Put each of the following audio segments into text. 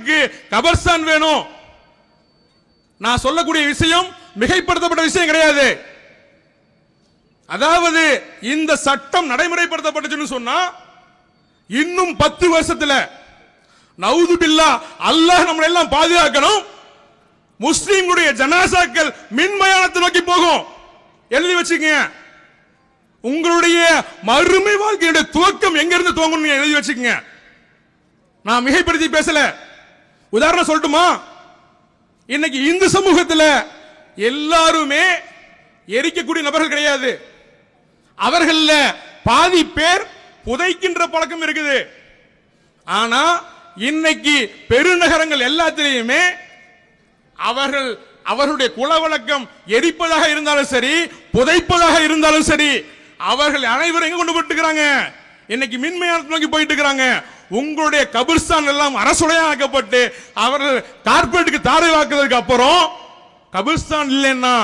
சட்டத்துக்கு கபர்ஸ்தான் வேணும். நான் சொல்லக்கூடிய விஷயம் மிகைப்படுத்தப்பட்ட விஷயம் கிடையாது. அதாவது இந்த சட்டம் நடைமுறைப்படுத்தப்பட்டுச்சுன்னு சொன்னா இன்னும் 10 வருஷத்துல நவுது பில்லா அல்லாஹ் நம்மளை எல்லாம் பாதுகாக்கணும், முஸ்லிம்களுடைய ஜனாசாக்கள் மின்மயானத்தை நோக்கி போகும். எழுதி வச்சுக்கங்க. உங்களுடைய மறுமை வாழ்க்கையுடைய துவக்கம் எங்க இருந்து துவங்கணும் எழுதி வச்சுக்கங்க. நான் மிகைப்படுத்தி பேசல. உதாரணம் சொல்லட்டுமா? இன்னைக்கு இந்து சமூகத்தில் எல்லாருமே எரிக்கக்கூடிய நபர்கள் கிடையாது. அவர்கள் பாதி பேர் புதைக்கின்ற பழக்கம் இருக்குது. ஆனா இன்னைக்கு பெருநகரங்கள் எல்லாத்திலையுமே அவர்களுடைய குலவழக்கம் எரிப்பதாக இருந்தாலும் சரி, புதைப்பதாக இருந்தாலும் சரி, அவர்கள் அனைவரும் எங்க கொண்டு போயிட்டு இருக்காங்க? இன்னைக்கு மின்மயானத்தை நோக்கி போயிட்டு இருக்காங்க. உங்களுடைய கபிர்ஸ்தான் எல்லாம் அரசுடையாக்கப்பட்டு அவர்கள் கார்பரேட்டுக்கு தாரை வாக்குறதுக்கு அப்புறம் கபிர்ஸ்தான் இல்லைன்னா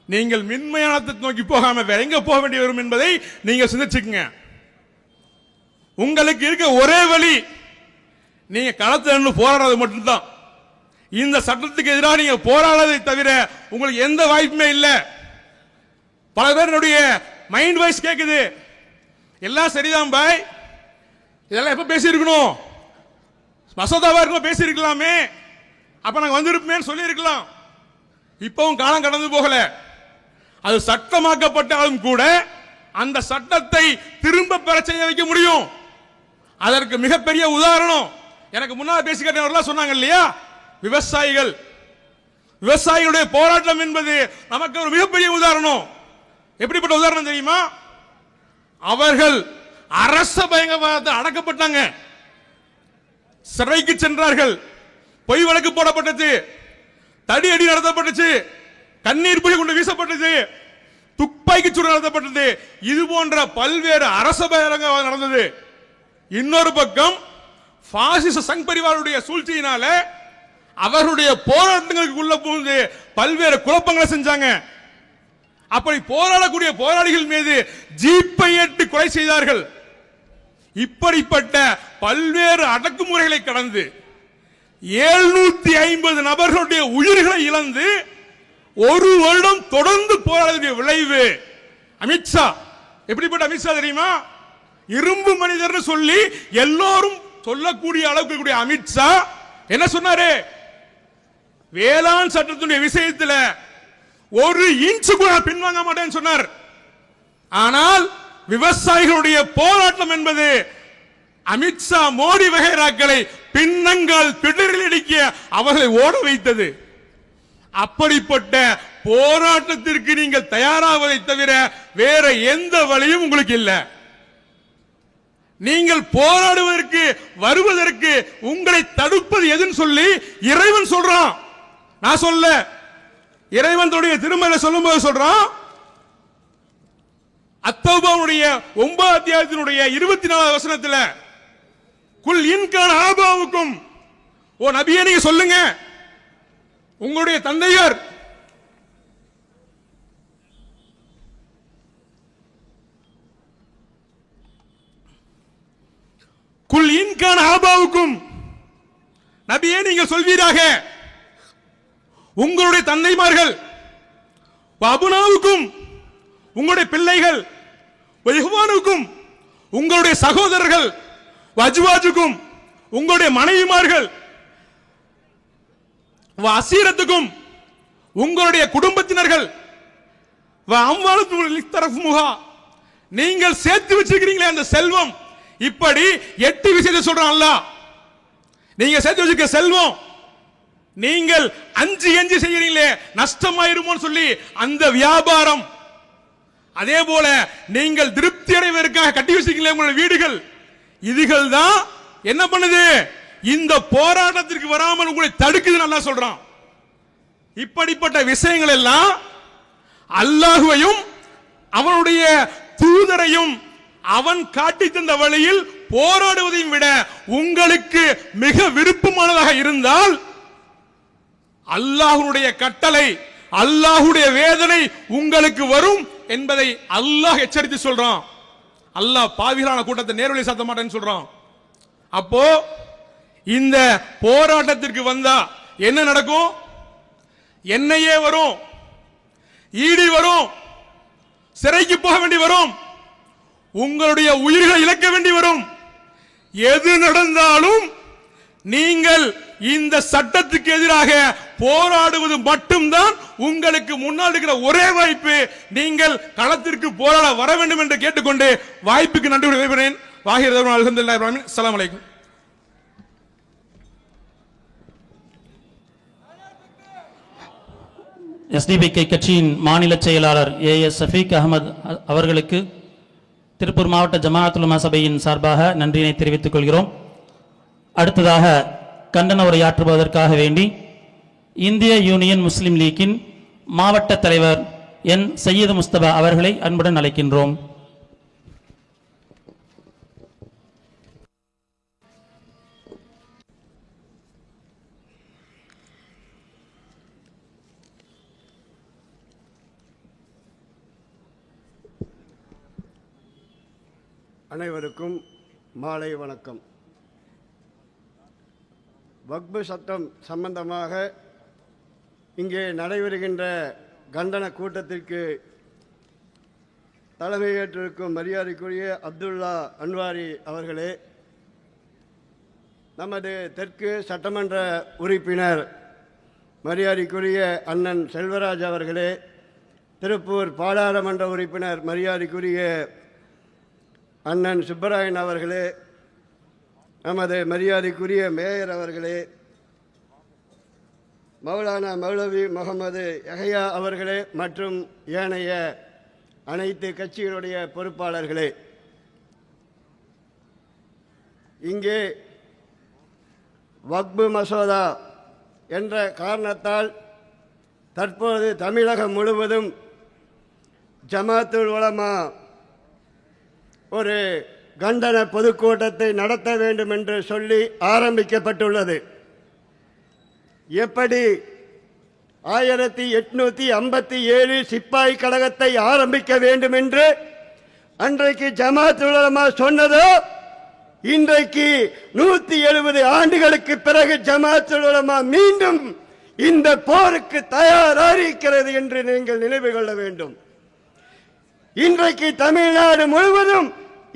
நீங்கள் மின்மயானத்தை நோக்கி போகாம வேற எங்க போக வேண்டி வரும் என்பதை நீங்க சிந்திச்சுக்கங்க. உங்களுக்கு இருக்க ஒரே வழி நீங்க களத்துல போராடுறது மட்டும்தான். இந்த சட்டத்துக்கு எதிராக நீங்க போராடுறதை தவிர உங்களுக்கு எந்த வாய்ப்புமே இல்லை. பல பேருடைய மைண்ட் வாய்ஸ் கேக்குது, எல்லாம் சரிதான் பாய், இதெல்லாம் எப்ப பேசியிருக்கணும், மசோதாவா இருக்கும் பேசியிருக்கலாமே, அப்ப நாங்க வந்திருப்போமே சொல்லி இருக்கலாம். இப்பவும் காலம் கடந்து போகல. அது சட்டமாக்கப்பட்டாலும் கூட அந்த சட்டத்தை திரும்ப பெற செய்ய வைக்க முடியும். அதற்கு மிகப்பெரிய உதாரணம் எனக்கு முன்னால் பேசிக்கிட்டவர்கள் சொன்னாங்க இல்லையா, விவசாயிகளுடைய போராட்டம் என்பது நமக்கு ஒரு மிகப்பெரிய உதாரணம். எப்படிப்பட்ட உதாரணம் தெரியுமா? அவர்கள் அரச பயங்கரவாதத்தை அடக்கப்பட்டாங்க, சிறைக்கு சென்றார்கள், பொய் வழக்கு போடப்பட்டது, தடி அடி நடத்தப்பட்டுச்சு, கண்ணீர் புலி கொண்டு வீசப்பட்டது, துப்பாக்கி சூடு நடத்தப்பட்டது. இது போன்ற பல்வேறு அரச பயங்கரவாதம் நடந்தது. இன்னொரு பக்கம் பாசிச சங் பரிவாருடைய சூழ்ச்சியினால அவருடைய போராட்டங்களுக்கு உள்ள புகுந்து பல்வேறு குழப்பங்களை செஞ்சாங்க. அப்படி போராடக்கூடிய போராளிகள் மீது ஜீப்பை ஏற்றி கொலை செய்தார்கள். இப்படிப்பட்ட பல்வேறு அடக்குமுறைகளை கடந்து 750 நபர்களுடைய உயிர்களை இழந்து ஒரு வருடம் தொடர்ந்து போராடிய விளைவு அமித்ஷா. எப்படிப்பட்ட அமித்ஷா தெரியுமா? இரும்பு மனிதர் சொல்லி எல்லோரும் சொல்லக்கூடிய அளவுக்கு அமித்ஷா என்ன சொன்னாரு? வேளாண் சட்டத்துடைய விஷயத்தில் ஒரு இன்ச்சு கூட பின்வாங்க மாட்டேன்னு சொன்னார். ஆனால் விவசாயிகளுடைய போராட்டம் என்பது அமித்ஷா மோடி வகைராக்களை பின்னங்கால் பிடரில் அடிக்க அவர்களை ஓட வைத்தது. அப்படிப்பட்ட போராட்டத்திற்கு நீங்கள் தயாராவதை தவிர வேற எந்த வழியும் உங்களுக்கு இல்லை. நீங்கள் போராடுவதற்கு வருவதற்கு உங்களை தடுப்பது எதுன்னு சொல்லி இறைவன் சொல்றான். நான் சொல்ல, இறைவன் திருமலை சொல்லும்போது சொல்றான். அத்தௌபாவுடைய 9 அத்தியாயத்தினுடைய 24 வசனத்தில் குல் இன்கான ஆபாவுக்கும், ஓ நபியே நீங்க சொல்லுங்க, உங்களுடைய தந்தையார் குல் இன்கான ஆபாவுக்கும், நபியே நீங்கள் சொல்வீராக, உங்களுடைய தந்தைமார்கள், அபுனாவுக்கும் உங்களுடைய பிள்ளைகள், இஹ்வானுக்கும் உங்களுடைய சகோதரர்கள், அஜ்வாஜுக்கும் உங்களுடைய மனைவிமார்கள், அசீரத்துக்கும் உங்களுடைய குடும்பத்தினர்கள், நீங்கள் சேர்த்து வச்சிருக்கிறீங்களே அந்த செல்வம். இப்படி 8 விஷயத்தை சொல்றான் அல்லாஹ். நீங்க சேர்த்து வச்சிருக்க செல்வம், நீங்கள் அஞ்சு செய்யறீங்களே நஷ்டமாயிருமோன்னு சொல்லி அந்த வியாபாரம், அதே போல நீங்கள் திருப்தி அடைவதற்காக கட்டி வச்சிருக்கீங்களே உங்களுடைய வீடுகள், இதுகள் தான் என்ன பண்ணுது? இந்த போராட்டத்திற்கு வராமல் உங்களை தடுக்குது நல்லா சொல்றான். இப்படிப்பட்ட விஷயங்கள் எல்லாம் அல்லாஹ்வையும் அவனுடைய தூதரையும் அவன் காட்டி தந்த வழியில் போராடுவதையும் விட உங்களுக்கு மிக விருப்பமானதாக இருந்தால் அல்லாஹ்வுடைய கட்டளை, அல்லாஹ்வுடைய வேதனை உங்களுக்கு வரும் என்பதை அல்லாஹ் எச்சரித்து சொல்றான். அல்லாஹ் பாவிகளான கூட்டத்தை நேர்வழி சாத்த மாட்டேன்னு சொல்றான். அப்போ இந்த போராட்டத்திற்கு வந்தா என்ன நடக்கும்? என்னையே வரும், ஈடி வரும், சிறைக்கு போக வேண்டி வரும், உங்களுடைய உயிர்களை இழக்க வேண்டி வரும். எது நடந்தாலும் நீங்கள் இந்த சட்டத்துக்கு எதிராக போராடுவது மட்டும்தான் உங்களுக்கு முன்னால் இருக்கிற ஒரே வாய்ப்பு. நீங்கள் களத்திற்கு போராட வர வேண்டும் என்று கேட்டுக்கொண்டு வாய்ப்புக்கு நன்றி விடைபெறுகிறேன். வாஹிர் அல்ஹம்துலில்லாஹி ரப்பில் ஆலமீன். அஸ்ஸலாமு அலைக்கும். எஸ்டிபிகே கட்சியின் மாநில செயலாளர் ஏஎஸ் சஃபீக் அகமது அவர்களுக்கு திருப்பூர் மாவட்ட ஜமாஅத்துல் உலமா சபையின் சார்பாக நன்றியினை தெரிவித்துக் கொள்கிறோம். அடுத்ததாக கண்டன உரையாற்றுவதற்காக வேண்டி இந்திய யூனியன் முஸ்லிம் லீக்கின் மாவட்ட தலைவர் என் சையது முஸ்தபா அவர்களை அன்புடன் அழைக்கின்றோம். அனைவருக்கும் மாலை வணக்கம். வக்பு சட்டம் சம்பந்தமாக இங்கே நடைபெறுகின்ற கண்டன கூட்டத்திற்கு தலைமையேற்றிருக்கும் மரியாதைக்குரிய அப்துல்லா அன்வாரி அவர்களே, நமது தெற்கு சட்டமன்ற உறுப்பினர் மரியாதைக்குரிய அண்ணன் செல்வராஜ் அவர்களே, திருப்பூர் பாராளுமன்ற உறுப்பினர் மரியாதைக்குரிய அண்ணன் சுப்பராயன் அவர்களே, நமது மரியாதைக்குரிய மேயர் அவர்களே, மௌலானா மௌலவி முகமது யஹ்யா அவர்களே மற்றும் ஏனைய அனைத்து கட்சிகளுடைய பொறுப்பாளர்களே, இங்கே வக்பு மசோதா என்ற காரணத்தால் தற்போது தமிழகம் முழுவதும் ஜமாத்துல் உலமா ஒரு கண்டன பொதுக்கூட்டத்தை நடத்த வேண்டும் என்று சொல்லி ஆரம்பிக்கப்பட்டுள்ளது. எப்படி 1857 சிப்பாய் கழகத்தை ஆரம்பிக்க வேண்டும் என்று அன்றைக்கு ஜமாத்துல் உலமா சொன்னதோ, இன்றைக்கு 170 ஆண்டுகளுக்கு பிறகு ஜமாத்துல் உலமா மீண்டும் இந்த போருக்கு தயாராகிறது என்று நீங்கள் நினைவு கொள்ள வேண்டும். இன்றைக்கு தமிழ்நாடு முழுவதும்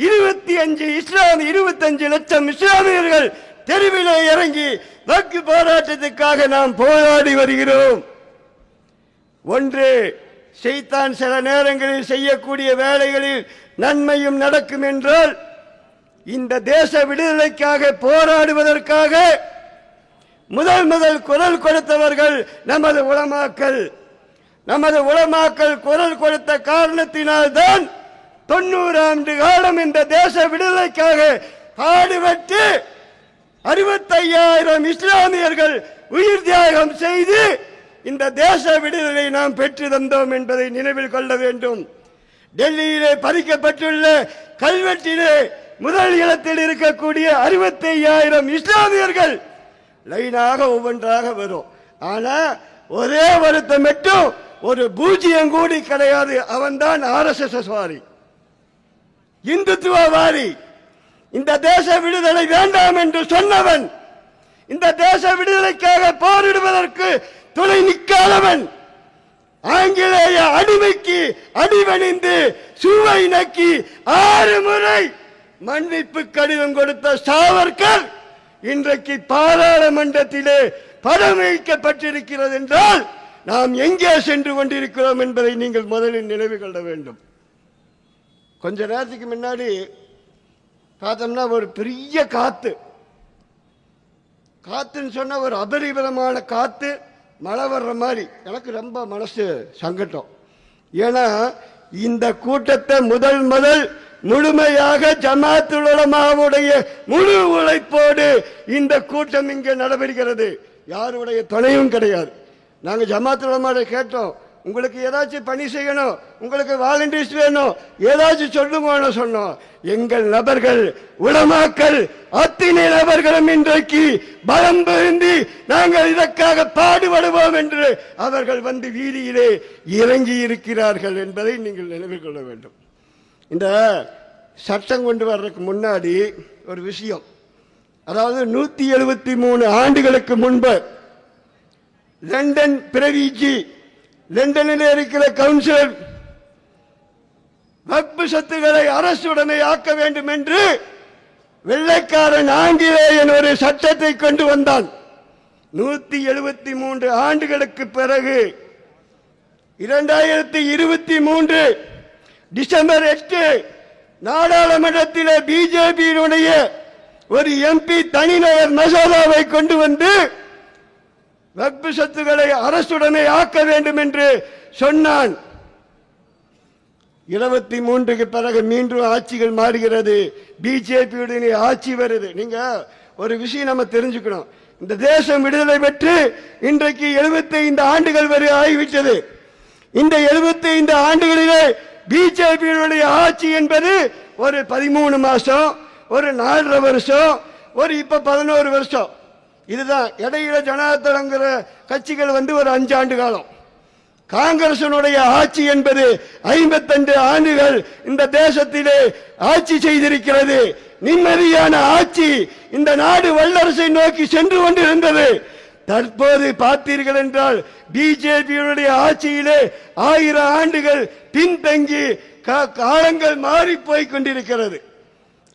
25 லட்சம் இஸ்லாமியர்கள் தெருவிலே இறங்கி வக்ஃப் போராட்டத்துக்காக நாம் போராடி வருகிறோம். ஒன்று, ஷைத்தான் சில நேரங்களில் செய்யக்கூடிய வேலைகளில் நன்மையும் நடக்கும் என்றால், இந்த தேச விடுதலைக்காக போராடுவதற்காக முதல் குரல் கொடுத்தவர்கள் நமது உலமாக்கள். நமது உலமாக்கள் குரல் கொடுத்த காரணத்தினால்தான் 90 ஆண்டு காலம் இந்த தேச விடுதலைக்காக பாடுபட்டு 65,000 இஸ்லாமியர்கள் உயிர் தியாகம் செய்து இந்த தேச விடுதலை நாம் பெற்று தந்தோம் என்பதை நினைவில் கொள்ள வேண்டும். டெல்லியிலே பதிக்கப்பட்டுள்ள கல்வெட்டிலே முதல் இடத்தில் இருக்கக்கூடிய 65,000 இஸ்லாமியர்கள் லைனாக ஒவ்வொன்றாக வரும். ஆனா ஒரே வருத்தம் மட்டும், ஒரு பூஜ்ஜியம் கூடி கிடையாது. அவன்தான் RSS வாரி, இந்துத்துவவாதி. இந்த தேச விடுதலை வேண்டாம் என்று சொன்னவன், இந்த தேச விடுதலைக்காக போரிடுவதற்கு துணை நிற்காதவன், ஆங்கிலேய அடிமைக்கு அடிவணிந்து சுவை நக்கி 6 முறை மன்னிப்பு கடிதம் கொடுத்த சாவர்கர் இன்றைக்கு பாராளுமன்றத்திலே படம் வைக்கப்பட்டிருக்கிறது என்றால் நாம் எங்கே சென்று கொண்டிருக்கிறோம் என்பதை நீங்கள் முதலில் நினைவு கொள்ள வேண்டும். கொஞ்ச நேரத்துக்கு முன்னாடி பார்த்தோம்னா ஒரு பெரிய காத்துன்னு சொன்ன ஒரு அபரிமிதமான காத்து மழை வர்ற மாதிரி எனக்கு ரொம்ப மனசு சங்கடம். ஏன்னா இந்த கூட்டத்தை முதல் முழுமையாக ஜமாத்துல் உலமாவுடைய முழு உழைப்போடு இந்த கூட்டம் இங்கே நடைபெறுகிறது. யாருடைய துணையும் கிடையாது. நாங்கள் ஜமாத்துல் உலமாவை கேட்டோம், உங்களுக்கு ஏதாச்சும் பணி செய்யணும், உங்களுக்கு வாலண்டியர்ஸ் வேணும், ஏதாச்சும் சொல்லுங்கன்னு சொன்னோம். எங்கள் நபர்கள் உலமாக்கள் அத்தனை நபர்களும் இன்றைக்கு பலம் பொருந்தி நாங்கள் இதற்காக பாடுபடுவோம் என்று அவர்கள் வந்து வீதியிலே இறங்கி இருக்கிறார்கள் என்பதை நீங்கள் நினைவில் கொள்ள வேண்டும். இந்த சட்டம் கொண்டு வர்றதுக்கு முன்னாடி ஒரு விஷயம், அதாவது 173 ஆண்டுகளுக்கு முன்பு லண்டன் பிரதிஜி, லண்டனில் இருக்கிற கவுன்சிலர் வக்பு சொத்துக்களை அரசுடைமை ஆக்க வேண்டும் என்று வெள்ளைக்காரன் ஆங்கிலேயன் ஒரு சட்டத்தை கொண்டு வந்தான். 173 ஆண்டுகளுக்கு பிறகு 2023 டிசம்பர் 8 நாடாளுமன்றத்தில் பிஜேபியினுடைய ஒரு எம்பி தனிநபர் மசோதாவை கொண்டு வந்து வக்பு சொத்துக்களை அரசுடைமை ஆக்க வேண்டும் என்று சொன்னான். 23க்கு பிறகு மீண்டும் ஆட்சிகள் மாறுகிறது, பிஜேபியுடைய ஆட்சி வருது. நீங்க ஒரு விஷயம் நம்ம தெரிஞ்சுக்கணும், இந்த தேசம் விடுதலை பெற்று இன்றைக்கு 75 ஆண்டுகள் வரை ஆகிவிட்டது. இந்த 75 ஆண்டுகளிலே பிஜேபியுடைய ஆட்சி என்பது ஒரு 13 மாசம், ஒரு 4.5 வருஷம், ஒரு இப்ப 11 வருஷம். இதுதான். இடையில ஜனதாதளங்கிற கட்சிகள் வந்து ஒரு 5 ஆண்டு காலம். காங்கிரசனுடைய ஆட்சி என்பது 52 ஆண்டுகள் இந்த தேசத்திலே ஆட்சி செய்திருக்கிறது. நிம்மதியான ஆட்சி. இந்த நாடு வல்லரசை நோக்கி சென்று கொண்டிருந்தது. தற்போது பார்த்தீர்கள் என்றால் பிஜேபியுடைய ஆட்சியிலே 1000 ஆண்டுகள் பின்தங்கி காலங்கள் மாறி போய் கொண்டிருக்கிறது.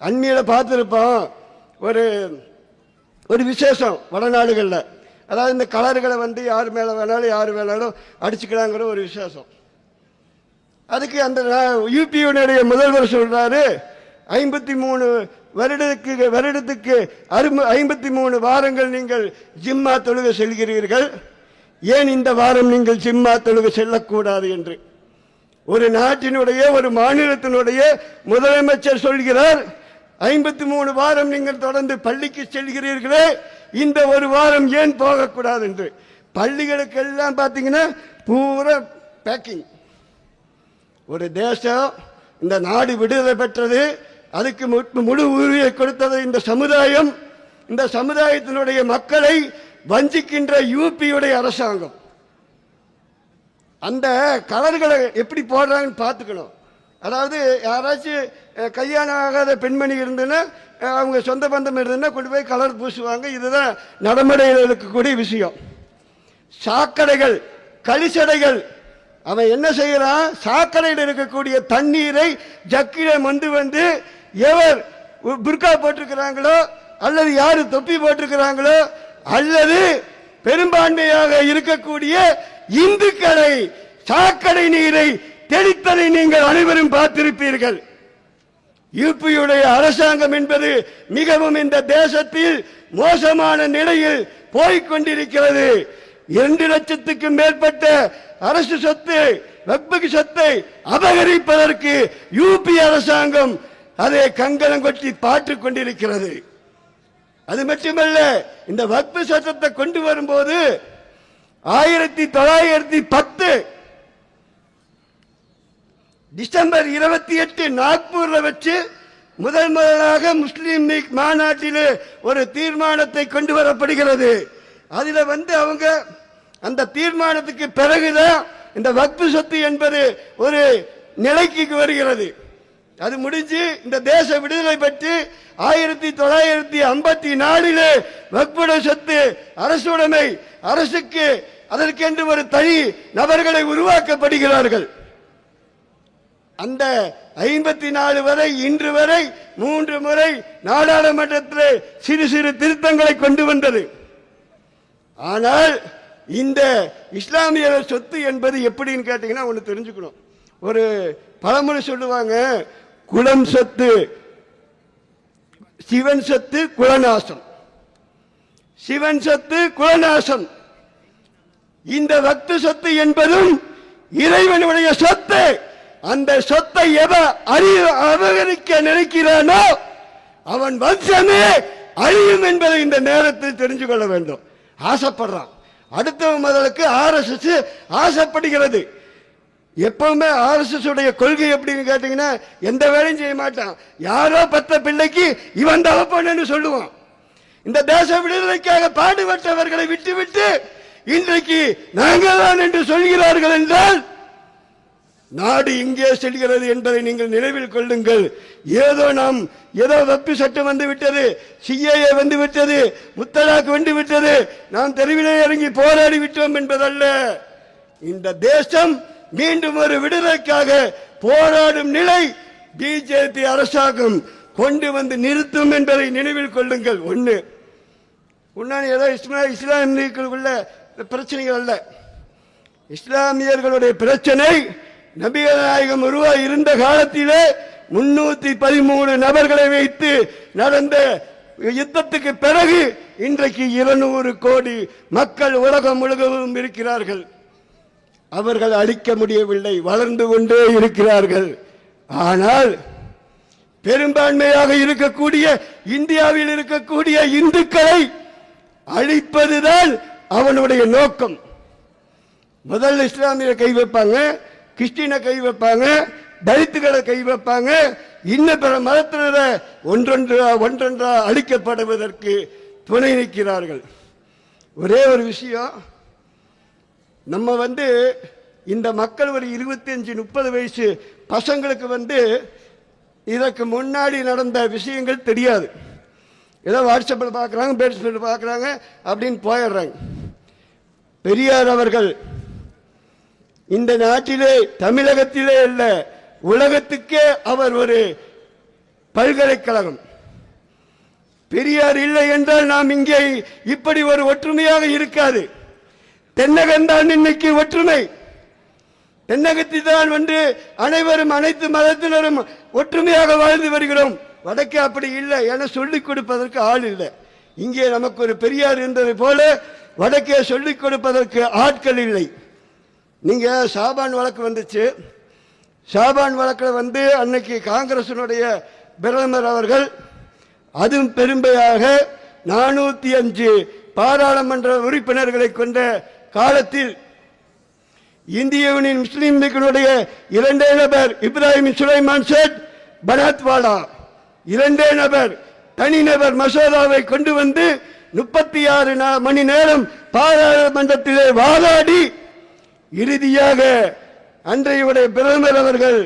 அண்மையில பார்த்திருப்போம் ஒரு விசேஷம் வடநாடுகள்ல, அதாவது இந்த கலர்களை வந்து யார் மேல வேணாலும் அடிச்சுக்கலாங்கிற ஒரு விசேஷம். அதுக்கு அந்த யூபியுடைய முதல்வர் சொல்றாரு, 53 வருடத்துக்கு 53 வாரங்கள் நீங்கள் ஜிம்மா தொழுகை செல்கிறீர்கள், ஏன் இந்த வாரம் நீங்கள் ஜிம்மா தொழுகை செல்லக்கூடாது என்று. ஒரு நாட்டினுடைய ஒரு மாநிலத்தினுடைய முதலமைச்சர் சொல்கிறார், 53 வாரம் நீங்கள் தொடர்ந்து பள்ளிக்கு செல்கிறீர்களே, இந்த ஒரு வாரம் ஏன் போகக்கூடாது என்று. பள்ளிகளுக்கு எல்லாம் பார்த்தீங்கன்னா பூரா பேக்கிங். ஒரு தேசம், இந்த நாடு விடுதலை பெற்றது, அதுக்கு முழு உரிமையை கொடுத்தது இந்த சமுதாயம். இந்த சமுதாயத்தினுடைய மக்களை வஞ்சிக்கின்ற யூபியுடைய அரசாங்கம். அந்த கலர்களை எப்படி போடுறாங்கன்னு பார்த்துக்கணும். அதாவது யாராச்சும் கல்யாணம் ஆகாத பெண்மணி இருந்துன்னா, அவங்க சொந்த பந்தம் இருந்துன்னா கொண்டு போய் கலர் பூசுவாங்க. இதுதான் நடைமுறையில் இருக்கக்கூடிய விஷயம். சாக்கடைகள், கழிச்சடைகள், அவன் என்ன செய்யறான், சாக்கடையில் இருக்கக்கூடிய தண்ணீரை ஜக்கில வந்து எவர் புர்கா போட்டிருக்கிறாங்களோ அல்லது யாரு தொப்பி போட்டிருக்கிறாங்களோ அல்லது பெரும்பான்மையாக இருக்கக்கூடிய இந்துக்களை சாக்கடை நீரை தெளித்ததை நீங்கள் அனைவரும் பார்த்திருப்பீர்கள். யூபியுடைய அரசாங்கம் என்பது மிகவும் இந்த தேசத்தில் மோசமான நிலையில் போய்கொண்டிருக்கிறது. 2 லட்சத்துக்கும் மேற்பட்ட அரசு சொத்து, வக்பு சொத்தை அபகரிப்பதற்கு யூபி அரசாங்கம் அதை கங்கணம் கொட்டி பாட்டுக் கொண்டிருக்கிறது. அது மட்டுமல்ல, இந்த வக்பு சட்டத்தை கொண்டு வரும்போது 1910 டிசம்பர் 28 நாக்பூர்ல வச்சு முதலாக முஸ்லீம் லீக் மாநாட்டிலே ஒரு தீர்மானத்தை கொண்டு வரப்படுகிறது. அதுல அவங்க அந்த தீர்மானத்துக்கு பிறகுதான் இந்த வக்பு சொத்து என்பது ஒரு நிலைக்கு வருகிறது. அது முடிஞ்சு இந்த தேச விடுதலை பெற்று 1954 வக்புட சொத்து அரசுடைமை, அரசுக்கு அதற்கென்று ஒரு தனி நபர்களை உருவாக்கப்படுகிறார்கள். அந்த 54 வரை இன்று வரை 3 முறை நாடாளுமன்றத்தில் சிறு சிறு திருத்தங்களை கொண்டு வந்தது. ஆனால் இந்த இஸ்லாமிய சொத்து என்பது எப்படின்னு கேட்டீங்கன்னா ஒன்று தெரிஞ்சுக்கணும். ஒரு பழமொழி சொல்லுவாங்க, குலம் சொத்து சிவன் சொத்து குலநாசம், சிவன் சொத்து குலநாசம். இந்த வக்து சொத்து என்பதும் இறைவனுடைய சொத்து. அந்த சொத்தை அபகரிக்க நினைக்கிறானோ அவன் வம்சமே அழியும் என்பதை இந்த நேரத்தில் தெரிஞ்சு கொள்ள வேண்டும். ஆசைப்படுறான் அடுத்த முதலுக்கு RSS ஆசைப்படுகிறது. எப்பவுமே RSS உடைய கொள்கை எப்படின்னு கேட்டீங்கன்னா எந்த வேலையும் செய்ய மாட்டான். யாரோ பெத்த பிள்ளைக்கு இவன் தகப்பன்னு சொல்லுவான். இந்த தேச விடுதலைக்காக பாடுபட்டவர்களை விட்டுவிட்டு இன்றைக்கு நாங்கள் தான் என்று சொல்கிறார்கள் என்றால் நாடு இங்கே செல்கிறது என்பதை நீங்கள் நினைவில் கொள்ளுங்கள். ஏதோ வப்பு சட்டம் வந்து விட்டது, சிஏஏ வந்து விட்டது, முத்தலாக் வந்து விட்டது, நாம் தெருவிலே இறங்கி போராடி விட்டோம் என்பதல்ல. இந்த தேசம் மீண்டும் ஒரு விடுதலைக்காக போராடும் நிலை பிஜேபி அரசாங்கம் கொண்டு வந்து நிறுத்தும் என்பதை நினைவில் கொள்ளுங்கள். ஒன்னு ஏதோ இஸ்லாமியர்களுக்குள்ள பிரச்சனைகள் அல்ல. இஸ்லாமியர்களுடைய பிரச்சனை நபிகள் நாயகம் உருவாகி இருந்த காலத்திலே 313 நபர்களை வைத்து நடந்த யுத்தத்துக்கு பிறகு இன்றைக்கு 200 கோடி மக்கள் உலகம் முழுவதும் இருக்கிறார்கள். அவர்கள் அழிக்க முடியவில்லை, வளர்ந்து கொண்டே இருக்கிறார்கள். ஆனால் பெரும்பான்மையாக இருக்கக்கூடிய இந்தியாவில் இருக்கக்கூடிய இந்துக்களை அழிப்பதுதான் அவனுடைய நோக்கம். முதல் இஸ்லாமிய கை வைப்பாங்க, கிறிஸ்டினை கை வைப்பாங்க, தலித்துகளை கை வைப்பாங்க, இன்னும் பிற மதத்தினர ஒன்றொன்றா அழிக்கப்படுவதற்கு துணை நிற்கிறார்கள். ஒரே ஒரு விஷயம், நம்ம இந்த மக்கள் ஒரு 25-30 வயசு பசங்களுக்கு இதற்கு முன்னாடி நடந்த விஷயங்கள் தெரியாது. ஏதோ வாட்ஸ்அப்பில் பார்க்குறாங்க, பேஸ்புக்கில் பார்க்குறாங்க அப்படின்னு போயிடுறாங்க. பெரியார் அவர்கள் இந்த நாட்டிலே, தமிழகத்திலே அல்ல உலகத்துக்கே அவர் ஒரு பல்கலைக்கழகம். பெரியார் இல்லை என்றால் நாம் இங்கே இப்படி ஒரு ஒற்றுமையாக இருக்காது. தென்னகம்தான் இன்னைக்கு ஒற்றுமை. தென்னகத்தில் தான் அனைவரும் அனைத்து மதத்தினரும் ஒற்றுமையாக வாழ்ந்து வருகிறோம். வடக்கே அப்படி இல்லை, என சொல்லிக் கொடுப்பதற்கு ஆள் இல்லை. இங்கே நமக்கு ஒரு பெரியார் இருந்தது போல வடக்கே சொல்லிக் கொடுப்பதற்கு ஆட்கள் இல்லை. நீங்க ஷாபான் வழக்கு வந்துச்சு. ஷாபான் வழக்கில் அன்னைக்கு காங்கிரசினுடைய பிரதமர் அவர்கள் அதுவும் பெருமையாக 405 பாராளுமன்ற உறுப்பினர்களை கொண்ட காலத்தில் இந்திய யூனியன் முஸ்லீம் லீக்கினுடைய 2 நபர் இப்ராஹிம் சுலைமான் சேட் பனாத்வாலா, 2 நபர் தனிநபர் மசோதாவை கொண்டு 36 மணி நேரம் பாராளுமன்றத்திலே வாதாடி இறுதியாக அன்றைய பிரதமர் அவர்கள்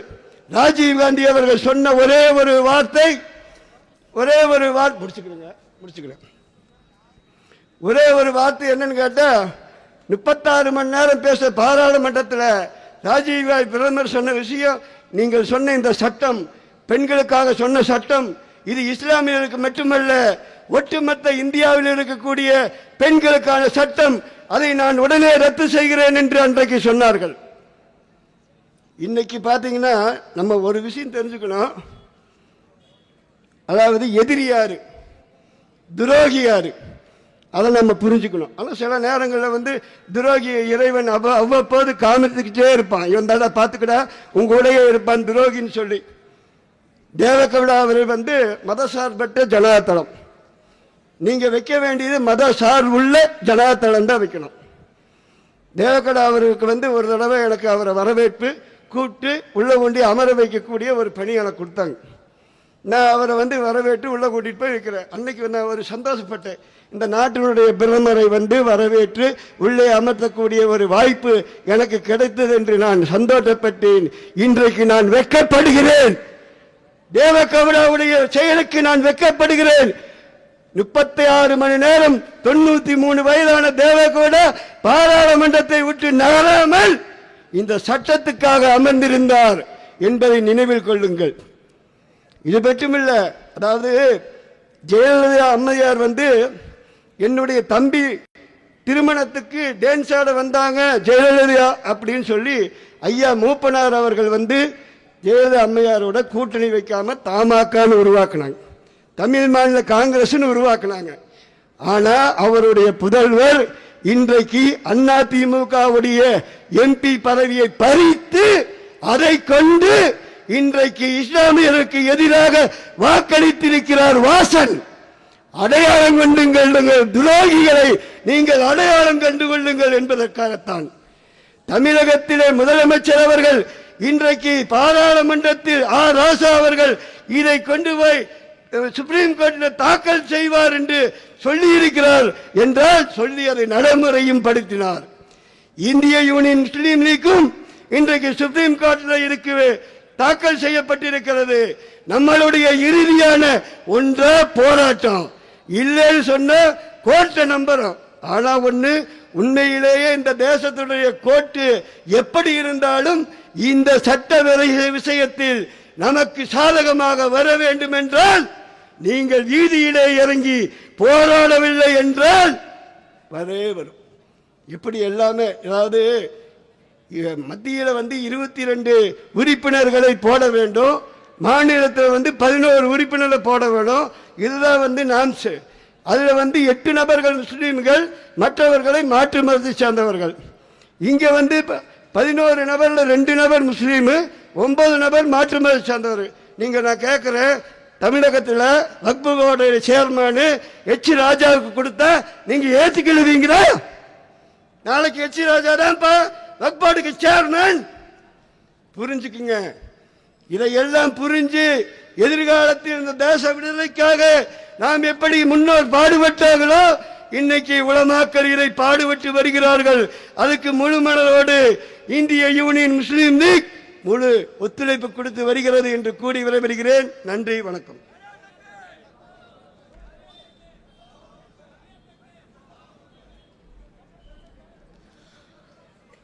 ராஜீவ் காந்தி அவர்கள் சொன்ன ஒரே ஒரு வார்த்தை என்னன்னு கேட்டா, 36 மணி நேரம் பேச பாராளுமன்றத்தில் ராஜீவ் காந்தி பிரதமர் சொன்ன விஷயம், நீங்கள் சொன்ன இந்த சட்டம் பெண்களுக்காக சொன்ன சட்டம் இது இஸ்லாமியர்களுக்கு மட்டுமல்ல, ஒட்டுமொத்த இந்தியாவில் இருக்கக்கூடிய பெண்களுக்கான சட்டம், அதை நான் உடனே ரத்து செய்கிறேன் என்று அன்றைக்கு சொன்னார்கள். இன்னைக்கு பார்த்தீங்கன்னா நம்ம ஒரு விஷயம் தெரிஞ்சுக்கணும். அதாவது எதிரி யாரு, துரோகி யாரு, அதை நம்ம புரிஞ்சுக்கணும். ஆனால் சில நேரங்களில் துரோகி இறைவன் அவ்வப்போது காமிச்சுக்கிட்டே இருப்பான். இவன் தாடா பார்த்துக்கிட்டா உங்களுடைய இருப்பான் துரோகின்னு சொல்லி. தேவகவுடா அவர்கள் மதசார்பற்ற ஜனதாதளம். நீங்க வைக்க வேண்டியது மத சார்புள்ள ஜனதாதளம் தான் வைக்கணும். தேவகவுடா அவருக்கு ஒரு தடவை எனக்கு அவரை வரவேற்பு கூப்பிட்டு உள்ள கொண்டு அமர வைக்கக்கூடிய ஒரு பணி எனக்கு கொடுத்தாங்க. நான் அவரை வரவேற்று உள்ள கூட்டிட்டு போய் இருக்கிறேன். அன்னைக்கு நான் ஒரு சந்தோஷப்பட்டேன். இந்த நாட்டினுடைய பிரதமரை வரவேற்று உள்ளே அமர்த்தக்கூடிய ஒரு வாய்ப்பு எனக்கு கிடைத்தது என்று நான் சந்தோஷப்பட்டேன். இன்றைக்கு நான் வெட்கப்படுகிறேன். தேவகவுடாவுடைய செயலுக்கு நான் வெட்கப்படுகிறேன். 36 மணி நேரம் 93 வயதான தேவகவுடா பாராளுமன்றத்தை விட்டு நகராமல் இந்த சட்டத்துக்காக அமர்ந்திருந்தார் என்பதை நினைவில் கொள்ளுங்கள். இது பற்றுமில்ல, அதாவது ஜெயலலிதா அம்மையார் என்னுடைய தம்பி திருமணத்துக்கு டான்ஸ் ஆட வந்தாங்க ஜெயலலிதா அப்படின்னு சொல்லி ஐயா மூப்பனார் அவர்கள் ஜெயலலிதா அம்மையாரோட கூட்டணி வைக்காம தமாகன்னு உருவாக்குனாங்க, தமிழ் மாநில காங்கிரஸ்னு உருவாக்குனாங்க. ஆனா அவருடைய புதல்வர் இன்றைக்கு அதிமுகவுடைய எம்பி பதவியை பறித்து அதை கொண்டு இன்றைக்கு இஸ்லாமியருக்கு எதிராக வாக்களித்திருக்கிறார் வாசன். அடையாளம் கொள்ளுங்கள், துரோகிகளை நீங்கள் அடையாளம் கண்டு கொள்ளுங்கள் என்பதற்காகத்தான் தமிழகத்திலே முதலமைச்சர் அவர்கள் இன்றைக்கு பாராளுமன்றத்தில் ராசா அவர்கள் இதை கொண்டு போய் சுப்ரீம் கோர்ட்டில் தாக்கல் செய்வார் என்று சொல்லி இருக்கிறார் என்றால் சொல்லி அதை நடைமுறையும் படுத்தினார். இந்திய யூனியன் முஸ்லீம் லீக்கும் இன்றைக்கு சுப்ரீம் கோர்ட்டில் இருக்கு தாக்கல் செய்யப்பட்டிருக்கிறது. நம்மளுடைய இறுதியான ஒன்றா போராட்டம் இல்லைன்னு சொன்ன கோர்ட்டை நம்புறோம். ஆனா ஒண்ணு, உண்மையிலேயே இந்த தேசத்துடைய கோர்ட்டு எப்படி இருந்தாலும் இந்த சட்ட விஷயத்தில் நமக்கு சாதகமாக வர வேண்டும் என்றால் நீங்கள் வீதியிலே இறங்கி போராடவில்லை என்றால் வரே வரும். இப்படி எல்லாமே, அதாவது மத்தியில் 22 உறுப்பினர்களை போட வேண்டும், மாநிலத்தில் 11 உறுப்பினர்களை போட வேண்டும். இதுதான் நாம்ஸ். அதில் 8 நபர்கள் முஸ்லீம்கள், மற்றவர்களை மாற்று மதத்தை சேர்ந்தவர்கள். இங்கே 11 நபர்ல 2 நபர் முஸ்லீமு, 9 நபர் மாற்று மதத்தை சேர்ந்தவர். நான் கேட்குறேன், தமிழகத்தில் வக்ஃபு போர்டு சேர்மன் எச் ராஜாவுக்கு கொடுத்தா நீங்க ஏற்றுக்கொள்வீங்களா? நாளைக்கு எச் ராஜா தான்ப்பா வக்ஃபு போர்டுக்கு சேர்மன். புரிஞ்சுக்குங்க. இதையெல்லாம் புரிஞ்சு எதிர்காலத்தில் இந்த தேச விடுதலைக்காக நாம் எப்படி முன்னோர் பாடுபட்டார்களோ இன்னைக்கு உலமாக்கள் இதை பாடுபட்டு வருகிறார்கள். அதுக்கு முழு மனதோடு இந்திய யூனியன் முஸ்லீம் லீக் முழு ஒத்துழைப்பு கொடுத்து வருகிறது என்று கூறி விடைபெறுகிறேன். நன்றி, வணக்கம்.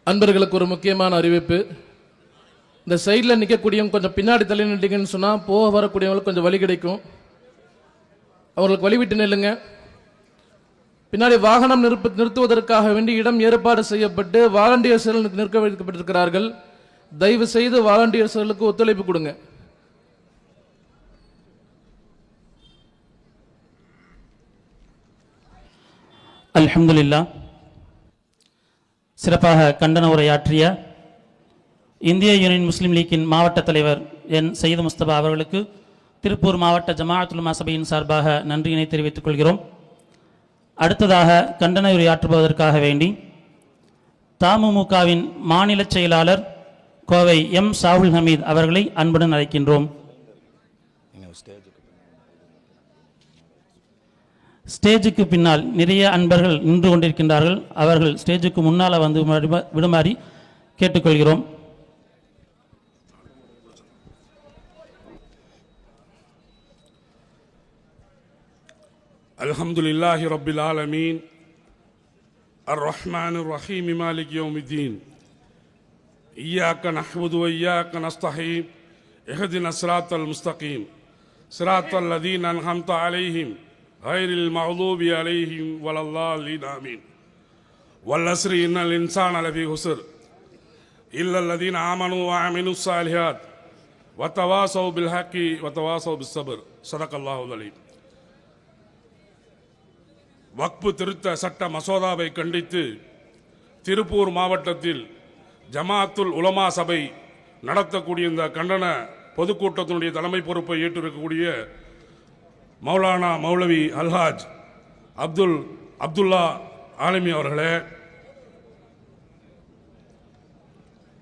அன்பர்களுக்கு ஒரு முக்கியமான அறிவிப்பு. இந்த சைடில் நிற்கக்கூடியவங்க கொஞ்சம் பின்னாடி தள்ளி நின்றீங்கன்னு சொன்னால் போக வரக்கூடியவங்களுக்கு கொஞ்சம் வழி கிடைக்கும். அவர்களுக்கு வழிவிட்டு நில்லுங்க. பின்னாடி வாகனம் நிறுத்துவதற்காக வேண்டி இடம் ஏற்பாடு செய்யப்பட்டு வாலண்டியர்ஸ்கள் நிற்க வைக்கப்பட்டிருக்கிறார்கள். தயவு செய்து வாலண்டியர்ஸ்களுக்கு ஒத்துழைப்பு கொடுங்க. அல்ஹம்துலில்லாஹ். சிறப்பாக கண்டன உரையாற்றிய இந்திய யூனியன் முஸ்லீம் லீக்கின் மாவட்ட தலைவர் என் சையது முஸ்தபா அவர்களுக்கு திருப்பூர் மாவட்ட ஜமாஅத்துல் உலமா சபையின் சார்பாக நன்றியினை தெரிவித்துக் கொள்கிறோம். அடுத்ததாக கண்டன உரையாற்றுவதற்காக வேண்டி தமுமுகவின் மாநில செயலாளர் கோவை எம் ஷாவுல் ஹமீத் அவர்களை அன்புடன் அழைக்கின்றோம். ஸ்டேஜுக்கு பின்னால் நிறைய அன்பர்கள் நின்று கொண்டிருக்கின்றார்கள். அவர்கள் ஸ்டேஜுக்கு முன்னால் வந்து விடுமாறி கேட்டுக்கொள்கிறோம். அல்ஹம்துலில்லாஹி ரப்பில் ஆலமீன் அர்-ரஹ்மானிர் ரஹீம் மாலிக் யௌமித்தீன் இய்யாக நஹ்மது வ இய்யாக நஸ்தஈன் இஹ்தினஸ் ஸிராத்தல் முஸ்தகீம் ஸிராத்தல் லதீன அன்அம்த அலைஹிம் கைரில் மக்தூபி அலைஹிம் வலல்லாலீன் ஆமீன். வல் அஸ்ரி இன்னல் இன்சான லஃபீ ஹுஸ்ர் இல்லல் லதீன ஆமனூ வ அமிலுஸ் ஸாலிஹாத் வ தவாஸவ் பில் ஹக்கி வ தவாஸவ் பிஸ் ஸப்ர். ஸதகல்லாஹுல் அலீம். வக்ஃபு திருத்த சட்ட மசோதாவை கண்டித்து திருப்பூர் மாவட்டத்தில் ஜமாஅத்துல் உலமா சபை நடத்தக்கூடிய இந்த கண்டன பொதுக்கூட்டத்தினுடைய தலைமை பொறுப்பை ஏற்றிருக்கக்கூடிய மௌலானா மௌலவி அல்ஹாஜ் அப்துல்லா ஆலிமி அவர்களே,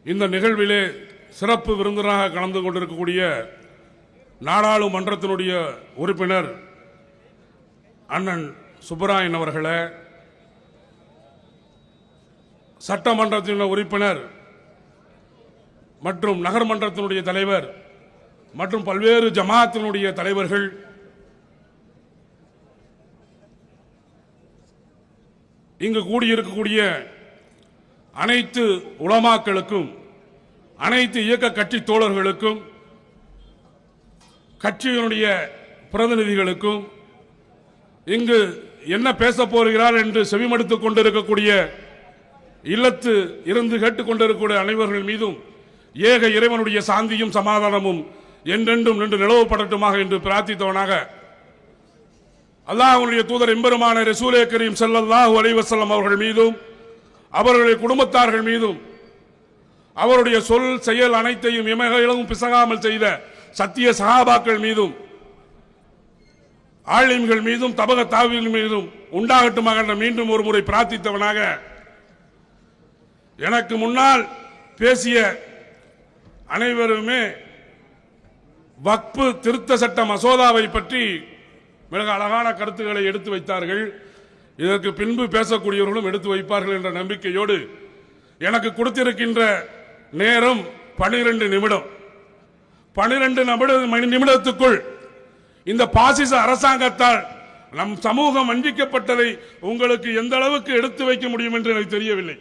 இந்த நிகழ்விலே சிறப்பு விருந்தினராக கலந்து கொண்டிருக்கக்கூடிய நாடாளுமன்றத்தினுடைய உறுப்பினர் அண்ணன் சுப்பராயன் அவர்களே, சட்டமன்றத்தின் உறுப்பினர் மற்றும் நகர்மன்றத்தினுடைய தலைவர் மற்றும் பல்வேறு ஜமாத்தினுடைய தலைவர்கள், இங்கு கூடியிருக்கக்கூடிய அனைத்து உலமாக்களுக்கும் அனைத்து இயக்க கட்சி தோழர்களுக்கும் கட்சியினுடைய பிரதிநிதிகளுக்கும் இங்கு என்ன பேச போகிறார் என்று செவிமடுத்துக் கொண்டிருக்கக்கூடிய இல்லத்து இருந்து கேட்டுக்கொண்டிருக்கக்கூடிய அனைவர்கள் மீதும் ஏக இறைவனுடைய சாந்தியும் சமாதானமும் என்றென்றும் நின்று நிலவப்படட்டுமாக என்று பிரார்த்தித்தவனாக அல்லாஹ்வுடைய தூதர் எம்பெருமான ரசூலே கரீம் ஸல்லல்லாஹு அலைஹி வஸல்லம் அவர்கள் மீதும் அவர்களுடைய குடும்பத்தார்கள் மீதும் அவருடைய சொல் செயல் அனைத்தையும் இமைகளும் பிசகாமல் செய்த சத்திய சஹாபாக்கள் மீதும் ஆலிம்கள் மீதும் தபக தாவிகள் மீதும் உண்டாகட்டுமாக மீண்டும் ஒரு முறை பிரார்த்தித்தவனாக எனக்கு முன்னால் பேசிய அனைவருமே வக்ஃபு திருத்த சட்ட மசோதாவை பற்றி மிக அழகான கருத்துக்களை எடுத்து வைத்தார்கள். இதற்கு பின்பு பேசக்கூடியவர்களும் எடுத்து வைப்பார்கள் என்ற நம்பிக்கையோடு எனக்கு கொடுத்திருக்கின்ற நேரம் 12 நிமிடம். 12 நிமிடத்துக்குள் இந்த பாசிச அரசாங்கத்தால் நம் சமூகம் வஞ்சிக்கப்பட்டதை உங்களுக்கு எந்த அளவுக்கு எடுத்து வைக்க முடியும் என்று எனக்கு தெரியவில்லை.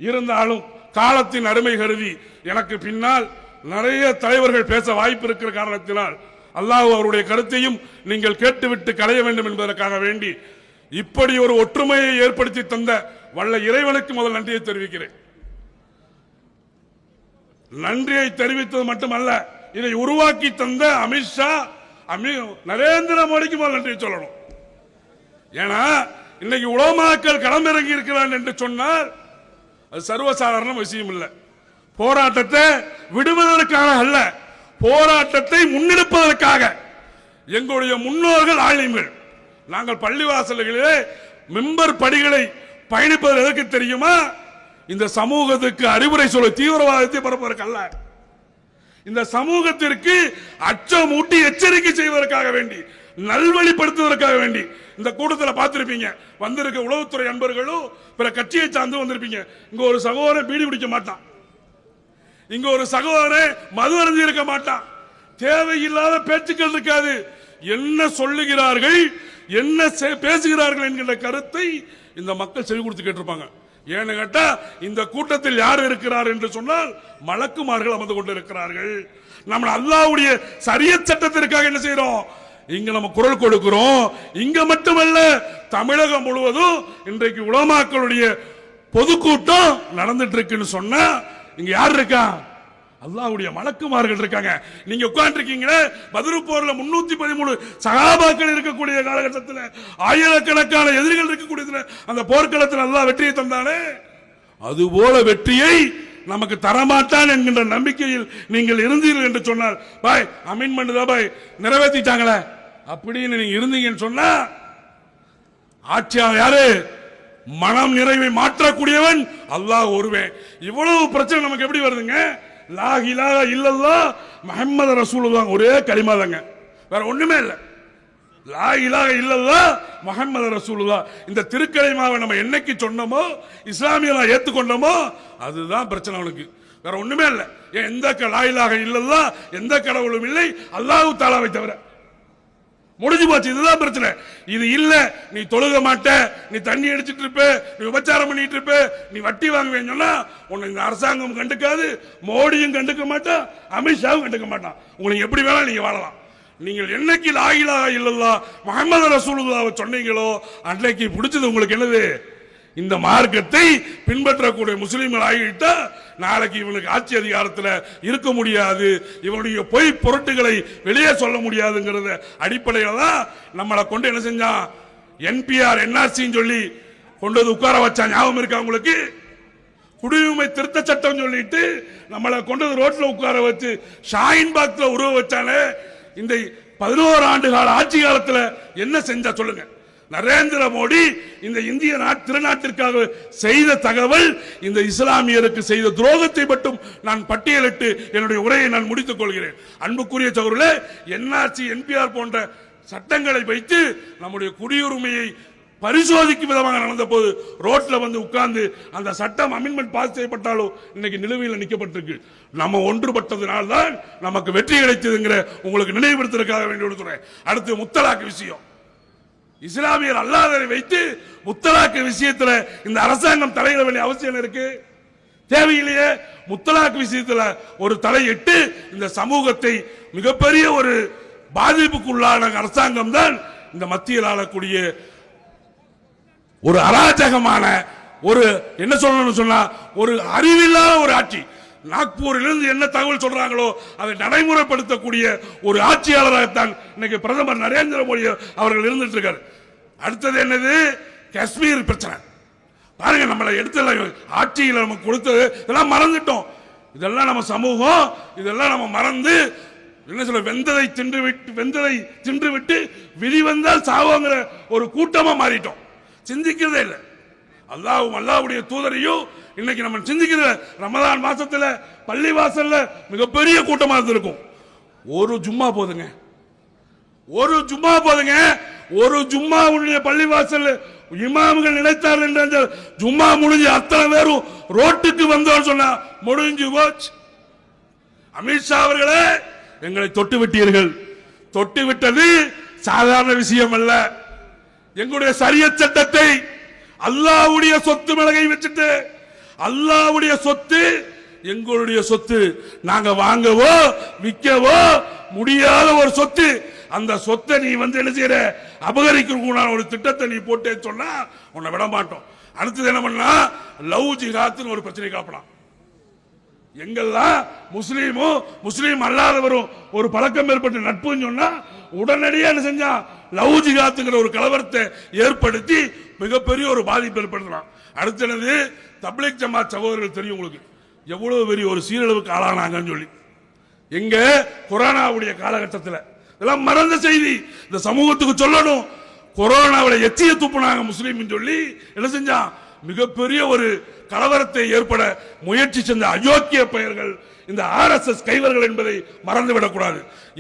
இருந்தாலும் காலத்தின் அருமை கருதி எனக்கு பின்னால் நிறைய தலைவர்கள் பேச வாய்ப்பு இருக்கிற காரணத்தினால் அல்லாஹ் அவருடைய கருத்தையும் நீங்கள் கேட்டுவிட்டு களைய வேண்டும் என்பதற்காக வேண்டி இப்படி ஒரு ஒற்றுமையை ஏற்படுத்தி தந்த வல்ல இறைவனுக்கு முதல் நன்றியை தெரிவிக்கிறேன். நன்றியை தெரிவித்தது மட்டுமல்ல, இதை உருவாக்கி தந்த அமித்ஷா நரேந்திர மோடிக்கு முதல் நன்றியை சொல்லணும். ஏன்னா இன்னைக்கு உலமாக்கள் களமிறங்கி இருக்கிறான் என்று சொன்னால் அது சர்வசாதாரண விஷயம் இல்லை. போராட்டத்தை விடுவதற்காக அல்ல, போராட்டத்தை முன்னெடுப்பதற்காக எங்களுடைய முன்னோர்கள் ஆளுங்கள். நாங்கள் பள்ளிவாசல்களிலே மிம்பர் படிகளை பயணிப்பது எதற்கு தெரியுமா? இந்த சமூகத்துக்கு அறிவுரை சொல்ல, தீவிரவாதத்தை பரப்புவதற்கல்ல, இந்த சமூகத்திற்கு அச்சமூட்டி எச்சரிக்கை செய்வதற்காக வேண்டி, நல்வழிப்படுத்துவதற்காக வேண்டி. இந்த கூட்டத்தில் பார்த்திருப்பீங்க, வந்திருக்க உளவுத்துறை அன்பர்களும் பிற கட்சியை சார்ந்து வந்திருப்பீங்க. இங்க ஒரு சகோதரன் பீடி குடிக்க மாட்டான், இங்க ஒரு சகோதரன் மது அருந்தி இருக்க மாட்டான், தேவையில்லாத பேச்சுக்கள் இருக்காது. என்ன சொல்லுகிறார்கள், என்ன பேசுகிறார்கள் என்கின்ற கருத்தை இந்த மக்கள் செவி கொடுத்து கேட்டிருப்பாங்க. ஏன்னு கேட்டா இந்த கூட்டத்தில் யார் இருக்கிறார் என்று சொன்னால் மலக்குமார்கள் அமர்ந்து கொண்டு இருக்கிறார்கள். நம்ம அல்லாஹ்வுடைய ஷரியத் சட்டத்திற்காக என்ன செய்யறோம், இங்க நம்ம குரல் கொடுக்கிறோம். இங்க மட்டுமல்ல, தமிழகம் முழுவதும் இன்றைக்கு உலமாக்களுடைய பொதுக்கூட்டம் நடந்துட்டு இருக்குன்னு சொன்னா இங்க யார் இருக்கா? அல்லாஹ்வுடைய மலக்குமார்கள் இருக்காங்க. நீங்க உட்கார்ந்து இருக்கீங்களே, பத்ரு போர்ல 313 சஹாபாக்கள் இருக்கக்கூடிய காலகட்டத்தில் ஆயிரக்கணக்கான எதிரிகள் இருக்கக்கூடிய அந்த போர்க்களத்தில் அல்லாஹ் வெற்றியை தந்தானே, அதுபோல வெற்றியை நமக்கு தரமாட்டான் என்கின்ற நம்பிக்கையில் நீங்கள் இருந்தீர்கள் என்று சொன்னால், பாய் அமீன்மெண்ட் தான் பாய் நிறைவேற்றிட்டாங்களே அப்படின்னு நீங்க இருந்தீங்கன்னு சொன்னா, ஆட்சியாளர் யாரு? மனம் நிறைவை மாற்றக்கூடியவன் அல்லாஹ் ஒருவன். இவ்வளவு பிரச்சனை நமக்கு எப்படி வருதுங்க? லா இலாஹ இல்லல்லாஹ் முஹம்மது ரசூலுல்லாஹ் ஒரே கலிமா தாங்க, வேற ஒண்ணுமே இல்லை. லா இலாஹ இல்லல்லாஹ் முஹம்மது ரசூலுல்லாஹ் இந்த திருக்கலிமாவை நம்ம என்னைக்கு சொன்னோமோ, இஸ்லாமியெல்லாம் ஏத்துக்கொண்டோமோ, அதுதான் பிரச்சனை அவனுக்கு, வேற ஒண்ணுமே இல்லை. எந்த லா இலாஹ இல்லல்லாஹ் எந்த கடவுளும் இல்லை அல்லாஹ் தஆலாவை தவிர, முடிஞ்சு போச்சு. இதுதான் பிரச்சனை. இது இல்ல, நீ தொழுக மாட்ட, நீ தண்ணி அடிச்சிட்டு இருப்ப, நீ விபச்சாரம் பண்ணிட்டு இருப்ப, நீ வட்டி வாங்குவேன்னு சொன்னா உன்னை இந்த அரசாங்கம் கண்டுக்காது, மோடியும் கண்டுக்க மாட்டான், அமித்ஷாவும் கண்டுக்க மாட்டான். உங்களுக்கு எப்படி வேணாலும் நீங்க வாழலாம். நீங்கள் என்னைக்கு லா இலாஹ இல்லல்லாஹ் முஹம்மது ரசூலுல்லாஹ் சொன்னீங்களோ அன்னைக்கு பிடிச்சது உங்களுக்கு என்னது? இந்த மார்க்கத்தை பின்பற்றக்கூடிய முஸ்லிம்கள் ஆகிட்டா நாளைக்கு இவனுக்கு ஆட்சி அதிகாரத்தில் இருக்க முடியாது, இவனுடைய பொய் பொருட்டுகளை வெளியே சொல்ல முடியாதுங்கிறத அடிப்படையில் தான் நம்மளை கொண்டு என்ன செஞ்சான், என்பிஆர் என்ஆர்சின்னு சொல்லி கொண்டு வந்து உட்கார வச்சான். ஞாபகம் இருக்கா உங்களுக்கு? குடியுரிமை திருத்த சட்டம் சொல்லிட்டு நம்மளை கொண்டு வந்து ரோட்ல உட்கார வச்சு ஷாயின் பாக்ல உருவ வச்சானே. இந்த 11 ஆண்டு கால ஆட்சி காலத்தில் என்ன செஞ்சா சொல்லுங்க? நரேந்திர மோடி இந்த இந்திய திருநாட்டிற்காக செய்த தகவல், இந்த இஸ்லாமியருக்கு செய்த துரோகத்தை மட்டும் நான் பட்டியலிட்டு என்னுடைய உரையை நான் முடித்துக் கொள்கிறேன். அன்புக்குரிய சகோதரர்களே, என்ஆர்சி என்பிஆர் போன்ற சட்டங்களை வைத்து நம்முடைய குடியுரிமையை பரிசோதிக்கும் விதமாக நடந்த போது ரோட்ல வந்து உட்கார்ந்து அந்த சட்டம் அமெண்ட்மெண்ட் பாஸ் செய்யப்பட்டாலும் இன்னைக்கு நிலுவையில் நிற்கப்பட்டிருக்கு. நம்ம ஒன்றுபட்டதுனால்தான் நமக்கு வெற்றி கிடைத்ததுங்கிற உங்களுக்கு நினைவுபடுத்துவதற்காக வேண்டிய சொல்றேன். அடுத்து முத்தலாக் விஷயம். இஸ்லாமியர் அல்லாதவரை வைத்து முத்தலாக்கு விஷயத்துல இந்த அரசாங்கம் தலையிட வேண்டிய அவசியம் இருக்கு? தேவையில்லையே. முத்தலாக்கு விஷயத்துல ஒரு தலையிட்டு இந்த சமூகத்தை மிகப்பெரிய ஒரு பாதிப்புக்குள்ளான அரசாங்கம் தான் இந்த மத்தியில் ஆளக்கூடிய ஒரு அராஜகமான ஒரு என்ன சொல்லணும்னு சொன்னா ஒரு அறிவில்லாத ஒரு ஆட்சி. நாக்பூரிலிருந்து என்ன தகவல் சொல்றாங்களோ அதை நடைமுறைப்படுத்தக்கூடிய ஒரு ஆட்சியாளராகத்தான் இன்னைக்கு பிரதமர் நரேந்திர மோடி அவர்கள் இருந்துட்டு இருக்காரு. அடுத்தது என்னது? காஷ்மீர் பிரச்சனை. பாருங்க, நம்மளை எடுத்து ஆட்சியில் நமக்கு கொடுத்தது இதெல்லாம் மறந்துட்டோம். இதெல்லாம் நம்ம சமூகம், இதெல்லாம் நம்ம மறந்து என்ன சொல்ல, வெந்ததை தின்று விட்டு விதி வந்தால் சாவோங்கிற ஒரு கூட்டமா மாறிட்டோம். சிந்திக்கிறதே இல்லை. அல்லாஹ்வுடைய தூதரையும் இன்னைக்கு நம்ம சிந்திக்கிற ரமதான் மாசத்துல பள்ளி வாசல்ல மிகப்பெரிய கூட்டமா இருந்திருக்கும். ஒரு ஜும்மா போதுங்க, ஒரு ஜும்மா போதுங்க. ஒரு ஜும்மாவுடைய பள்ளி வாசல் இமாம்கள் நினைத்தார்கள் என்ற ஜும்மா முடிஞ்சு அத்தனை பேரும் ரோட்டுக்கு வந்தோம் சொன்னா முடிஞ்சு போச்சு. அமித்ஷா அவர்களே, எங்களை தொட்டு விட்டீர்கள். தொட்டு விட்டது சாதாரண விஷயம் அல்ல. எங்களுடைய ஷரியத் சட்டத்தை அல்லாஹ்வுடைய சொத்து மிளகை வச்சுட்டு, அல்லாஹ்வுடைய சொத்து எங்களுடைய சொத்து, நாங்க வாங்கவோ விற்கவோ முடியாத ஒரு சொத்து. அந்த சொத்தை நீ வந்து என்ன செய்யற, அபகரிக்கிறதுக்குண்டான ஒரு திட்டத்தை நீ போட்டே சொன்னா உன்னை விட மாட்டோம். அடுத்தது என்ன பண்ணா, லவ் ஜிஹாத்னு ஒரு பிரச்சனை காப்பலாம். எங்கெல்லாம் முஸ்லீமும் முஸ்லீம் அல்லாதவரும் ஒரு பழக்கம் ஏற்பட்டு நட்புன்னு சொன்னா உடனடியாக என்ன செஞ்சான், லவ் ஜிஹாத்துங்கிற ஒரு கலவரத்தை ஏற்படுத்தி மிகப்பெரிய ஒரு பாதிப்பு ஏற்படுத்தலாம். அடுத்தது தப்லீக் ஜமாத் சகோதரர்கள் தெரியும் உங்களுக்கு எவ்வளவு பெரிய ஒரு சீரழிவுக்கு ஆளானாங்கன்னு சொல்லி. எங்க கொரோனாவுடைய காலகட்டத்தில் இதெல்லாம் மறந்த செய்தி, இந்த சமூகத்துக்கு சொல்லணும். கொரோனாவில் எச்சிய துப்புனாங்க முஸ்லீம் சொல்லி என்ன செஞ்சான், மிகப்பெரிய ஒரு கலவரத்தை ஏற்பட முயற்சி செஞ்ச அயோக்கிய பெயர்கள் இந்த RSS கைவர்கள் என்பதை மறந்துவிடக்கூடாது.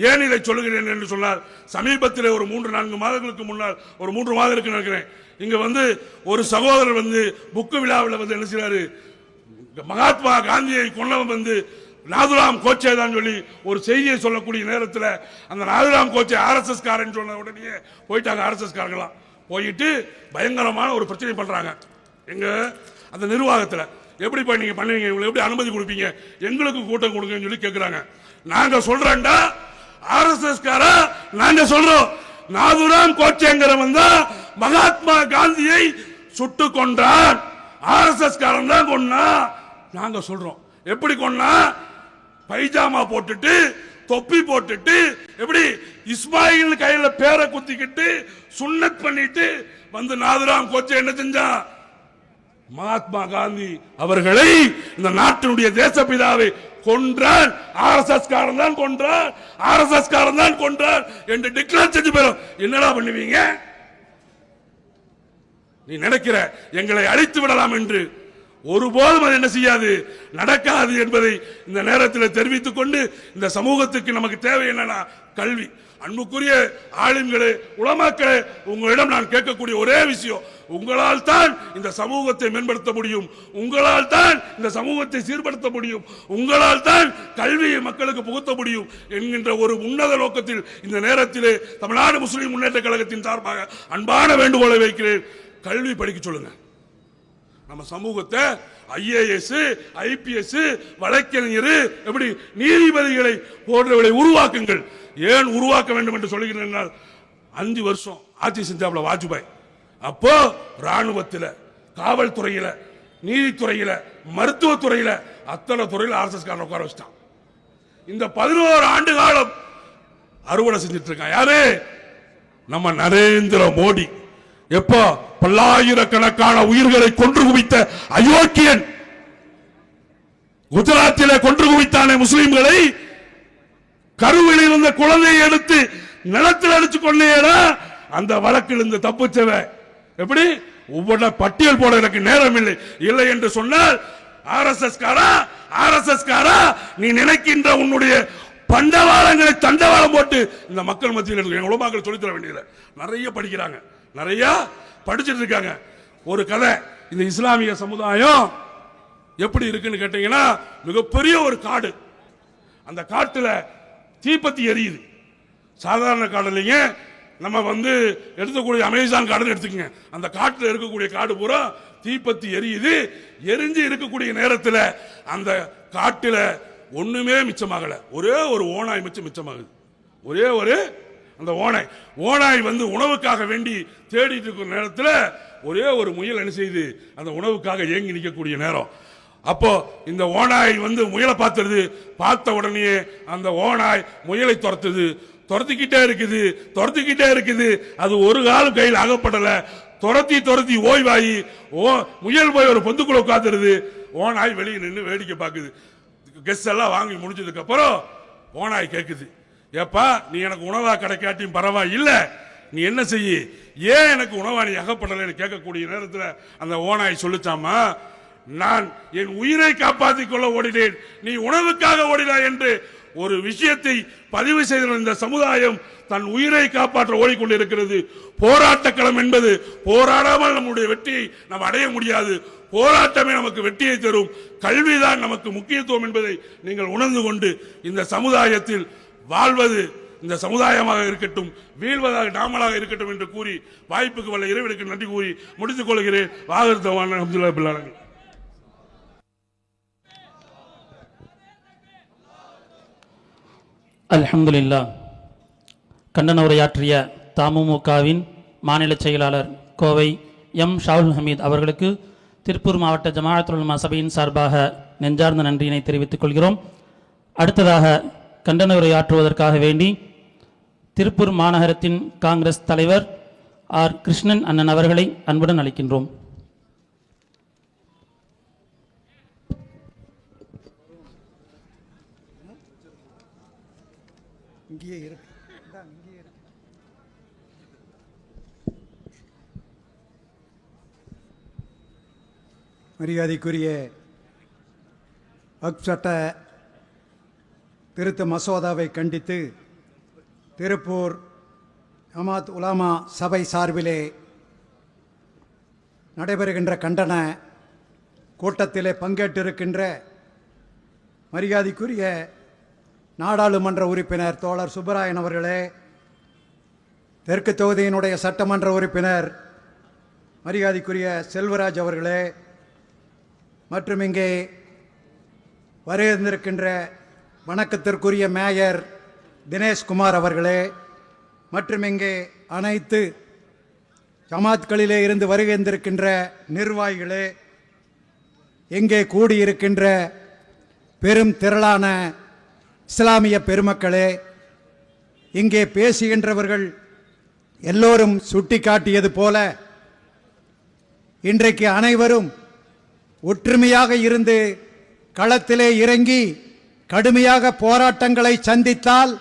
ஏன் இதை சொல்லுகிறேன் என்று சொன்னால், சமீபத்தில் ஒரு 3-4 மாதங்களுக்கு முன்னால், ஒரு 3 மாதம் இருக்கு நினைக்கிறேன், இங்க வந்து ஒரு சகோதரர் வந்து புக்கு விழாவில் வந்து என்ன செய்யறாரு, மகாத்மா காந்தியை கொண்டவன் வந்து நாதுராம் கோச்சே தான் சொல்லி ஒரு செய்தியை சொல்லக்கூடிய நேரத்தில் அந்த நாதுராம் கோச்சே RSS காரன் சொன்ன உடனே போயிட்டாங்க. RSS காரங்களாம் போயிட்டு பயங்கரமான ஒரு பிரச்சனை பண்றாங்க. எங்க அந்த நிர்வாகத்தில் எப்படி நீங்க பண்ணுவீங்க, இவங்களை எப்படி அனுமதி கொடுப்பீங்க, எங்களுக்கு கூட்டம் கொடுங்கன்னு சொல்லி கேட்கிறாங்க. நாங்க சொல்றோம்டா, RSS காரா நாங்க சொல்றோம், நாதுராம் கோச்சேங்கிறவன் தான் மகாத்மா காந்தியை சுட்டு கொன்றான், RSS காரன் தான் கொன்னா. நாங்க சொல்றோம் எப்படி கொன்னா, பைஜாமா போட்டுட்டு தொப்பி போட்டுட்டு எப்படி இஸ்மாயில் கையில பேரை குத்திக்கிட்டு சுன்னத் பண்ணிட்டு வந்து நாதுராம் கோச்சே என்ன செஞ்சான், மகாத்மா காந்தி அவர்களை இந்த நாட்டினுடைய தேசப்பிதாவை கொன்றான், RSS காரன் தான் கொன்றான், RSS காரன் தான் கொன்றான் என்று டிக்ளேர் செஞ்சு போறோம். என்னடா பண்ணுவீங்க? நீ நினைக்கிற எங்களை அழித்து விடலாம் என்று, ஒருபோதும் அது என்ன செய்யாது, நடக்காது என்பதை இந்த நேரத்தில் தெரிவித்துக் கொண்டு, இந்த சமூகத்துக்கு நமக்கு தேவை என்னன்னா கல்வி. அன்புக்குரிய ஆலிம்களே, உலமாக்களே, உங்களிடம் நான் கேட்கக்கூடிய ஒரே விஷயம், உங்களால் தான் இந்த சமூகத்தை மேம்படுத்த முடியும், உங்களால் தான் இந்த சமூகத்தை சீர்படுத்த முடியும், உங்களால் தான் கல்வியை மக்களுக்கு புகுத்த முடியும் என்கின்ற ஒரு உன்னத நோக்கத்தில் இந்த நேரத்திலே தமிழ்நாடு முஸ்லிம் முன்னேற்ற கழகத்தின் சார்பாக அன்பான வேண்டுகோளை வைக்கிறேன். கல்வி படிக்க சொல்லுங்க. நம்ம சமூகத்தை IAS, IPS, வழக்கறிஞர், எப்படி நீதிபதிகளை போன்றவர்களை உருவாக்குங்கள். ஏன் உருவாக்க வேண்டும் என்று சொல்லுகிறேன், 5 வருஷம் ஆட்சி செஞ்சாப்ல வாஜ்பாய், அப்போ ராணுவத்தில், காவல்துறையில், நீதித்துறையில், மருத்துவத்துறையில், அத்தனை துறையில் RSS காரன் உட்கார வச்சிட்டான். இந்த 11 ஆண்டு காலம் அறுவடை செஞ்சிட்டு இருக்கான் யாரு, நம்ம நரேந்திர மோடி. எப்போ பல்லாயிரக்கணக்கான உயிர்களை கொன்று குவித்த அயோக்கியன், குஜராத்திலே கொன்று குவித்தானே முஸ்லிம்களை, கருவில் இருந்த குழந்தையை எடுத்து நிலத்தில் அடிச்சு கொண்டேடா, அந்த வழக்கில் இருந்து தப்பிச்சவ. எப்படி ஒவ்வொரு பட்டியல் போட எனக்கு நேரம் இல்லை. இல்லை என்று சொன்னால் RSS காரா நீ நினைக்கின்ற உன்னுடைய பண்டவாளங்களை தண்டவாளம் போட்டு இந்த மக்கள் மத்தியில் எங்க உலமாக்கள் சொல்லித்தர வேண்டியது. நிறைய படிக்கிறாங்க, நிறைய படிச்சுட்டு இருக்காங்க. ஒரு கதை, இந்த இஸ்லாமிய சமுதாயம் எப்படி இருக்குன்னு கேட்டீங்கன்னா, மிகப்பெரிய ஒரு காடு, அந்த காட்டுல தீப்பத்தி எரியுது. சாதாரண காடு இல்லைங்க, நம்ம வந்து எடுக்கக்கூடிய அமேசான் காடுன்னு எடுத்துக்கங்க. அந்த காட்டில் இருக்கக்கூடிய காடு பூரா தீப்பத்தி எரியுது. எரிஞ்சு இருக்கக்கூடிய நேரத்தில் அந்த காட்டில் ஒண்ணுமே மிச்சமாகல, ஒரே ஒரு ஓனாய் மிச்சமாகுது. ஒரே ஒரு அந்த ஓனாய் வந்து உணவுக்காக வேண்டி தேடிட்டு இருக்கிற நேரத்தில் ஒரே ஒரு முயல் என்ன செய்யுது, அந்த உணவுக்காக ஏங்கி நிற்கக்கூடிய நேரம். அப்போ இந்த ஓனாய் வந்து முயலை பார்த்துருது. பார்த்த உடனே அந்த ஓனாய் முயலை துரத்திக்கிட்டே இருக்குது. அது ஒரு காலம் கையில் அகப்படல. துரத்தி ஓய்வாயி முயல் போய் ஒரு பொந்துக்குள்ள உட்காந்துருது. ஓனாய் வெளியே நின்று வேடிக்கை பார்க்குது. கெஸ்ட் எல்லாம் வாங்கி முடிஞ்சதுக்கு அப்புறம் ஓனாய் கேட்குது, ஏப்பா நீ எனக்கு உணவா கிடைக்காட்டியும் பரவாயில்ல, நீ என்ன செய்ய, ஏன் எனக்கு உணவா நீ அகப்படலைன்னு கேட்கக்கூடிய நேரத்தில் அந்த ஓனாய் சொல்லிச்சாமா, நான் என் உயிரை காப்பாற்றிக் கொள்ள ஓடினேன், நீ உணவுக்காக ஓடினாய் என்று ஒரு விஷயத்தை பதிவு செய்த இந்த சமுதாயம் தன் உயிரை காப்பாற்ற ஓடிக்கொண்டிருக்கிறது. போராட்ட களம் என்பது போராடாமல் நம்முடைய வெற்றியை நாம் அடைய முடியாது. போராட்டமே நமக்கு வெற்றியை தரும். கல்விதான் நமக்கு முக்கியத்துவம் என்பதை நீங்கள் உணர்ந்து கொண்டு இந்த சமுதாயத்தில் வாழ்வது இந்த சமுதாயமாக இருக்கட்டும், வீழ்வதாக நாமளாக இருக்கட்டும் என்று கூறி வாய்ப்புக்கு வல்ல இறைவனுக்கு நன்றி கூறி முடித்துக் கொள்கிறேன். வாகர்த்தவான் அல்ஹம்துலில்லாஹ் பில் ஆலமீன். அல்ஹம்துலில்லாஹ். கண்டன உரையாற்றிய தமுமுகவின் மாநில செயலாளர் கோவை எம் ஷாவுல் ஹமீத் அவர்களுக்கு திருப்பூர் மாவட்ட ஜமாஅத்துல் உலமா சபையின் சார்பாக நெஞ்சார்ந்த நன்றியினை தெரிவித்துக் கொள்கிறோம். அடுத்ததாக கண்டன உரையாற்றுவதற்காக வேண்டி திருப்பூர் மாநகரத்தின் காங்கிரஸ் தலைவர் ஆர் கிருஷ்ணன் அண்ணன் அவர்களை அன்புடன் அழைக்கின்றோம். மரியாதைக்குரிய வக்ஃப் சட்ட திருத்த மசோதாவை கண்டித்து திருப்பூர் ஜமாத் உலமா சபை சார்பிலே நடைபெறுகின்ற கண்டன கூட்டத்திலே பங்கேற்றிருக்கின்ற மரியாதைக்குரிய நாடாளுமன்ற உறுப்பினர் தோழர் சுப்பராயன் அவர்களே, தெற்கு தொகுதியினுடைய சட்டமன்ற உறுப்பினர் மரியாதைக்குரிய செல்வராஜ் அவர்களே, மற்றும் இங்கே வருகின்றிருக்கின்ற வணக்கத்திற்குரிய மேயர் தினேஷ்குமார் அவர்களே, மற்றும் இங்கே அனைத்து ஜமாத்களிலே இருந்து வருகின்றிருக்கின்ற நிர்வாகிகளே, இங்கே கூடியிருக்கின்ற பெரும் திரளான இஸ்லாமிய பெருமக்களே, இங்கே பேசுகின்றவர்கள் எல்லோரும் சுட்டிக்காட்டியது போல இன்றைக்கு அனைவரும் ஒற்றுமையாக இருந்து களத்திலே இறங்கி கடுமையாக போராட்டங்களை சந்தித்தால்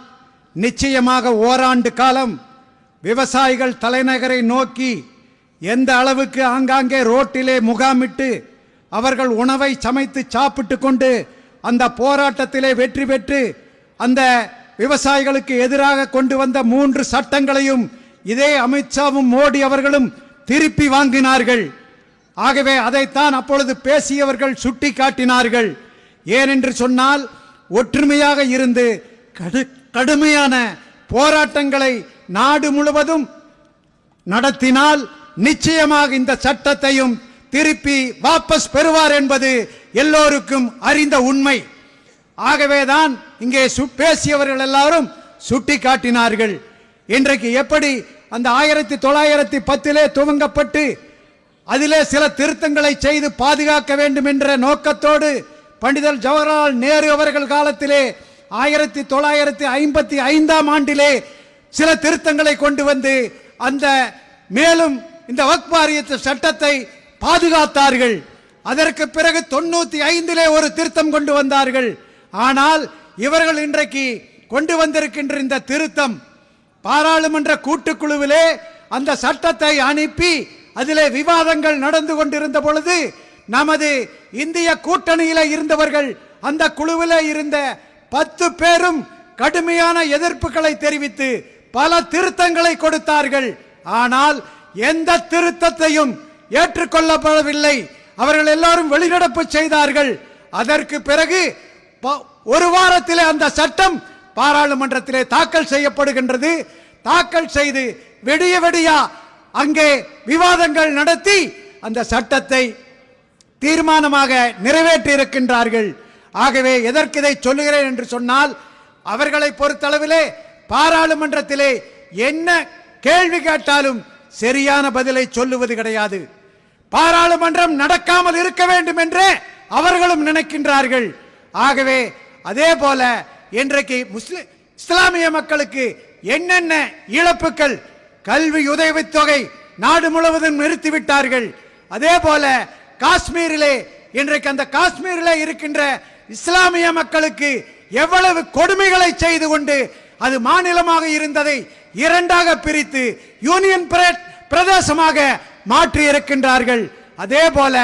நிச்சயமாக ஓராண்டு காலம் விவசாயிகள் தலைநகரை நோக்கி எந்த அளவுக்கு ஆங்காங்கே ரோட்டிலே முகாமிட்டு அவர்கள் உணவை சமைத்து சாப்பிட்டு கொண்டு அந்த போராட்டத்திலே வெற்றி பெற்று அந்த விவசாயிகளுக்கு எதிராக கொண்டு வந்த 3 சட்டங்களையும் இதே அமித்ஷாவும் மோடி அவர்களும் திருப்பி வாங்கினார்கள். ஆகவே அதைத்தான் அப்பொழுது பேசியவர்கள் சுட்டி காட்டினார்கள். ஏனென்று சொன்னால் ஒற்றுமையாக இருந்து கடுமையான போராட்டங்களை நாடு முழுவதும் நடத்தினால் நிச்சயமாக இந்த சட்டத்தையும் திருப்பி வாபஸ் பெறுவார் என்பது எல்லோருக்கும் அறிந்த உண்மை. ஆகவேதான் இங்கே பேசியவர்கள் எல்லாரும் சுட்டி காட்டினார்கள். இன்றைக்கு எப்படி அந்த 1910 துவங்கப்பட்டு அதிலே சில திருத்தங்களை செய்து பாதுகாக்க வேண்டும் என்ற நோக்கத்தோடு பண்டிதர் ஜவஹர்லால் நேரு அவர்கள் காலத்திலே 1955 ஆண்டிலே சில திருத்தங்களை கொண்டு வந்து அந்த மேலும் இந்த வக்ஃப் வாரிய சட்டத்தை பாதுகாத்தார்கள். அதற்கு பிறகு 95 ஒரு திருத்தம் கொண்டு வந்தார்கள். ஆனால் இவர்கள் இன்றைக்கு கொண்டு வந்திருக்கின்ற இந்த திருத்தம் பாராளுமன்ற கூட்டுக்குழுவிலே அந்த சட்டத்தை அனுப்பி அதிலே விவாதங்கள் நடந்து கொண்டிருந்த பொழுது நமது இந்திய கூட்டணியில இருந்தவர்கள் அந்த குழுவிலே இருந்த 10 பேரும் கடுமையான எதிர்ப்புகளை தெரிவித்து பல திருத்தங்களை கொடுத்தார்கள். ஆனால் எந்த திருத்தத்தையும் ஏற்றுக்கொள்ளப்படவில்லை. அவர்கள் எல்லாரும் வெளிநடப்பு செய்தார்கள். அதற்கு பிறகு ஒரு வாரத்திலே அந்த சட்டம் பாராளுமன்றத்திலே தாக்கல் செய்யப்படுகின்றது. தாக்கல் செய்து வெடிய வெடியா அங்கே விவாதங்கள் நடத்தி அந்த சட்டத்தை தீர்மானமாக நிறைவேற்றி இருக்கின்றார்கள். ஆகவே எதற்கு இதை சொல்லுகிறேன் என்று சொன்னால், அவர்களை பொறுத்தளவிலே பாராளுமன்றத்திலே என்ன கேள்வி கேட்டாலும் சரியான பதிலை சொல்லுவது கிடையாது. பாராளுமன்றம் நடக்காமல் இருக்க வேண்டும் என்றே அவர்களும் நினைக்கின்றார்கள். ஆகவே அதே போல இன்றைக்கு இஸ்லாமிய மக்களுக்கு என்னென்ன இழப்புகள், கல்வி உதவித்தொகை நாடு முழுவதும் நிறுத்திவிட்டார்கள். அதே போல காஷ்மீரிலே இன்றைக்கு அந்த காஷ்மீரிலே இருக்கின்ற இஸ்லாமிய மக்களுக்கு எவ்வளவு கொடுமைகளை செய்து கொண்டு அது மாநிலமாக இருந்ததை 2ஆக பிரித்து யூனியன் பிரதேசமாக மாற்றி இருக்கின்றார்கள். அதே போல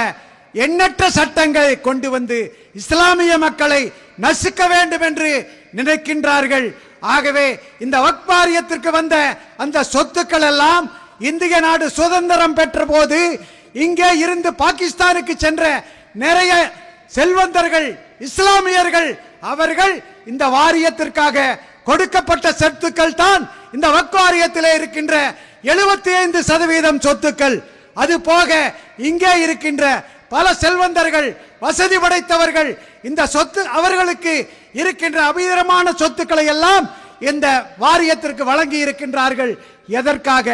எண்ணற்ற சட்டங்களை கொண்டு வந்து இஸ்லாமிய மக்களை நசுக்க வேண்டும் என்று நினைக்கின்றார்கள். ஆகவே இந்த வக்ஃப் வாரியத்திற்கு வந்த அந்த சொத்துக்கள் எல்லாம் இந்திய நாடு சுதந்திரம் பெற்ற போது இங்கே இருந்து பாகிஸ்தானுக்கு சென்ற நிறைய செல்வந்தர்கள் இஸ்லாமியர்கள் அவர்கள் இந்த வாரியத்திற்காக கொடுக்கப்பட்ட சொத்துக்கள் தான் இந்த வக்ஃப் வாரியத்திலே இருக்கின்ற 75% சொத்துக்கள். அது போக இங்கே இருக்கின்ற பல செல்வந்தர்கள் வசதி படைத்தவர்கள் இந்த சொத்து அவர்களுக்கு இருக்கின்ற அபீதமான சொத்துக்களை எல்லாம் இந்த வாரியத்திற்கு வழங்கி இருக்கின்றார்கள். எதற்காக?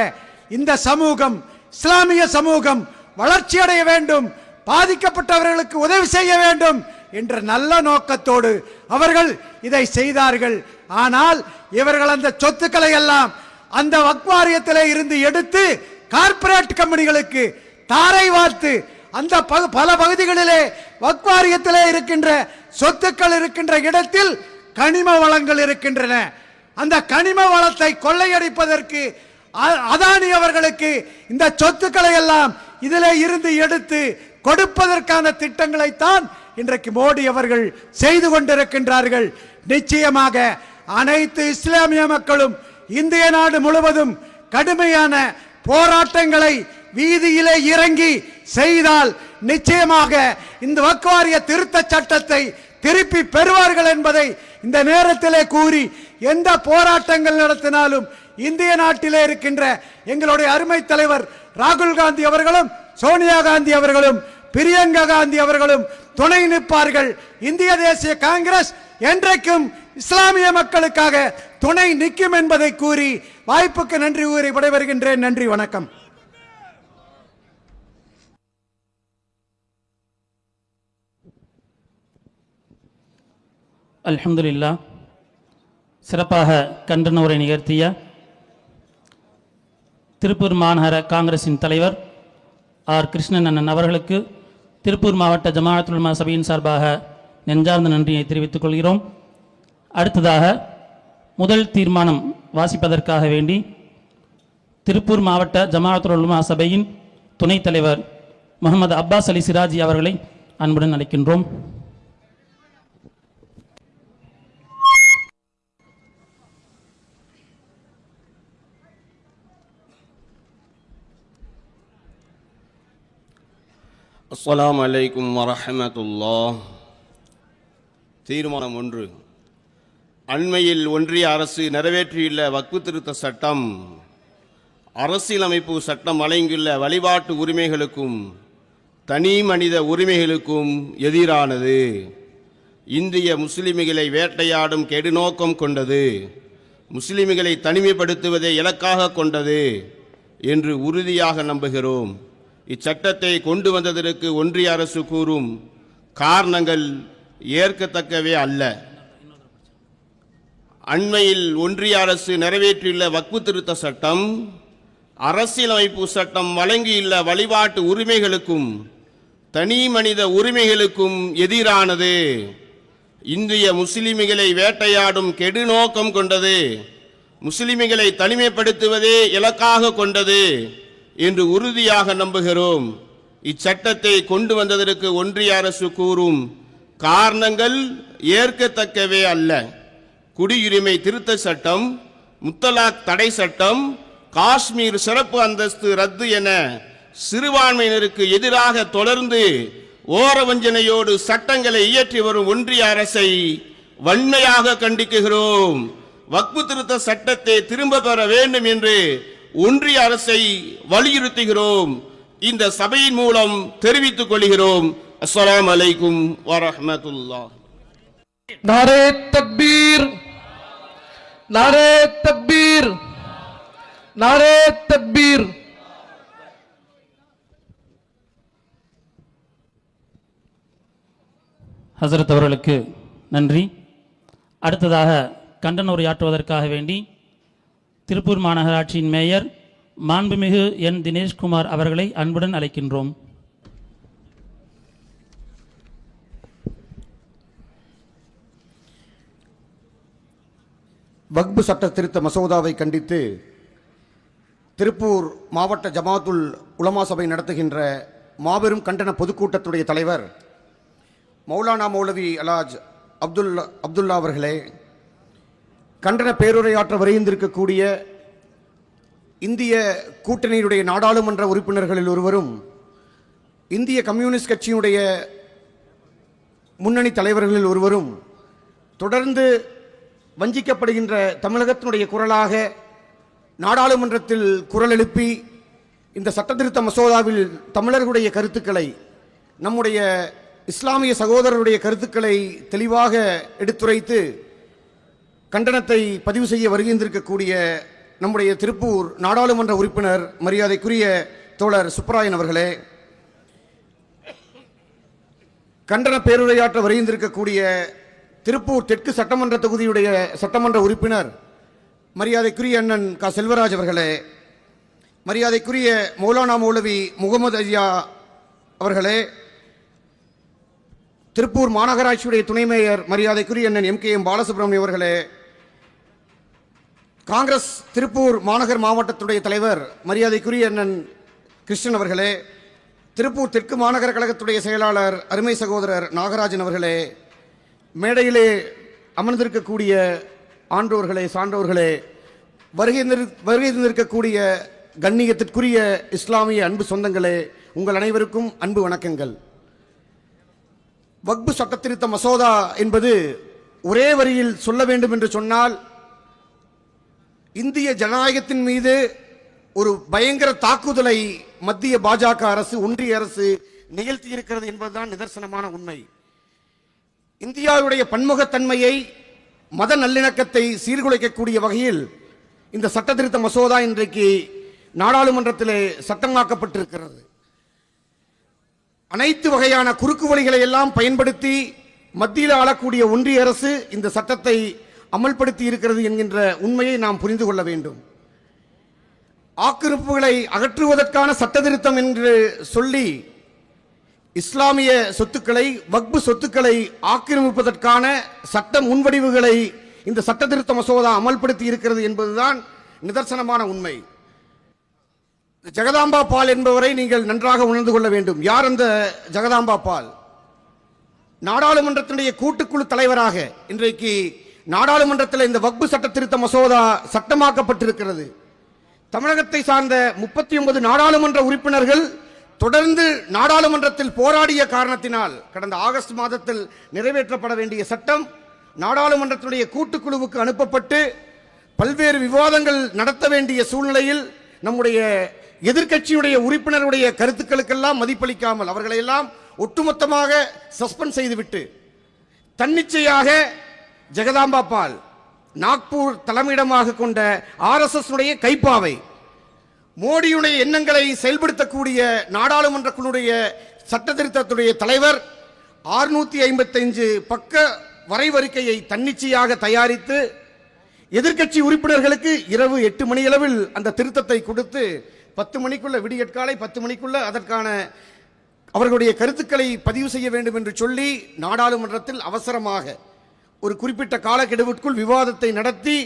இந்த சமூகம் இஸ்லாமிய சமூகம் வளர்ச்சி அடைய வேண்டும், பாதிக்கப்பட்டவர்களுக்கு உதவி செய்ய வேண்டும் என்ற நல்ல நோக்கத்தோடு அவர்கள் இதை செய்தார்கள். ஆனால் இவர்கள் அந்த சொத்துக்களை எல்லாம் அந்த வக்ஃப் வாரியத்திலே இருந்து எடுத்து கார்ப்பரேட் கம்பெனிகளுக்கு தாரை வார்த்து அந்த பல பகுதிகளிலே வக்ஃப் வாரியத்திலே இருக்கின்ற சொத்துக்கள் இருக்கின்ற இடத்தில் கனிம வளங்கள் இருக்கின்றன. அந்த கனிம வளத்தை கொள்ளையடிப்பதற்கு அதானி அவர்களுக்கு இந்த சொத்துக்களை எல்லாம் இதிலே இருந்து எடுத்து கொடுப்பதற்கான திட்டங்களைத்தான் இன்றைக்கு மோடி அவர்கள் செய்து கொண்டிருக்கின்றார்கள். நிச்சயமாக அனைத்து இஸ்லாமிய மக்களும் இந்திய நாடு முழுவதும் கடுமையான போராட்டங்களை வீதியிலே இறங்கி செய்தால் நிச்சயமாக இந்த வக்ஃப் வாரிய திருத்த சட்டத்தை திருப்பி பெறுவார்கள் என்பதை இந்த நேரத்திலே கூறி, எந்த போராட்டங்கள் நடத்தினாலும் இந்திய நாட்டிலே இருக்கின்ற எங்களுடைய அருமை தலைவர் ராகுல் காந்தி அவர்களும் சோனியா காந்தி அவர்களும் பிரியங்கா காந்தி அவர்களும் துணை நிற்பார்கள். இந்திய தேசிய காங்கிரஸ் என்றைக்கும் இஸ்லாமிய மக்களுக்காக துணை நிற்கும் என்பதை கூறி வாய்ப்புக்கு நன்றி கூறி விடைபெறுகின்றேன். நன்றி, வணக்கம். அல்ஹம்துலில்லா. சிறப்பாக கண்டன உரை நிகழ்த்திய திருப்பூர் மாநகர காங்கிரசின் தலைவர் ஆர் கிருஷ்ணன் அண்ணன் அவர்களுக்கு திருப்பூர் மாவட்ட ஜமாஅத்துல் உலமா சபையின் சார்பாக நெஞ்சார்ந்த நன்றியை தெரிவித்துக் கொள்கிறோம். அடுத்ததாக முதல் தீர்மானம் வாசிப்பதற்காக வேண்டி திருப்பூர் மாவட்ட ஜமாஅத்துல் உலமா சபையின் துணைத் தலைவர் முகமது அப்பாஸ் அலி சிராஜி அவர்களை அன்புடன் அழைக்கின்றோம். அஸ்ஸலாமு அலைக்கும் வரஹ்மத்துல்லாஹ். தீர்மானம் 1. அண்மையில் ஒன்றிய அரசு நிறைவேற்றியுள்ள வக்ஃப் திருத்த சட்டம் அரசியலமைப்பு சட்டம் வழங்கியுள்ள வழிபாட்டு உரிமைகளுக்கும் தனி மனித உரிமைகளுக்கும் எதிரானது, இந்திய முஸ்லிம்களை வேட்டையாடும் கெடுநோக்கம் கொண்டது, முஸ்லிம்களை தனிமைப்படுத்துவதை இலக்காக கொண்டது என்று உறுதியாக நம்புகிறோம். இச்சட்டத்தை கொண்டு வந்ததற்கு ஒன்றிய அரசு கூறும் காரணங்கள் ஏற்கத்தக்கவே அல்ல. அண்மையில் ஒன்றிய அரசு நிறைவேற்றியுள்ள வக்ஃப் திருத்த சட்டம் அரசியலமைப்பு சட்டம் வழங்கியுள்ள வழிபாட்டு உரிமைகளுக்கும் தனி மனித உரிமைகளுக்கும் எதிரானது, இந்திய முஸ்லிம்களை வேட்டையாடும் கெடுநோக்கம் கொண்டது, முஸ்லிம்களை தனிமைப்படுத்துவதே இலக்காக கொண்டது என்று உறுதியாக நம்புகிறோம். இச்சட்டத்தை கொண்டு வந்ததற்கு ஒன்றிய அரசு கூறும் காரணங்கள் ஏற்கத்தக்கவே அல்ல. குடியுரிமை திருத்த சட்டம், முத்தலாக் தடை சட்டம், காஷ்மீர் சிறப்பு அந்தஸ்து ரத்து என சிறுபான்மையினருக்கு எதிராக தொடர்ந்து ஓரவஞ்சனையோடு சட்டங்களை இயற்றி வரும் ஒன்றிய அரசை வன்மையாக கண்டிக்குகிறோம். வக்ஃப் திருத்த சட்டத்தை திரும்ப பெற வேண்டும் என்று ஒன்றிய அரசை வலியுறுத்துகிறோம். இந்த சபையின் மூலம் தெரிவித்துக் கொள்கிறோம். அஸ்ஸலாமு அலைக்கும் வரஹ்மத்துல்லாஹ். नारे तकबीर, नारे तकबीर, नारे तकबीर. ஹசரத் அவர்களுக்கு நன்றி. அடுத்ததாக கண்டன உரையாற்றுவதற்காக வேண்டி திருப்பூர் மாநகராட்சியின் மேயர் மாண்புமிகு என் தினேஷ்குமார் அவர்களை அன்புடன் அழைக்கின்றோம். வக்ஃப் சட்ட திருத்த மசோதாவை கண்டித்து திருப்பூர் மாவட்ட ஜமாத்துல் உலமா சபை நடத்துகின்ற மாபெரும் கண்டன பொதுக்கூட்டத்துடைய தலைவர் மௌலானா மௌலவி அலாஜ் அப்துல்லா அவர்களே, கண்டன பேருரையாற்ற வருகின்றிருக்கக்கூடிய இந்திய கூட்டணியுடைய நாடாளுமன்ற உறுப்பினர்களில் ஒருவரும் இந்திய கம்யூனிஸ்ட் கட்சியினுடைய முன்னணி தலைவர்களில் ஒருவரும் தொடர்ந்து வஞ்சிக்கப்படுகின்ற தமிழகத்தினுடைய குரலாக நாடாளுமன்றத்தில் குரல் எழுப்பி இந்த சட்டத்திருத்த மசோதாவில் தமிழர்களுடைய கருத்துக்களை, நம்முடைய இஸ்லாமிய சகோதரருடைய கருத்துக்களை தெளிவாக எடுத்துரைத்து கண்டனத்தை பதிவு செய்ய வருகின்றிருக்கக்கூடிய நம்முடைய திருப்பூர் நாடாளுமன்ற உறுப்பினர் மரியாதைக்குரிய தோழர் சுப்பராயன் அவர்களே, கண்டன பேருரையாற்ற வருகின்றிருக்கக்கூடிய திருப்பூர் தெற்கு சட்டமன்ற தொகுதியுடைய சட்டமன்ற உறுப்பினர் மரியாதைக்குரிய அண்ணன் க செல்வராஜ் அவர்களே, மரியாதைக்குரிய மௌலானா மௌலவி முகமது ஐயா அவர்களே, திருப்பூர் மாநகராட்சியுடைய துணை மேயர் மரியாதைக்குரிய அண்ணன் MKM பாலசுப்ரமணியம் அவர்களே, காங்கிரஸ் திருப்பூர் மாநகர் மாவட்டத்துடைய தலைவர் மரியாதைக்குரிய அண்ணன் கிருஷ்ணன் அவர்களே, திருப்பூர் தெற்கு மாநகர கழகத்துடைய செயலாளர் அருமை சகோதரர் நாகராஜன் அவர்களே, மேடையிலே அமர்ந்திருக்கக்கூடிய ஆன்றோர்களே, சான்றோர்களே, வருகை தந்திருக்கக்கூடிய கண்ணியத்திற்குரிய இஸ்லாமிய அன்பு சொந்தங்களே, உங்கள் அனைவருக்கும் அன்பு வணக்கங்கள். வக்பு சட்டத்திருத்த மசோதா என்பது ஒரே வரியில் சொல்ல வேண்டும் என்று சொன்னால், இந்திய ஜனநாயகத்தின் மீது ஒரு பயங்கர தாக்குதலை மத்திய பாஜக அரசு, ஒன்றிய அரசு நிகழ்த்தி இருக்கிறது என்பதுதான் நிதர்சனமான உண்மை. இந்தியாவுடைய பன்முகத்தன்மையை, மத நல்லிணக்கத்தை சீர்குலைக்கக்கூடிய வகையில் இந்த சட்டத்திருத்த மசோதா இன்றைக்கு நாடாளுமன்றத்திலே சட்டமாக்கப்பட்டிருக்கிறது. அனைத்து வகையான குறுக்கு வழிகளை எல்லாம் பயன்படுத்தி மத்தியில் ஆளக்கூடிய ஒன்றிய அரசு இந்த சட்டத்தை அமல்படுத்தி இருக்கிறது என்கின்ற உண்மையை நாம் புரிந்து கொள்ள வேண்டும். ஆக்கிரமிப்புகளை அகற்றுவதற்கான சட்ட திருத்தம் என்று சொல்லி இஸ்லாமிய சொத்துக்களை, வக்பு சொத்துக்களை ஆக்கிரமிப்பதற்கான சட்ட முன்வடிவுகளை இந்த சட்ட திருத்த மசோதா அமல்படுத்தி இருக்கிறது என்பதுதான் நிதர்சனமான உண்மை. ஜெகதாம்பா பால் என்பவரை நீங்கள் நன்றாக உணர்ந்து கொள்ள வேண்டும். யார் அந்த ஜெகதாம்பா பால்? நாடாளுமன்றத்தினுடைய கூட்டுக்குழு தலைவராக இன்றைக்கு நாடாளுமன்றத்தில் இந்த வக்பு சட்ட திருத்த மசோதா சட்டமாக்கப்பட்டிருக்கிறது. தமிழகத்தை சார்ந்த 39 நாடாளுமன்ற உறுப்பினர்கள் தொடர்ந்து நாடாளுமன்றத்தில் போராடிய காரணத்தினால் கடந்த ஆகஸ்ட் மாதத்தில் நிறைவேற்றப்பட வேண்டிய சட்டம் நாடாளுமன்றத்தினுடைய கூட்டுக்குழுவுக்கு அனுப்பப்பட்டு பல்வேறு விவாதங்கள் நடத்த வேண்டிய சூழ்நிலையில் நம்முடைய எதிர்க்கட்சியுடைய உறுப்பினருடைய கருத்துக்களுக்கெல்லாம் மதிப்பளிக்காமல் அவர்களையெல்லாம் ஒட்டுமொத்தமாக சஸ்பெண்ட் செய்துவிட்டு தன்னிச்சையாக ஜெகதாம்பா பால் நாக்பூர் தலைமையிடமாக கொண்ட RSS உடைய கைப்பாவை, மோடியுடைய எண்ணங்களை செயல்படுத்தக்கூடிய நாடாளுமன்ற குழுடைய சட்ட திருத்தத்துடைய தலைவர் 655 பக்க வரைவறிக்கையை தன்னிச்சையாக தயாரித்து எதிர்க்கட்சி உறுப்பினர்களுக்கு இரவு 8 மணியளவில் அந்த திருத்தத்தை கொடுத்து 10 மணிக்குள்ள, விடியற்காலை 10 மணிக்குள்ள அதற்கான அவர்களுடைய கருத்துக்களை பதிவு செய்ய வேண்டும் என்று சொல்லி நாடாளுமன்றத்தில் அவசரமாக ஒரு குறிப்பிட்ட காலக்கெடுவிற்குள் விவாதத்தை நடத்தி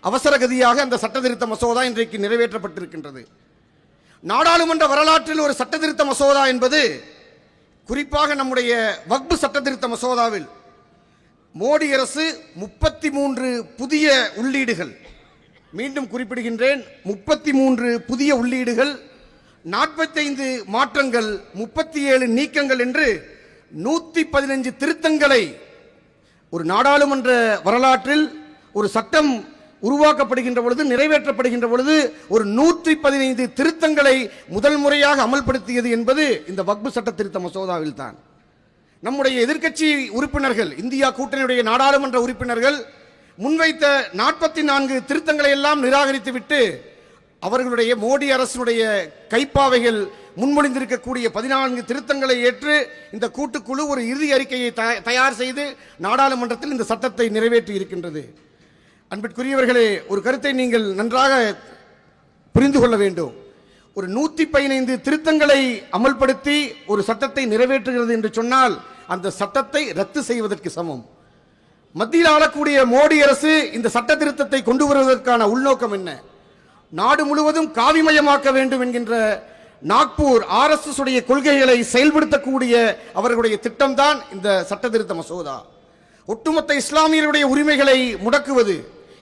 அவசர கதியாக அந்த சட்ட திருத்த மசோதா இன்றைக்கு நிறைவேற்றப்பட்டிருக்கின்றது. நாடாளுமன்ற வரலாற்றில் ஒரு சட்ட திருத்த மசோதா என்பது, குறிப்பாக நம்முடைய வக்பு சட்ட திருத்த மசோதாவில் மோடி அரசு 33 புதிய உள்ளீடுகள், மீண்டும் குறிப்பிடுகின்றேன், 33 புதிய உள்ளீடுகள், 45 மாற்றங்கள், 37 நீக்கங்கள் என்று 115 திருத்தங்களை ஒரு நாடாளுமன்ற வரலாற்றில் ஒரு சட்டம் உருவாக்கப்படுகின்ற பொழுது, நிறைவேற்றப்படுகின்ற பொழுது ஒரு 115 திருத்தங்களை முதல் முறையாக அமல்படுத்தியது என்பது இந்த வக்பு சட்ட திருத்த மசோதாவில் தான். நம்முடைய எதிர்க்கட்சி உறுப்பினர்கள், இந்தியா கூட்டணியுடைய நாடாளுமன்ற உறுப்பினர்கள் முன்வைத்த 44 திருத்தங்களை எல்லாம் நிராகரித்துவிட்டு அவர்களுடைய மோடி அரசுடைய கைப்பாவைகள் முன்மொழிந்திருக்கக்கூடிய 14 திருத்தங்களை ஏற்று இந்த கூட்டுக்குழு ஒரு இறுதி அறிக்கையை தயார் செய்து நாடாளுமன்றத்தில் இந்த சட்டத்தை நிறைவேற்றி இருக்கின்றது. அன்பிற்குரியவர்களே, ஒரு கருத்தை நீங்கள் நன்றாக புரிந்து கொள்ள வேண்டும். ஒரு 115 திருத்தங்களை அமல்படுத்தி ஒரு சட்டத்தை நிறைவேற்றுகிறது என்று சொன்னால் அந்த சட்டத்தை ரத்து செய்வதற்கு சமம். மத்தியில் ஆளக்கூடிய மோடி அரசு இந்த சட்ட திருத்தத்தை கொண்டு வருவதற்கான உள்நோக்கம் என்ன? நாடு முழுவதும் காவிமயமாக்க வேண்டும் என்கின்ற நாக்பூர் RSS உடைய கொள்கைகளை செயல்படுத்தக்கூடிய அவர்களுடைய திட்டம்தான் இந்த சட்ட திருத்த மசோதா. ஒட்டுமொத்த இஸ்லாமியருடைய உரிமைகளை முடக்குவது.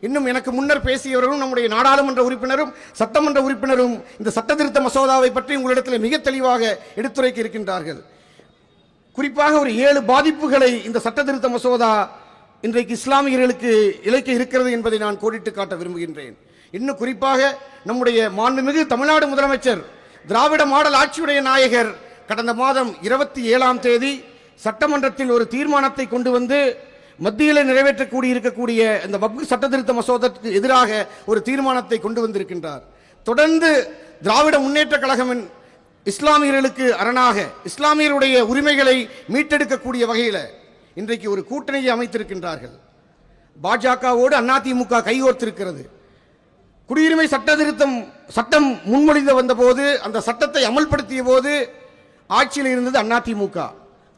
இன்னும் எனக்கு முன்னர் பேசியவர்களும் நம்முடைய நாடாளுமன்ற உறுப்பினரும் சட்டமன்ற உறுப்பினரும் இந்த சட்ட திருத்த மசோதாவை பற்றி உங்களிடத்தில் மிக தெளிவாக எடுத்துரைக்க இருக்கின்றார்கள். குறிப்பாக ஒரு 7 பாதிப்புகளை இந்த சட்ட திருத்த மசோதா இன்றைக்கு இஸ்லாமியர்களுக்கு இழைக்க இருக்கிறது என்பதை நான் கோடிட்டு காட்ட விரும்புகின்றேன். இன்னும் குறிப்பாக நம்முடைய மாண்புமிகு தமிழ்நாடு முதலமைச்சர் திராவிட மாடல் ஆட்சியுடைய நாயகர் கடந்த மாதம் 27ஆம் தேதி சட்டமன்றத்தில் ஒரு தீர்மானத்தை கொண்டு வந்து மத்தியில் நிறைவேற்றக்கூடி இருக்கக்கூடிய இந்த வக்ஃப் சட்டத்திருத்த மசோதாவுக்கு எதிராக ஒரு தீர்மானத்தை கொண்டு வந்திருக்கின்றார். தொடர்ந்து திராவிட முன்னேற்ற கழகம் இஸ்லாமியர்களுக்கு அரணாக இஸ்லாமியருடைய உரிமைகளை மீட்டெடுக்கக்கூடிய வகையில் இன்றைக்கு ஒரு கூட்டணியை அமைத்திருக்கின்றார்கள். பாஜகவோடு அதிமுக கைகோர்த்திருக்கிறது. குடியுரிமை சட்டம் முன்மொழிந்து வந்தபோது அந்த சட்டத்தை அமல்படுத்திய போது ஆட்சியில் இருந்தது அதிமுக.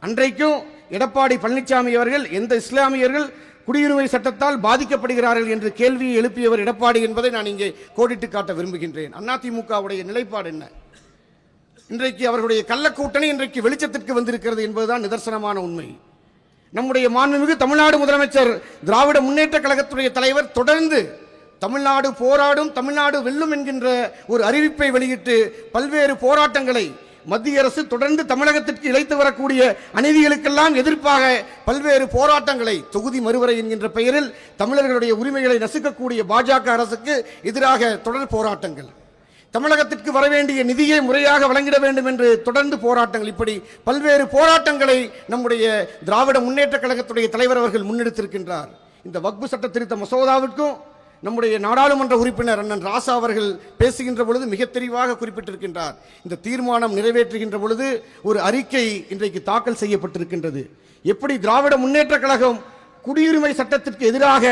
அன்றைக்கும் எடப்பாடி பழனிசாமி அவர்கள் எந்த இஸ்லாமியர்கள் குடியுரிமை சட்டத்தால் பாதிக்கப்படுகிறார்கள் என்று கேள்வியை எழுப்பியவர் எடப்பாடி என்பதை நான் இங்கே கோடிட்டு காட்ட விரும்புகின்றேன். அதிமுகவுடைய நிலைப்பாடு என்ன? இன்றைக்கு அவர்களுடைய கள்ளக்கூட்டணி இன்றைக்கு வெளிச்சத்திற்கு வந்திருக்கிறது என்பதுதான் நிதர்சனமான உண்மை. நம்முடைய மாண்புமிகு தமிழ்நாடு முதலமைச்சர் திராவிட முன்னேற்ற கழகத்துடைய தலைவர் தொடர்ந்து தமிழ்நாடு போராடும், தமிழ்நாடு வெல்லும் என்கின்ற ஒரு அறிவிப்பை வெளியிட்டு பல்வேறு போராட்டங்களை மத்திய அரசு தொடர்ந்து தமிழகத்திற்கு இழைத்து வரக்கூடிய அநீதிகளுக்கெல்லாம் எதிர்ப்பாக பல்வேறு போராட்டங்களை தொகுதி மறுவரை என்கின்ற பெயரில் தமிழர்களுடைய உரிமைகளை நசுக்கக்கூடிய பாஜக அரசுக்கு எதிராக தொடர் போராட்டங்கள், தமிழகத்திற்கு வரவேண்டிய நிதியை முறையாக வழங்கிட வேண்டும் என்று தொடர்ந்து போராட்டங்கள், இப்படி பல்வேறு போராட்டங்களை நம்முடைய திராவிட முன்னேற்ற கழகத்துடைய தலைவர் அவர்கள் முன்னெடுத்திருக்கின்றார். இந்த வக்ஃப் சட்ட திருத்த மசோதாவிற்கும் நம்முடைய நாடாளுமன்ற உறுப்பினர் அண்ணன் ராசா அவர்கள் பேசுகின்ற பொழுது மிக தெளிவாக குறிப்பிட்டிருக்கின்றார். இந்த தீர்மானம் நிறைவேற்றுகின்ற பொழுது ஒரு அறிக்கை இன்றைக்கு தாக்கல் செய்யப்பட்டிருக்கின்றது. எப்படி திராவிட முன்னேற்ற கழகம் குடியுரிமை சட்டத்திற்கு எதிராக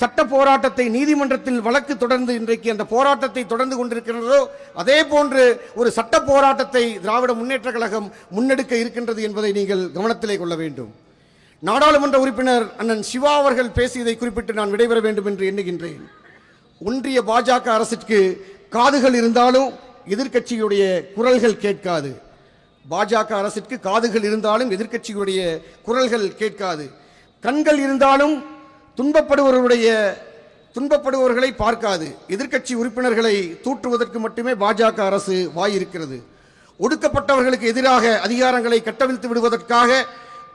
சட்ட போராட்டத்தை நீதிமன்றத்தில் வழக்கு தொடர்ந்து இன்றைக்கு அந்த போராட்டத்தை தொடர்ந்து கொண்டிருக்கிறதோ அதே போன்று ஒரு சட்ட போராட்டத்தை திராவிட முன்னேற்ற கழகம் முன்னெடுக்க இருக்கின்றது என்பதை நீங்கள் கவனத்திலே கொள்ள வேண்டும். நாடாளுமன்ற உறுப்பினர் அண்ணன் சிவா அவர்கள் பேசியதை குறிப்பிட்டு நான் விடைபெற வேண்டும் என்று எண்ணுகின்றேன். ஒன்றிய பாஜக அரசுக்கு காதுகள் இருந்தாலும் எதிர்க்கட்சியுடைய குரல்கள் கேட்காது. பாஜக அரசுக்கு காதுகள் இருந்தாலும் எதிர்க்கட்சியுடைய குரல்கள் கேட்காது. கண்கள் இருந்தாலும் துன்பப்படுபவர்களை பார்க்காது. எதிர்க்கட்சி உறுப்பினர்களை தூற்றுவதற்கு மட்டுமே பாஜக அரசு வாயிருக்கிறது. ஒடுக்கப்பட்டவர்களுக்கு எதிராக அதிகாரங்களை கட்டவிழ்த்து விடுவதற்காக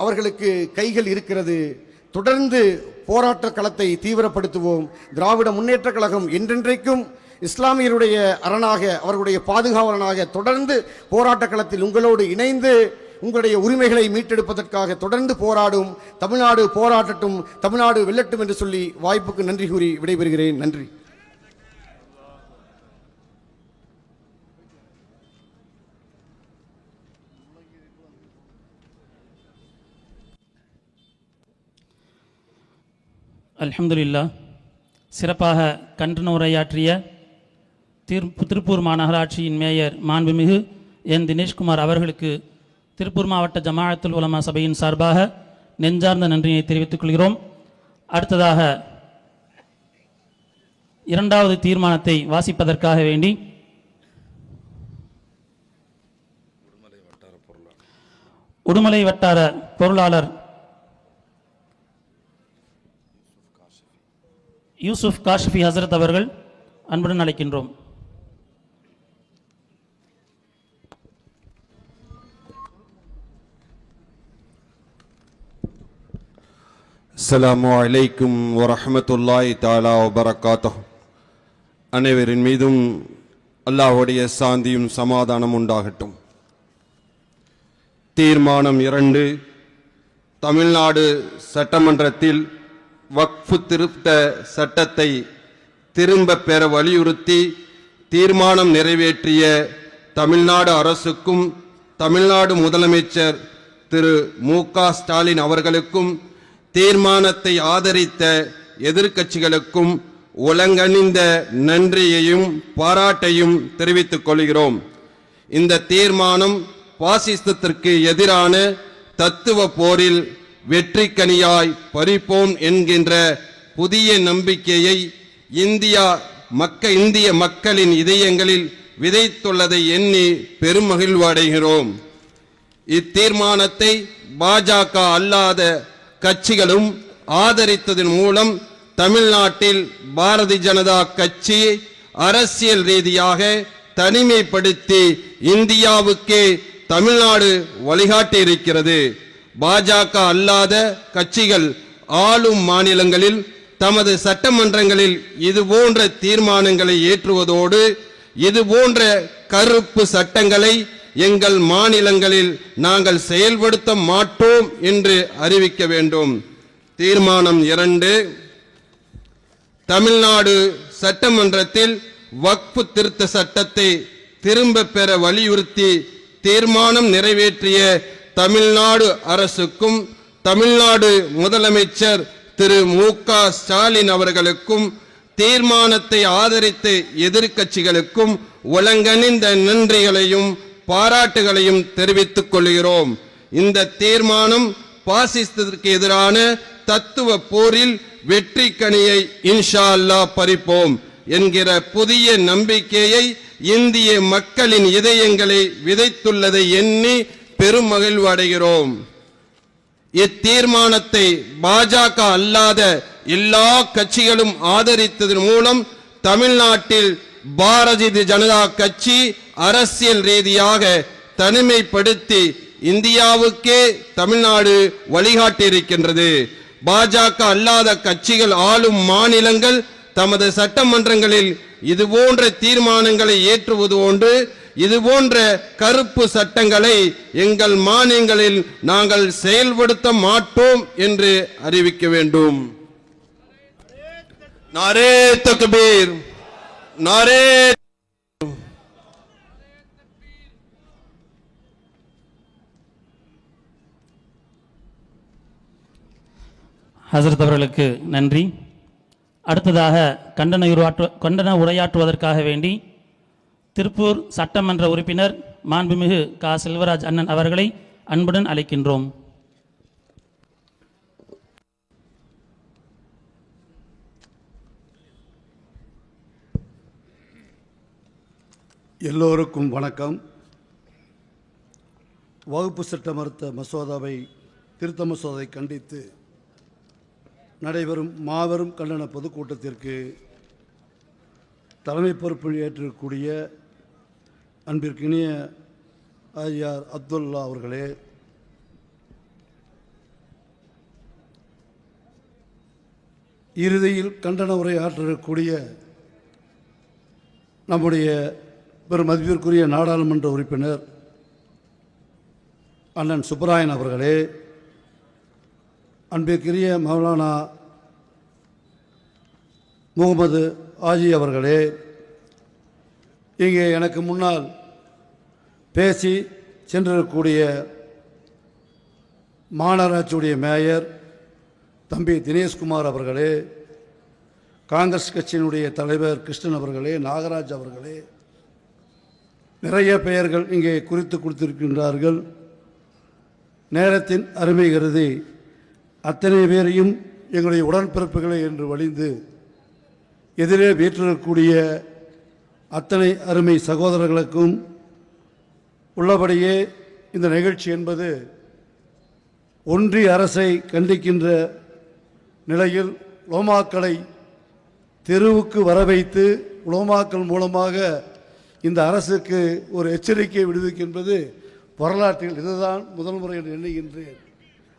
அவர்களுக்கு கைகள் இருக்கிறது. தொடர்ந்து போராட்ட களத்தை தீவிரப்படுத்துவோம். திராவிட முன்னேற்ற கழகம் என்றென்றைக்கும் இஸ்லாமியருடைய அரணாக அவர்களுடைய பாதுகாவலனாக தொடர்ந்து போராட்ட களத்தில் உங்களோடு இணைந்து உங்களுடைய உரிமைகளை மீட்டெடுப்பதற்காக தொடர்ந்து போராடும். தமிழ்நாடு போராட்டட்டும், தமிழ்நாடு வெல்லட்டும் என்று சொல்லி வாய்ப்புக்கு நன்றி கூறி விடைபெறுகிறேன். நன்றி. அல்ஹம்துலில்லாஹ். சிறப்பாக கண்டனுரையாற்றிய திருப்பூர் மாநகராட்சியின் மேயர் மாண்புமிகு என் தினேஷ்குமார் அவர்களுக்கு திருப்பூர் மாவட்ட ஜமாஅத்துல் உலமா சபையின் சார்பாக நெஞ்சார்ந்த நன்றியை தெரிவித்துக் கொள்கிறோம். அடுத்ததாக 2வது தீர்மானத்தை வாசிப்பதற்காக வேண்டி உடுமலை வட்டார பொருளாளர் யூசுப் காஷிஃபி ஹசரத் அவர்கள் அன்புடன் அழைக்கின்றோம். அஸ்ஸலாமு அலைக்கும் வரஹ்மத்துல்லாஹி தஆலா வபரகாத்துஹு. அனைவரின் மீதும் அல்லாஹ்வுடைய சாந்தியும் சமாதானம் உண்டாகட்டும். தீர்மானம் 2. தமிழ்நாடு சட்டமன்றத்தில் வக்ஃப் திருத்த சட்டத்தை திரும்ப பெற வலியுறுத்தி தீர்மானம் நிறைவேற்றிய தமிழ்நாடு அரசுக்கும் தமிழ்நாடு முதலமைச்சர் திரு மு.க. ஸ்டாலின் அவர்களுக்கும் தீர்மானத்தை ஆதரித்த எதிர்க்கட்சிகளுக்கும் உலங்கணிந்த நன்றியையும் பாராட்டையும் தெரிவித்துக் கொள்கிறோம். இந்த தீர்மானம் பாசிசத்திற்கு எதிரான தத்துவ போரில் வெற்றிக்கனியாய் பறிப்போம் என்கின்ற புதிய நம்பிக்கையை இந்திய மக்களின் இதயங்களில் விதைத்துள்ளதை எண்ணி பெருமகிழ்வு அடைகிறோம். இத்தீர்மானத்தை பாஜக அல்லாத கட்சிகளும் ஆதரித்ததன் மூலம் தமிழ்நாட்டில் பாரதிய ஜனதா கட்சி அரசியல் ரீதியாக தனிமைப்படுத்தி இந்தியாவுக்கே தமிழ்நாடு வழிகாட்டி இருக்கிறது. பாஜக அல்லாத கட்சிகள் ஆளும் மாநிலங்களில் தமது சட்டமன்றங்களில் இதுபோன்ற தீர்மானங்களை ஏற்றுவதோடு இதுபோன்ற கருப்பு சட்டங்களை எங்கள் மாநிலங்களில் நாங்கள் செயல்படுத்த மாட்டோம் என்று அறிவிக்க வேண்டும். தீர்மானம் 2, தமிழ்நாடு சட்டமன்றத்தில் வக்ஃபு திருத்த சட்டத்தை திரும்ப பெற வலியுறுத்தி தீர்மானம் நிறைவேற்றிய தமிழ்நாடு அரசுக்கும் தமிழ்நாடு முதலமைச்சர் திரு மு.க. ஸ்டாலின் அவர்களுக்கும் தீர்மானத்தை ஆதரித்த எதிர்க்கட்சிகளுக்கும் உலங்கணிந்த நன்றிகளையும் பாராட்டுகளையும் தெரிவித்துக் கொள்கிறோம். இந்த தீர்மானம் பாசிசத்திற்கு எதிரான தத்துவ போரில் வெற்றி கனியை இன்ஷா அல்லாஹ் பறிப்போம் என்கிற புதிய நம்பிக்கையை இந்திய மக்களின் இதயங்களை விதைத்துள்ளதை எண்ணி பெருமகிழ்வு அடைகிறோம். இத்தீர்மானத்தை பாஜக அல்லாத எல்லா கட்சிகளும் ஆதரித்ததன் மூலம் தமிழ்நாட்டில் பாரதிய ஜனதா கட்சி அரசியல் ரீதியாக தனிமைப்படுத்தி இந்தியாவுக்கே தமிழ்நாடு வழிகாட்டியிருக்கின்றது. பாஜக அல்லாத கட்சிகள் ஆளும் மாநிலங்கள் தமது சட்டமன்றங்களில் இதுபோன்ற தீர்மானங்களை ஏற்றுவது போன்று இதுபோன்ற கருப்பு சட்டங்களை எங்கள் மாநிலங்களில் நாங்கள் செயல்படுத்த மாட்டோம் என்று அறிவிக்க வேண்டும். நாரே தக்பீர், நாரே. ஹசரத் அவர்களுக்கு நன்றி. அடுத்ததாக கண்டன உரையாற்றுவதற்காக வேண்டி திருப்பூர் சட்டமன்ற உறுப்பினர் மாண்புமிகு க. செல்வராஜ் அண்ணன் அவர்களை அன்புடன் அழைக்கின்றோம். எல்லோருக்கும் வணக்கம். வகுப்பு சட்ட திருத்த மசோதாவை கண்டித்து நடைபெறும் மாபெரும் கண்டன பொதுக்கூட்டத்திற்கு தலைமை பொறுப்பு ஏற்றிருக்கக்கூடிய அன்பிற்கினிய ஐயார் அப்துல்லா அவர்களே, இறுதியில் கண்டன உரை ஆற்றக்கூடிய நம்முடைய பெரும் மதிப்பிற்குரிய நாடாளுமன்ற உறுப்பினர் அண்ணன் சுப்பராயன் அவர்களே, அன்பிற்குரிய மௌலானா முகமது ஆஜி அவர்களே, இங்கே எனக்கு முன்னால் பேசி சென்றிருக்கக்கூடிய மாநகராட்சியுடைய மேயர் தம்பி தினேஷ்குமார் அவர்களே, காங்கிரஸ் கட்சியினுடைய தலைவர் கிருஷ்ணன் அவர்களே, நாகராஜ் அவர்களே, நிறைய பெயர்கள் இங்கே குறித்து கொடுத்திருக்கின்றார்கள். நேரத்தின் அருமை கருதி அத்தனை பேரையும் எங்களுடைய உடன்பிறப்புகளை என்று வழிந்து எதிரே வீற்றிருக்கக்கூடிய அத்தனை அருமை சகோதரர்களுக்கும் உள்ளபடியே இந்த நிகழ்ச்சி என்பது ஒன்றிய அரசை கண்டிக்கின்ற நிலையில் உலமாக்களை தெருவுக்கு வர வைத்து உலமாக்கள் மூலமாக இந்த அரசுக்கு ஒரு எச்சரிக்கை விடுவிக்கின்றது வரலாற்றில் இதுதான் முதல் முறை என்று எண்ணுகின்றேன்.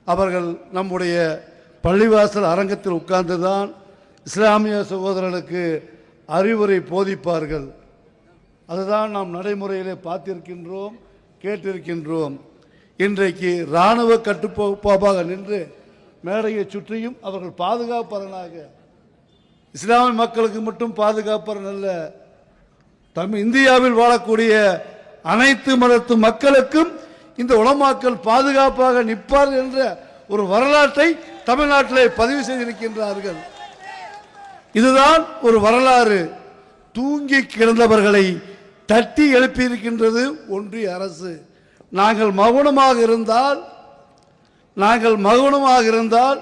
அவர்கள் நம்முடைய பள்ளிவாசல் அரங்கத்தில் உட்கார்ந்துதான் இஸ்லாமிய சகோதரர்களுக்கு அறிவுரை போதிப்பார்கள். அதுதான் நாம் நடைமுறையிலே பார்த்திருக்கின்றோம், கேட்டிருக்கின்றோம். இன்றைக்கு இராணுவ கட்டுப்பாப்பாக நின்று மேடையை சுற்றியும் அவர்கள் பாதுகாப்பரனாக, இஸ்லாமிய மக்களுக்கு மட்டும் பாதுகாப்பரன் அல்ல, இந்தியாவில் வாழக்கூடிய அனைத்து மதத்து மக்களுக்கும் இந்த உலமாக்கள் பாதுகாப்பாக நிற்பார் என்ற ஒரு வரலாற்றை தமிழ்நாட்டிலே பதிவு செய்திருக்கின்றார்கள். இதுதான் ஒரு வரலாறு. தூங்கி கிடந்தவர்களை தட்டி எழுப்பியிருக்கின்றது ஒன்றிய அரசு. நாங்கள் மௌனமாக இருந்தால்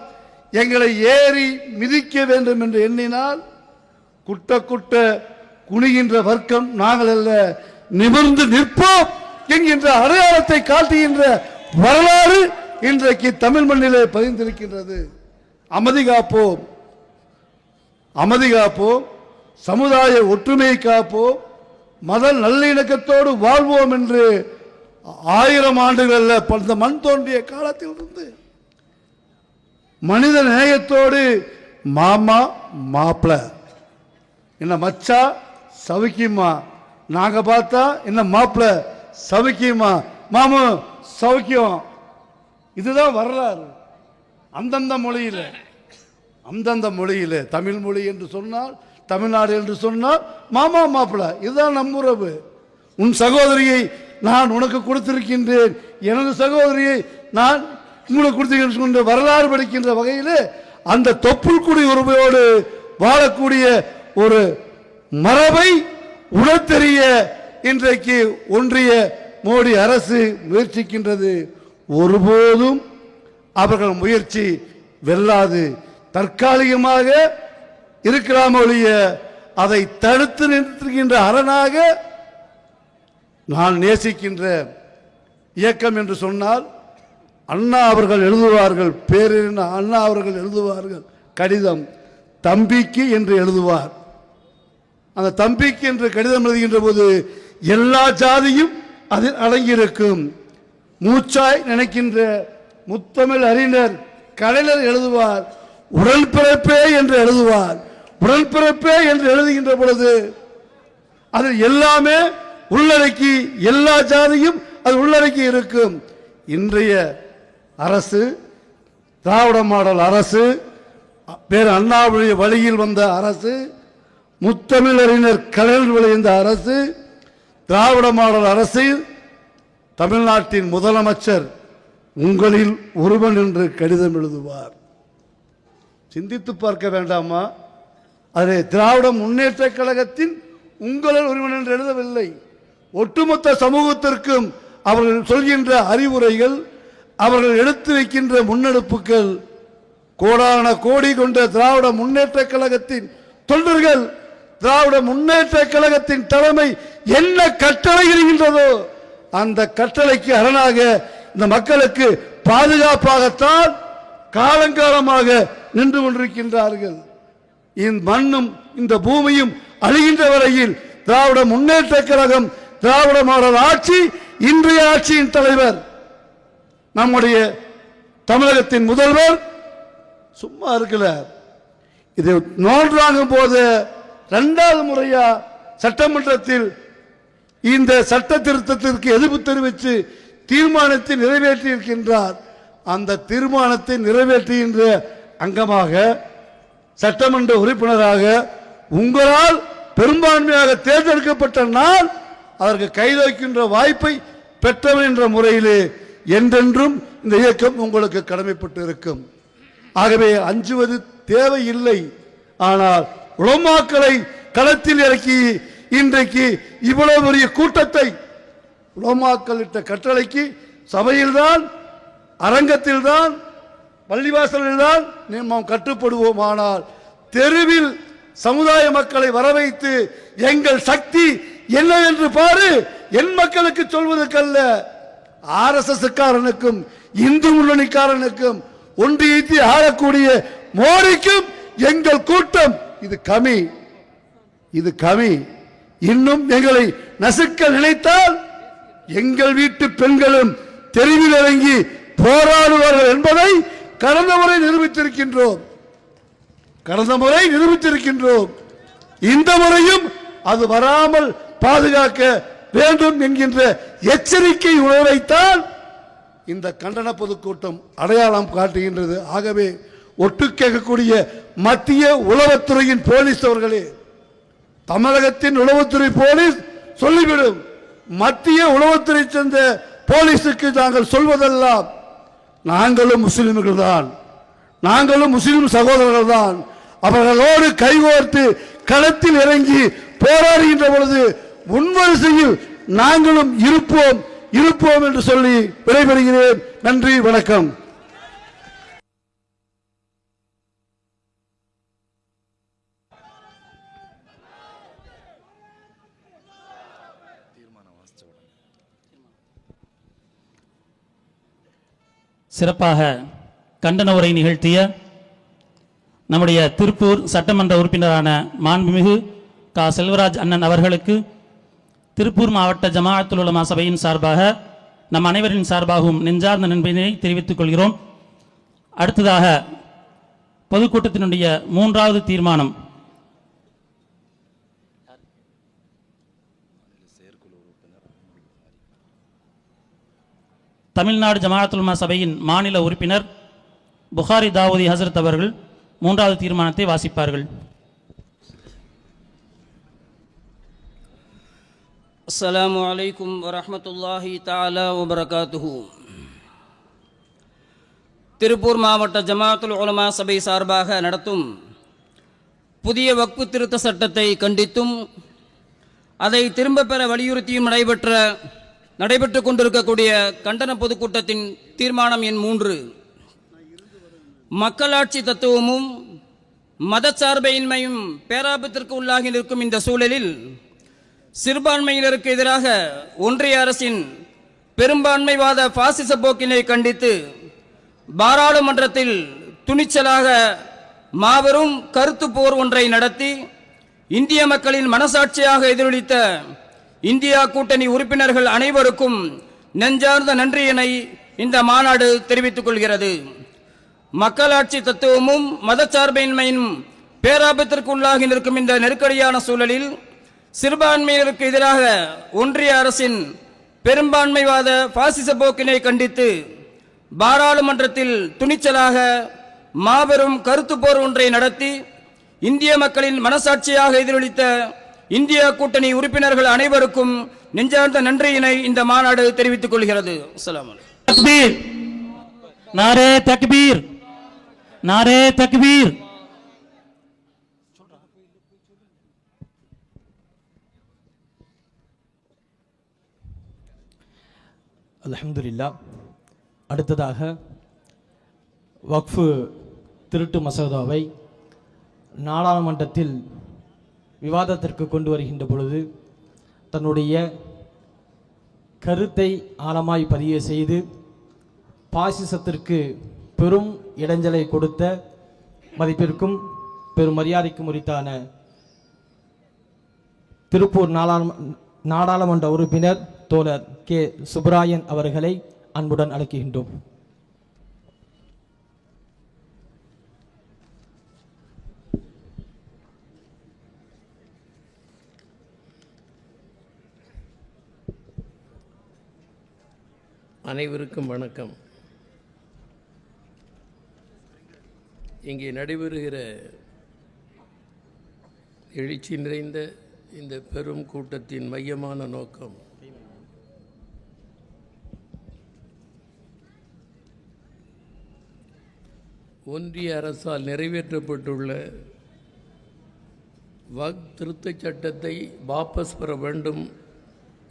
எங்களை ஏறி மிதிக்க வேண்டும் என்று எண்ணினால் குட்ட குட்ட குனிகின்ற வர்க்கம் நாங்கள் அல்ல, நிமிர்ந்து நிற்போம் என்கின்ற அடையாளத்தை காட்டுகின்ற வரலாறு இன்றைக்கு தமிழ் மண்ணிலே பதிந்திருக்கின்றது. அமைதி காப்போம், அமைதி காப்போம், சமுதாய ஒற்றுமையை காப்போம், மத நல்லிணக்கத்தோடு வாழ்வோம் என்று 1000 ஆண்டுகளில் இந்த மண் தோன்றிய காலத்திலிருந்து மனித நேயத்தோடு மாமா மாப்பிள என்ன மச்சா சவுக்கியமா, நாங்க பார்த்தா என்ன மாப்பிள சவுக்கியமா, மாமு சவுக்கியம். இதுதான் வரலாறு. அந்தந்த மொழியில் தமிழ் மொழி என்று சொன்னால், தமிழ்நாடு என்று சொன்னால் மாமா மாப்பிள, இதுதான் நம் உறவு. உன் சகோதரியை நான் உனக்கு கொடுத்திருக்கின்றேன், எனது சகோதரியை நான் உங்களுக்கு கொடுத்திருக்கின்ற வரலாறு படிக்கின்ற வகையில் அந்த தொப்புள் குடி உறவோடு வாழக்கூடிய ஒரு மரபை உணர்த்தெரிய இன்றைக்கு ஒன்றிய மோடி அரசு முயற்சிக்கின்றது. ஒருபோதும் அவர்கள் முயற்சி வெல்லாது. தற்காலிகமாக இருக்கிறாம ஒழிய அதை தடுத்து நிறுத்துகின்ற அரணாக நான் நேசிக்கின்ற இயக்கம் என்று சொன்னால் அண்ணா அவர்கள் எழுதுவார்கள், பேரின அண்ணா அவர்கள் எழுதுவார்கள் கடிதம் தம்பிக்கு என்று எழுதுவார். அந்த தம்பிக்கு என்று கடிதம் எழுதுகின்ற போது எல்லா ஜாதியும் அதில் அடங்கியிருக்கும். மூச்சாய் நினைக்கின்ற முத்தமிழ் அறிஞர் கலைஞர் எழுதுவார், உடன்பிறப்பே என்று எழுதுவார். உடன்பிறப்பே என்று எழுதுகின்ற பொழுது அது எல்லாமே உள்ளடக்கி, எல்லா ஜாதியும் அது உள்ளடக்கி இருக்கும். இன்றைய அரசு, திராவிட மாடல் அரசு, பேர் அண்ணாவுடைய வழியில் வந்த அரசு, முத்தமிழறிஞர் கலைஞர் வழிந்த அரசு, திராவிட மாடல் அரசு, தமிழ்நாட்டின் முதலமைச்சர் உங்களில் ஒருவன் என்று கடிதம் எழுதுவார். சிந்தித்து பார்க்க வேண்டாமா? அது திராவிட முன்னேற்ற கழகத்தின் உங்களில் ஒருவன் என்று எழுதவில்லை. ஒட்டுமொத்த சமூகத்திற்கும் அவர்கள் சொல்கின்ற அறிவுரைகள், அவர்கள் எடுத்து வைக்கின்ற முன்னெடுப்புகள், கோடான கோடி கொண்ட திராவிட முன்னேற்ற கழகத்தின் தொண்டர்கள், திராவிட முன்னேற்ற கழகத்தின் தலைமை என்ன கட்டளை இருக்கின்றதோ அந்த கட்டளைக்கு அரணாக இந்த மக்களுக்கு பாதுகாப்பாகத்தான் காலங்காலமாக நின்று கொண்டிருக்கின்றார்கள். இந்த மண்ணும் இந்த பூமியும் அழிகின்ற வரையில் திராவிட முன்னேற்ற கழகம், திராவிட மாடல் ஆட்சி, இன்றைய ஆட்சியின் தலைவர் நம்முடைய தமிழகத்தின் முதல்வர் சும்மா இருக்கல. இதை நோன்றாங்க போது 2வது முறையா சட்டமன்றத்தில் இந்த சட்ட திருத்தத்திற்கு எதிர்ப்பு தெரிவித்து தீர்மானத்தை நிறைவேற்றி இருக்கின்றார். அந்த தீர்மானத்தை நிறைவேற்றுகின்ற அங்கமாக சட்டமன்ற உறுப்பினராக உங்களால் பெரும்பான்மையாக தேர்ந்தெடுக்கப்பட்ட நான் அதற்கு கைதொக்கின்ற வாய்ப்பை பெற்றவன் என்ற முறையிலே என்றென்றும் இந்த இயக்கம் உங்களுக்கு கடமைப்பட்டு இருக்கும். ஆகவே அஞ்சுவது தேவையில்லை. ஆனால் உலமாக்களை களத்தில் இறக்கி இன்றைக்கு இவ்வளவு பெரிய கூட்டத்தை உலமாக்கள் இட்ட கட்டளைக்கு சபையில்தான், அரங்கத்தில்தான், பள்ளிவாசலில்தான் நாம் கட்டுப்படுவோம். ஆனால் தெருவில் சமுதாய மக்களை வரவைத்து எங்கள் சக்தி என்ன என்று பாரு, என் மக்களுக்கு சொல்வதற்கல்ல, RSS காரனுக்கும் இந்து முன்னணிக்காரனுக்கும் ஒன்றியத்தை ஆளக்கூடிய மோடிக்கும் எங்கள் கூட்டம் இது கமி, இது கமி. இன்னும் எங்களை நசுக்க நினைத்தால் எங்கள் வீட்டு பெண்களும் தெருவில் இறங்கி போராடுவார்கள் என்பதை கடந்த முறை நிரூபித்திருக்கின்றோம். இந்த முறையும் அது வராமல் பாதுகாக்க வேண்டும் என்கின்ற எச்சரிக்கை உணர்வைத்தான் இந்த கண்டன பொதுக்கூட்டம் அடையாளம் காட்டுகின்றது. ஆகவே ஒட்டு கேட்கக்கூடிய மத்திய உளவுத்துறையின் போலீஸ் அவர்களே, தமிழகத்தின் உளவுத்துறை போலீஸ் சொல்லிவிடும், மத்திய உளவுத்துறை சேர்ந்த போலீஸுக்கு நாங்கள் சொல்வதெல்லாம் நாங்களும் முஸ்லிம்கள் தான், நாங்களும் முஸ்லிம் சகோதரர்கள் தான், அவர்களோடு கைகோர்த்து களத்தில் இறங்கி போராடுகின்ற பொழுது முன்வரிசையில் நாங்களும் இருப்போம் என்று சொல்லி விடைபெறுகிறேன். நன்றி, வணக்கம். சிறப்பாக கண்டன உரை நிகழ்த்திய நம்முடைய திருப்பூர் சட்டமன்ற உறுப்பினரான மாண்புமிகு கா செல்வராஜ் அண்ணன் அவர்களுக்கு திருப்பூர் மாவட்ட ஜமாஅத்துல் உலமா சபையின் சார்பாக நம் அனைவரின் சார்பாகவும் நெஞ்சார்ந்த நன்றியினை தெரிவித்துக் கொள்கிறோம். அடுத்ததாக பொதுக்கூட்டத்தினுடைய 3வது தீர்மானம் தமிழ்நாடு ஜமாஅத்துல் உலமா சபையின் மாநில உறுப்பினர் புகாரி தாவூதி ஹசரத் அவர்கள் 3வது தீர்மானத்தை வாசிப்பார்கள். அஸ்ஸலாமு அலைக்கும் வரஹ்மத்துல்லாஹி தஆலா வபரகாத்துஹு. திருப்பூர் மாவட்ட ஜமாஅத்துல் உலமா சபை சார்பாக நடத்தும் புதிய வக்ஃபு திருத்த சட்டத்தை கண்டித்தும் அதை திரும்ப பெற வலியுறுத்தியும் நடைபெற்று கொண்டிருக்கக்கூடிய கண்டன பொதுக்கூட்டத்தின் தீர்மானம் எண் 3. மக்களாட்சி தத்துவமும் மதச்சார்பையின்மையும் பேராபத்திற்கு உள்ளாகி நிற்கும் இந்த சூழலில் சிறுபான்மையினருக்கு எதிராக ஒன்றிய அரசின் பெரும்பான்மைவாத பாசிச போக்கினை கண்டித்து பாராளுமன்றத்தில் துணிச்சலாக மாபெரும் கருத்து போர் ஒன்றை நடத்தி இந்திய மக்களின் மனசாட்சியாக எதிரொலித்த இந்தியா கூட்டணி உறுப்பினர்கள் அனைவருக்கும் நெஞ்சார்ந்த நன்றியினை இந்த மாநாடு தெரிவித்துக் கொள்கிறது. மக்களாட்சி தத்துவமும் மதச்சார்பின்மையும் பேராபத்திற்கு உள்ளாகி நிற்கும் இந்த நெருக்கடியான சூழலில் சிறுபான்மையினருக்கு எதிராக ஒன்றிய அரசின் பெரும்பான்மைவாத பாசிச போக்கினை கண்டித்து பாராளுமன்றத்தில் துணிச்சலாக மாபெரும் கருத்து போர் ஒன்றை நடத்தி இந்திய மக்களின் மனசாட்சியாக எதிரொலித்த இந்தியா கூட்டணி உறுப்பினர்கள் அனைவருக்கும் நெஞ்சார்ந்த நன்றியினை இந்த மாநாடு தெரிவித்துக் கொள்கிறது. அஸ்ஸலாமு அலைக்கும். நாரே தக்பீர், நாரே தக்பீர். அல்ஹம்துலில்லாஹ். அடுத்ததாக வக்ஃபு திருட்டு மசோதாவை நாடாளுமன்றத்தில் விவாதத்திற்கு கொண்டு வருகின்ற பொழுது தன்னுடைய கருத்தை ஆழமாய் பதிவு செய்து பாசிசத்திற்கு பெரும் இடைஞ்சலை கொடுத்த மதிப்பிற்கும் பெரும் மரியாதைக்கும் உரித்தான திருப்பூர் நாடாளுமன்ற உறுப்பினர் தோழர் கே சுப்ராயன் அவர்களை அன்புடன் அழைக்கின்றோம். அனைவருக்கும் வணக்கம். இங்கே நடைபெறுகிற எழுச்சி நிறைந்த இந்த பெரும் கூட்டத்தின் மையமான நோக்கம் ஒன்றிய அரசால் நிறைவேற்றப்பட்டுள்ள வக்ஃப் திருத்தச் சட்டத்தை வாபஸ் பெற வேண்டும்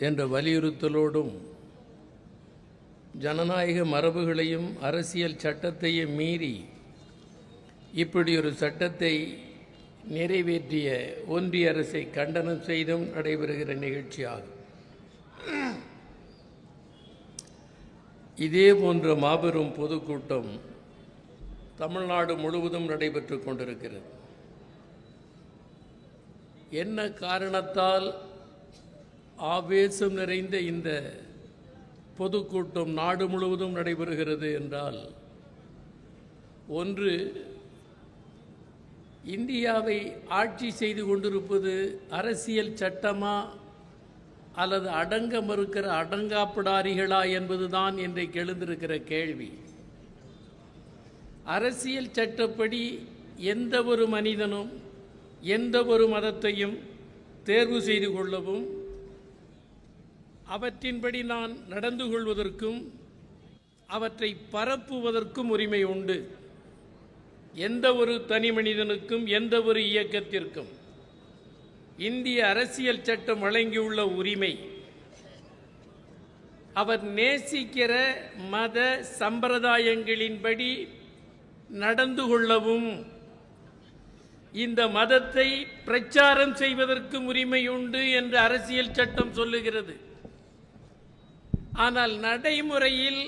என்ற வலியுறுத்தலோடும் ஜனநாயக மரபுகளையும் அரசியல் சட்டத்தையும் மீறி இப்படி ஒரு சட்டத்தை நிறைவேற்றிய ஒன்றிய அரசை கண்டனம் செய்தும் நடைபெறுகிற நிகழ்ச்சியாகும். இதே போன்ற மாபெரும் பொதுக்கூட்டம் தமிழ்நாடு முழுவதும் நடைபெற்று கொண்டிருக்கிறது. என்ன காரணத்தால் ஆவேசம் நிறைந்த இந்த பொதுக்கூட்டம் நாடு முழுவதும் நடைபெறுகிறது என்றால், ஒன்று, இந்தியாவை ஆட்சி செய்து கொண்டிருப்பது அரசியல் சட்டமா அல்லது அடங்க மறுக்கிற அடங்காப்பிடாரிகளா என்பதுதான் இன்றைக்கு எழுந்திருக்கிற கேள்வி. அரசியல் சட்டப்படி எந்த ஒரு மனிதனும் எந்த ஒரு மதத்தையும் தேர்வு செய்து கொள்ளவும் அவற்றின்படி நான் நடந்து கொள்வதற்கும் அவற்றை பரப்புவதற்கும் உரிமை உண்டு. எந்த ஒரு தனி மனிதனுக்கும் எந்த ஒரு இயக்கத்திற்கும் இந்திய அரசியல் சட்டம் வழங்கியுள்ள உரிமை அவர் நேசிக்கிற மத சம்பிரதாயங்களின்படி நடந்து கொள்ளவும் இந்த மதத்தை பிரச்சாரம் செய்வதற்கும் உரிமை உண்டு என்று அரசியல் சட்டம் சொல்லுகிறது. ஆனால் நடைமுறையில்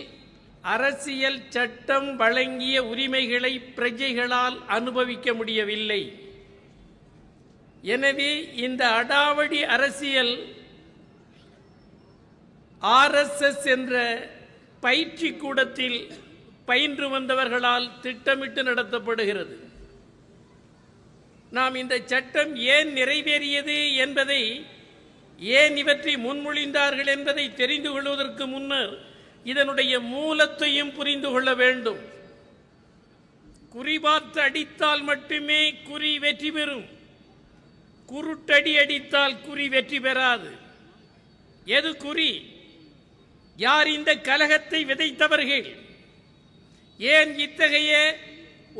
அரசியல் சட்டம் வழங்கிய உரிமைகளை பிரஜைகளால் அனுபவிக்க முடியவில்லை. எனவே இந்த அடாவடி அரசியல் RSS என்ற பயிற்சி கூடத்தில் பயின்று வந்தவர்களால் திட்டமிட்டு நடத்தப்படுகிறது. நாம் இந்த சட்டம் ஏன் நிறைவேறியது என்பதை, ஏன் இவற்றை முன்மொழிந்தார்கள் என்பதை தெரிந்து கொள்வதற்கு முன்னர் இதனுடைய மூலத்தையும் புரிந்து கொள்ள வேண்டும். குறிபார்த்து அடித்தால் மட்டுமே குறி வெற்றி பெறும். குருட்டடி அடித்தால் குறி வெற்றி பெறாது. எது குறி? யார் இந்த கலகத்தை விதைத்தவர்கள்? ஏன் இத்தகைய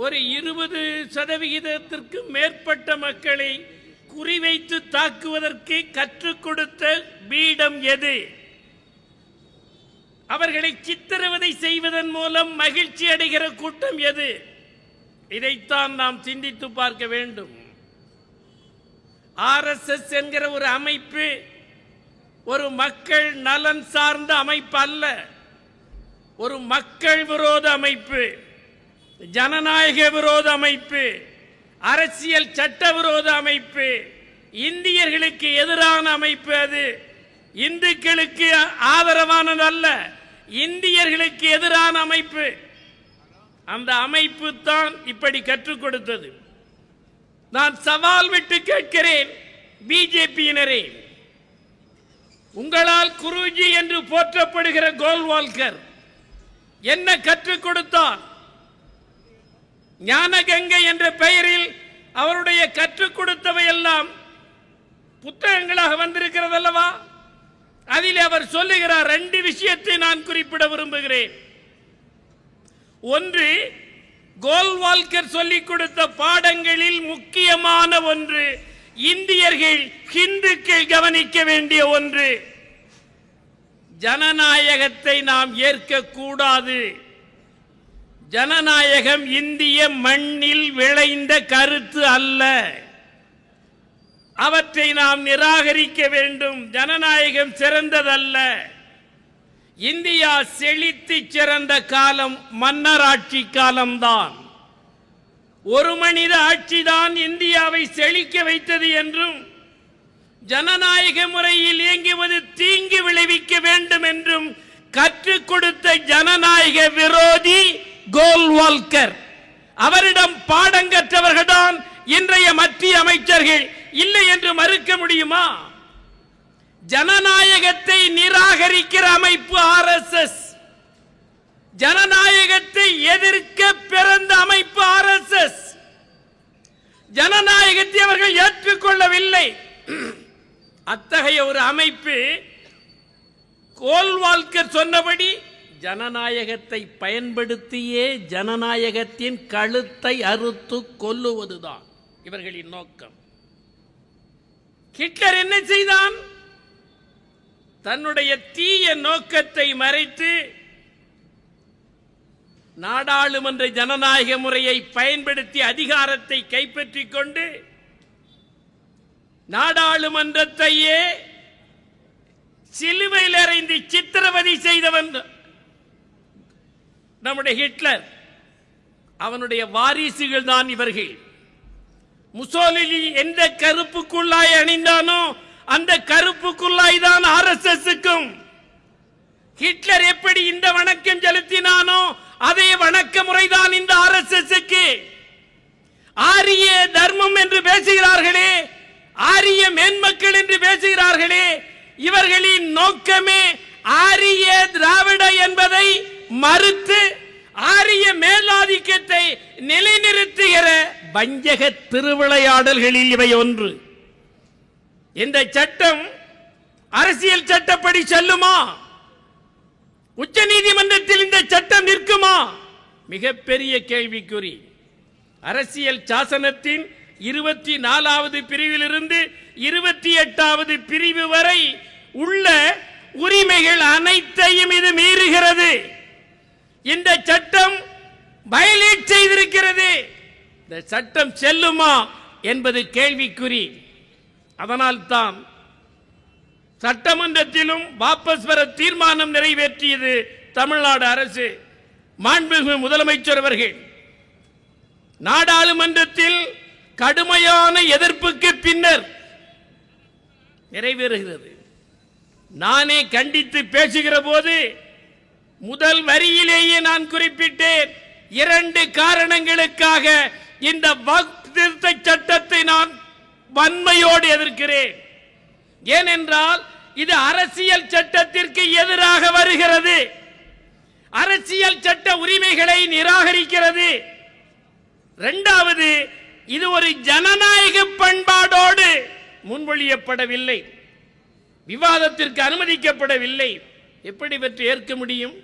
ஒரு 20% மேற்பட்ட மக்களை குறிவைத்து தாக்குவதற்கு கற்றுக் கொடுத்த பீடம் எது? அவர்களை சித்திரவதை செய்வதன் மூலம் மகிழ்ச்சி அடைகிற கூட்டம் எது? இதைத்தான் நாம் சிந்தித்து பார்க்க வேண்டும். RSS என்கிற ஒரு அமைப்பு ஒரு மக்கள் நலன் சார்ந்த அமைப்பு அல்ல. ஒரு மக்கள் விரோத அமைப்பு, ஜனநாயக விரோத அமைப்பு, அரசியல் சட்ட விரோத அமைப்பு, இந்தியர்களுக்கு எதிரான அமைப்பு. அது இந்துக்களுக்கு ஆதரவானது அல்ல, இந்தியர்களுக்கு எதிரான அமைப்பு. அந்த அமைப்பு தான் இப்படி கற்றுக் கொடுத்தது. நான் சவால் விட்டு கேட்கிறேன், பிஜேபியினரே, உங்களால் குருஜி என்று போற்றப்படுகிற கோல்வால்கர் என்ன கற்றுக் கொடுத்தார்? ஞானகங்கை என்ற பெயரில் அவருடைய கற்றுக் கொடுத்தவை எல்லாம் புத்தகங்களாக வந்திருக்கிறது அல்லவா? அதில் அவர் சொல்லுகிறார், 2 விஷயத்தை நான் குறிப்பிட விரும்புகிறேன். ஒன்று, கோல்வால்கர் சொல்லிக் கொடுத்த பாடங்களில் முக்கியமான ஒன்று, இந்தியர்கள் ஹிந்துக்கள் கவனிக்க வேண்டிய ஒன்று, ஜனநாயகத்தை நாம் ஏற்கக்கூடாது. ஜனநாயகம் இந்திய மண்ணில் விளைந்த கருத்து அல்ல. அவற்றை நாம் நிராகரிக்க வேண்டும். ஜனநாயகம் சிறந்ததல்ல. இந்தியா செழித்து சிறந்த காலம் மன்னராட்சி காலம்தான். ஒரு மனித ஆட்சிதான் இந்தியாவை செழிக்க வைத்தது என்றும், ஜனநாயக முறையில் இயங்குவது தீங்கு விளைவிக்க வேண்டும் என்றும் கற்றுக் கொடுத்த ஜனநாயக விரோதி கோல்வால்கர். அவரிடம் பாடம் கற்றவர்கள்தான் இன்றைய மத்திய அமைச்சர்கள். இல்லை என்று மறுக்க முடியுமா? ஜனநாயகத்தை நிராகரிக்கிற அமைப்பு RSS. ஜனநாயகத்தை எதிர்க்க பிறந்த அமைப்பு RSS. ஜனநாயகத்தை அவர்கள் ஏற்றுக்கொள்ளவில்லை. அத்தகைய ஒரு அமைப்பு கோல்வால்கர் சொன்னபடி ஜனநாயகத்தை பயன்படுத்தியே ஜனநாயகத்தின் கழுத்தை அறுத்து கொல்லுவதுதான் இவர்களின் நோக்கம். ஹிட்லர் என்ன செய்தான்? தன்னுடைய தீய நோக்கத்தை மறைத்து நாடாளுமன்ற ஜனநாயக முறையை பயன்படுத்தி அதிகாரத்தை கைப்பற்றிக் கொண்டு நாடாளுமன்றத்தையே சிலுவையில் அறைந்து சித்திரவதை செய்தவன் நம்முடைய ஹிட்லர். அவனுடைய வாரிசுகள் தான் இவர்கள். முசோலினி எந்த கருப்புக்குள்ளாய் அணிந்தானோ அந்த கருப்புக்குள்ளாய் தான் RSSக்கும். ஹிட்லர் எப்படி இந்த வணக்கம் செலுத்தினானோ அதே வணக்க முறைதான் இந்த RSSக்கு. ஆரிய தர்மம் என்று பேசுகிறார்களே, ஆரிய மேன்மக்கள் என்று பேசுகிறார்களே, இவர்களின் நோக்கமே ஆரிய திராவிட என்பதை மறுத்து ஆரிய மேலாதிக்கத்தை நிலைநிறுத்துகிற வஞ்சக திருவிளையாடல்களில் இவை ஒன்று. இந்த சட்டம் அரசியல் சட்டப்படி செல்லுமா? உச்ச நீதிமன்றத்தில் இந்த சட்டம் நிற்குமா? மிகப்பெரிய கேள்விக்குறி. அரசியல் சாசனத்தின் 24வது பிரிவிலிருந்து 28வது பிரிவு வரை உள்ள உரிமைகள் அனைத்தையும் இது மீறுகிறது. இந்த சட்டம் வயலேட் செய்திருக்கிறது. இந்த சட்டம் செல்லுமா என்பது கேள்விக்குறி. அதனால் தான் சட்டமன்றத்திலும் வாபஸ் பெற தீர்மானம் நிறைவேற்றியது தமிழ்நாடு அரசு. மாண்புமிகு முதலமைச்சர் அவர்கள் நாடாளுமன்றத்தில் கடுமையான எதிர்ப்புக்கு பின்னர் நிறைவேறுகிறது. நானே கண்டித்து பேசுகிற போது முதல் வரியிலேயே நான் குறிப்பிட்டேன், 2 காரணங்களுக்காக இந்த வக்ஃப் திருத்த சட்டத்தை நான் வன்மையோடு எதிர்க்கிறேன். ஏனென்றால் இது அரசியல் சட்டத்திற்கு எதிராக வருகிறது, அரசியல் சட்ட உரிமைகளை நிராகரிக்கிறது. 2வது, இது ஒரு ஜனநாயக பண்பாடோடு முன்மொழியப்படவில்லை, விவாதத்திற்கு அனுமதிக்கப்படவில்லை. எப்படி பற்றி ஏற்க முடியும்?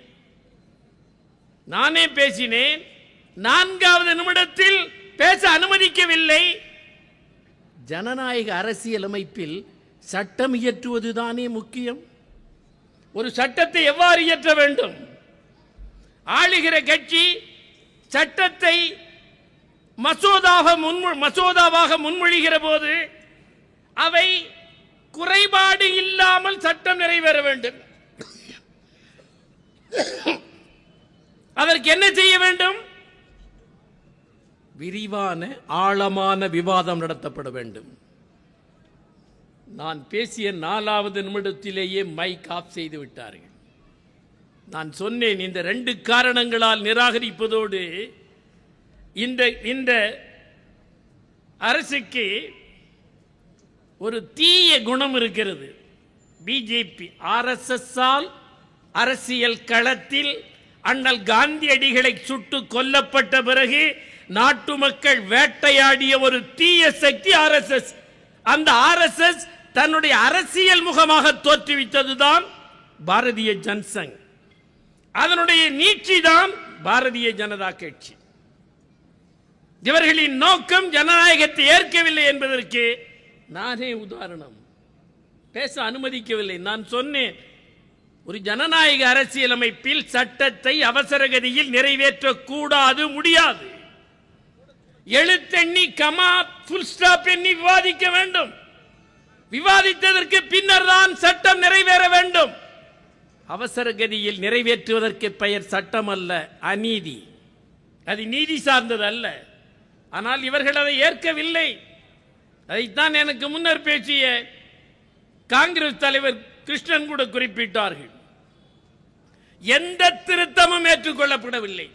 நானே பேசினேன், 4வது நிமிடத்தில் பேச அனுமதிக்கவில்லை. ஜனநாயக அரசியல் அமைப்பில் சட்டம் இயற்றுவதுதானே முக்கியம். ஒரு சட்டத்தை எவ்வாறு இயற்ற வேண்டும்? ஆளுகிற கட்சி சட்டத்தை மசோதாவாக முன்மொழிகிற போது அவை குறைபாடு இல்லாமல் சட்டம் நிறைவேற வேண்டும். அதற்கு என்ன செய்ய வேண்டும்? விரிவான ஆழமான விவாதம் நடத்தப்பட வேண்டும். நான் பேசிய 4வது நிமிடத்திலேயே மைக் ஆஃப் செய்து விட்டார்கள். நான் சொன்னேன், இந்த 2 காரணங்களால் நிராகரிப்பதோடு இந்த அரசுக்கு ஒரு தீய குணம் இருக்கிறது. பிஜேபி RSS ஆல் அரசியல் களத்தில் அண்ணல் காந்தியடிகளை சுட்டு கொல்லப்பட்ட பிறகு நாட்டு மக்கள் வேட்டையாடிய ஒரு தீய சக்தி RSS. அந்த RSS தன்னுடைய அரசியல் முகமாக தோற்றுவித்ததுதான் பாரதிய ஜனசங். அதனுடைய நீட்சிதான் பாரதிய ஜனதா கட்சி. இவர்களின் நோக்கம் ஜனநாயகத்தை ஏற்கவில்லை என்பதற்கு நானே உதாரணம். பேச அனுமதிக்கவில்லை. நான் சொன்னேன், ஒரு ஜனநாயக அரசியலமைப்பில் சட்டத்தை அவசரகதியில் நிறைவேற்றக்கூடாது, முடியாது. எழுத்தெண்ணி கமா ஃபுல் ஸ்டாப் எண்ணி விவாதிக்க வேண்டும். விவாதித்ததற்கு பின்னர் தான் சட்டம் நிறைவேற வேண்டும். அவசர கதியில் நிறைவேற்றுவதற்கு பெயர் சட்டம் அல்ல, அநீதி. அது நீதி சார்ந்தது அல்ல. ஆனால் இவர்கள் அதை ஏற்கவில்லை. அதைத்தான் எனக்கு முன்னர் பேசிய காங்கிரஸ் தலைவர் கிருஷ்ணன் கூட குறிப்பிட்டார்கள். எந்த திருத்தமும் ஏற்றுக்கொள்ளப்படவில்லை.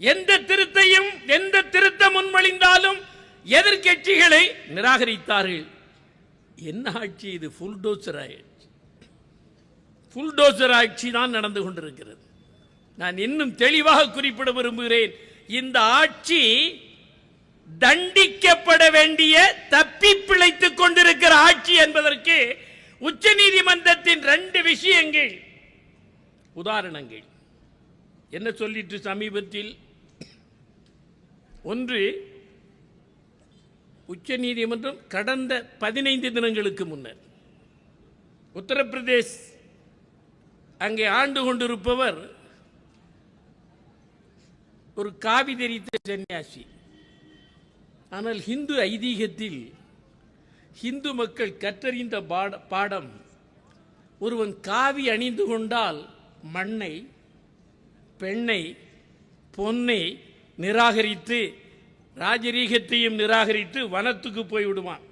எந்த திருத்தம் முன்மொழிந்தாலும் எதிர்க்கட்சிகளை நிராகரித்தார்கள். என்ன ஆட்சி இது? புல்டோசர் ஆட்சி தான் நடந்து கொண்டிருக்கிறது. நான் இன்னும் தெளிவாக குறிப்பிட விரும்புகிறேன், இந்த ஆட்சி தண்டிக்கப்பட வேண்டிய, தப்பி பிழைத்துக் கொண்டிருக்கிற ஆட்சி என்பதற்கு உச்ச நீதிமன்றத்தின் 2 விஷயங்கள் உதாரணங்கள். என்ன சொல்லிட்டு சமீபத்தில் ஒன்று, உச்ச நீதிமன்றம் கடந்த 15 தினங்களுக்கு முன்னர் உத்தரப்பிரதேஷ் அங்கே ஆண்டு கொண்டிருப்பவர் ஒரு காவி தரித்த சன்னியாசி. ஆனால் ஹிந்து ஐதீகத்தில் ஹிந்து மக்கள் கற்றறிந்த பாடம், ஒருவன் காவி அணிந்து கொண்டால் மண்ணை, பெண்ணை, பொன்னை நிராகரித்து, ராஜரீகத்தையும் நிராகரித்து வனத்துக்கு போய்விடுவான்.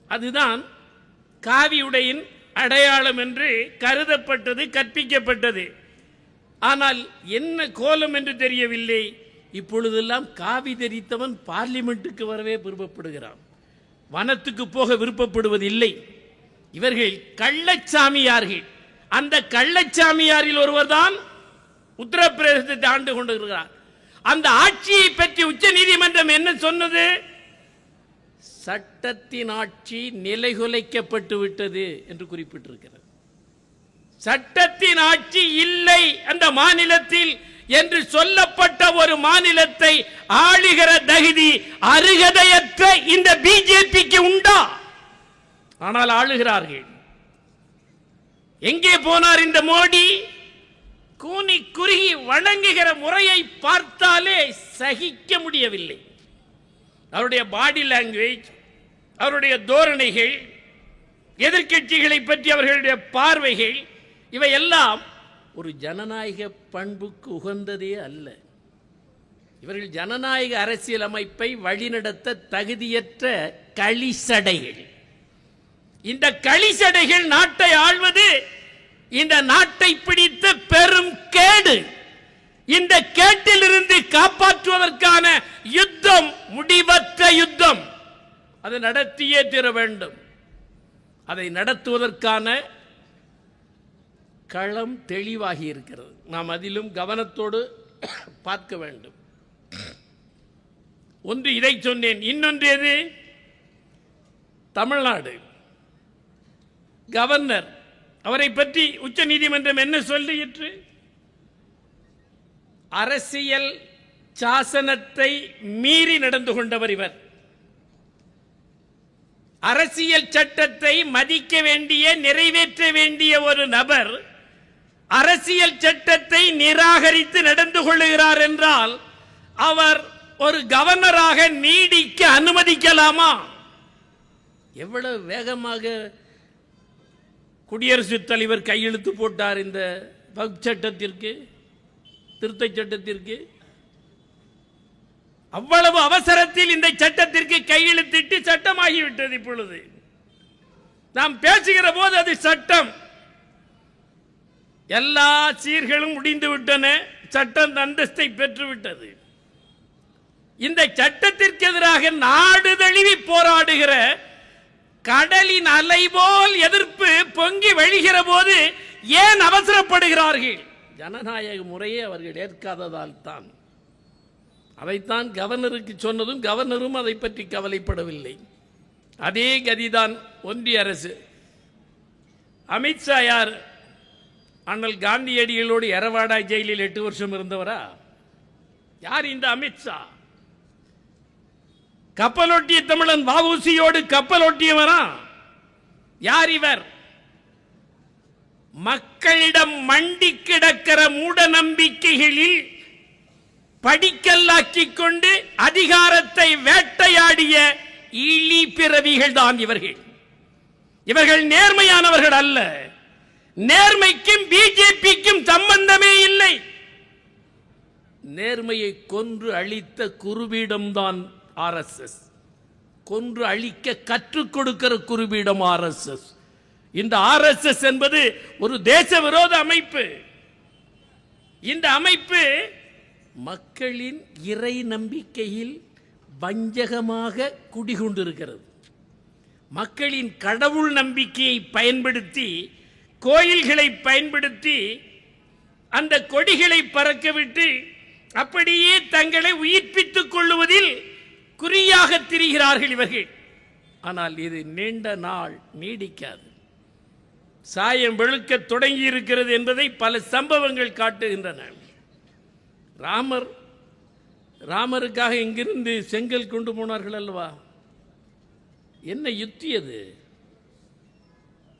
அதுதான் காவியுடையின் அடையாளம் என்று கருதப்பட்டது, கற்பிக்கப்பட்டது. ஆனால் என்ன கோலம் என்று தெரியவில்லை. இப்பொழுதெல்லாம் காவி தரித்தவன் பார்லிமெண்ட்டுக்கு வரவே விருப்பப்படுகிறான், வனத்துக்கு போக விருப்பப்படுவதில்லை. இவர்கள் கள்ளச்சாமியார்கள். அந்த கள்ளச்சாமியாரில் ஒருவர் தான் உத்தரப்பிரதேசத்தை ஆண்டு கொண்டிருக்கிறார். அந்த ஆட்சியை பற்றி உச்ச நீதிமன்றம் என்ன சொன்னது? சட்டத்தின் ஆட்சி நிலைகுலைக்கப்பட்டு விட்டது என்று குறிப்பிட்டிருக்கிறது. சட்டத்தின் ஆட்சி இல்லை அந்த மாநிலத்தில் என்று சொல்லப்பட்ட ஒரு மாநிலத்தை ஆளுகிற தகுதி அருகதையற்ற இந்த பிஜேபிக்கு உண்டா? ஆனால் ஆளுகிறார்கள். எங்கே போனார் இந்த மோடி? கூனி குறுகி வணங்குகிற முறையை பார்த்தாலே சகிக்க முடியவில்லை. அவருடைய பாடி லாங்குவேஜ், அவருடைய தோரணைகள், எதிர்க்கட்சிகளை பற்றி அவர்களுடைய பார்வைகள், இவையெல்லாம் ஒரு ஜனநாயக பண்புக்கு உகந்ததே அல்ல. இவர்கள் ஜனநாயக அரசியல் அமைப்பை வழிநடத்த தகுதியற்ற களிசடைகள். இந்த களிசடைகள் நாட்டை ஆள்வது இந்த நாட்டை பிடித்த பெரும் கேடு. இந்த கேட்டிலிருந்து காப்பாற்றுவதற்கான யுத்தம் முடிவற்ற யுத்தம். அதை நடத்தியே தீர வேண்டும். அதை நடத்துவதற்கான களம் தெளிவாகி இருக்கிறது. நாம் அதிலும் கவனத்தோடு பார்க்க வேண்டும். ஒன்று இதை சொன்னேன். இன்னொன்று எது? தமிழ்நாடு கவர்னர், அவரை பற்றி உச்ச நீதிமன்றம் என்ன சொல்லிற்று? அரசியல் சாசனத்தை மீறி நடந்து கொண்டவர் இவர். அரசியல் சட்டத்தை மதிக்க வேண்டிய, நிறைவேற்ற வேண்டிய ஒரு நபர் அரசியல் சட்டத்தை நிராகரித்து நடந்து கொள்ளுகிறார் என்றால் அவர் ஒரு கவர்னராக நீடிக்க அனுமதிக்கலாமா? எவ்வளவு வேகமாக குடியரசுத் தலைவர் கையெழுத்து போட்டார் இந்த வக்ஃப் சட்டத்திற்கு, திருத்த சட்டத்திற்கு. அவ்வளவு அவசரத்தில் இந்த சட்டத்திற்கு கையெழுத்திட்டு சட்டமாகிவிட்டது. இப்பொழுது நாம் பேசுகிற போது அது சட்டம். எல்லா சீர்களும் முடிந்து விட்டன. சட்டம் அந்தஸ்தை பெற்றுவிட்டது. இந்த சட்டத்திற்கு எதிராக நாடு தழுவி போராடுகிற கடலின் அலை போல் எதிர்ப்பு பொங்கி வழிகிற போது ஏன் அவசரப்படுகிறார்கள்? ஜனநாயக முறையை அவர்கள் ஏற்காததால் தான். அதைத்தான் கவர்னருக்கு சொன்னதும் கவர்னரும் அதை பற்றி கவலைப்படவில்லை. அதே கதிதான் ஒன்றிய அரசு. அமித்ஷா யார்? அண்ணல் காந்தியடிகளோடு எரவாடா ஜெயிலில் 8 வருஷம் இருந்தவரா? யார் இந்த அமித்ஷா? கப்பலோட்டிய தமிழன் வஉசியோடு கப்பலோட்டியவரா? யார் இவர்? மக்களிடம் மண்டி கிடக்கிற மூட நம்பிக்கைகளில் படிக்கல்லாக்கிக் கொண்டு அதிகாரத்தை வேட்டையாடிய இழி பிறவிகள் தான் இவர்கள். இவர்கள் நேர்மையானவர்கள் அல்ல. நேர்மைக்கும் பிஜேபிக்கும் சம்பந்தமே இல்லை. நேர்மையை கொன்று அழித்த குருபீடம்தான் ஆர்எஸ்எஸ். கொன்று அழிக்க கற்றுக் கொடுக்கிற குருபீடம் ஆர்எஸ்எஸ். இந்த ஆர்எஸ்எஸ் என்பது ஒரு தேச விரோத அமைப்பு. இந்த அமைப்பு மக்களின் இறை நம்பிக்கையில் வஞ்சகமாக குடிகொண்டிருக்கிறது. மக்களின் கடவுள் நம்பிக்கையை பயன்படுத்தி, கோயில்களை பயன்படுத்தி அந்த கொடிகளை பறக்கவிட்டு அப்படியே தங்களை உயிர்ப்பித்துக் கொள்ளுவதில் குறியாக திரிகிறார்கள் இவர்கள். ஆனால் இது நீண்ட நாள் நீடிக்காது. சாயம் வெளுக்க தொடங்கி இருக்கிறது என்பதை பல சம்பவங்கள் காட்டுகின்றன. ராமருக்காக இங்கிருந்து செங்கல் கொண்டு போனார்கள் அல்லவா? என்ன யுத்தி அது?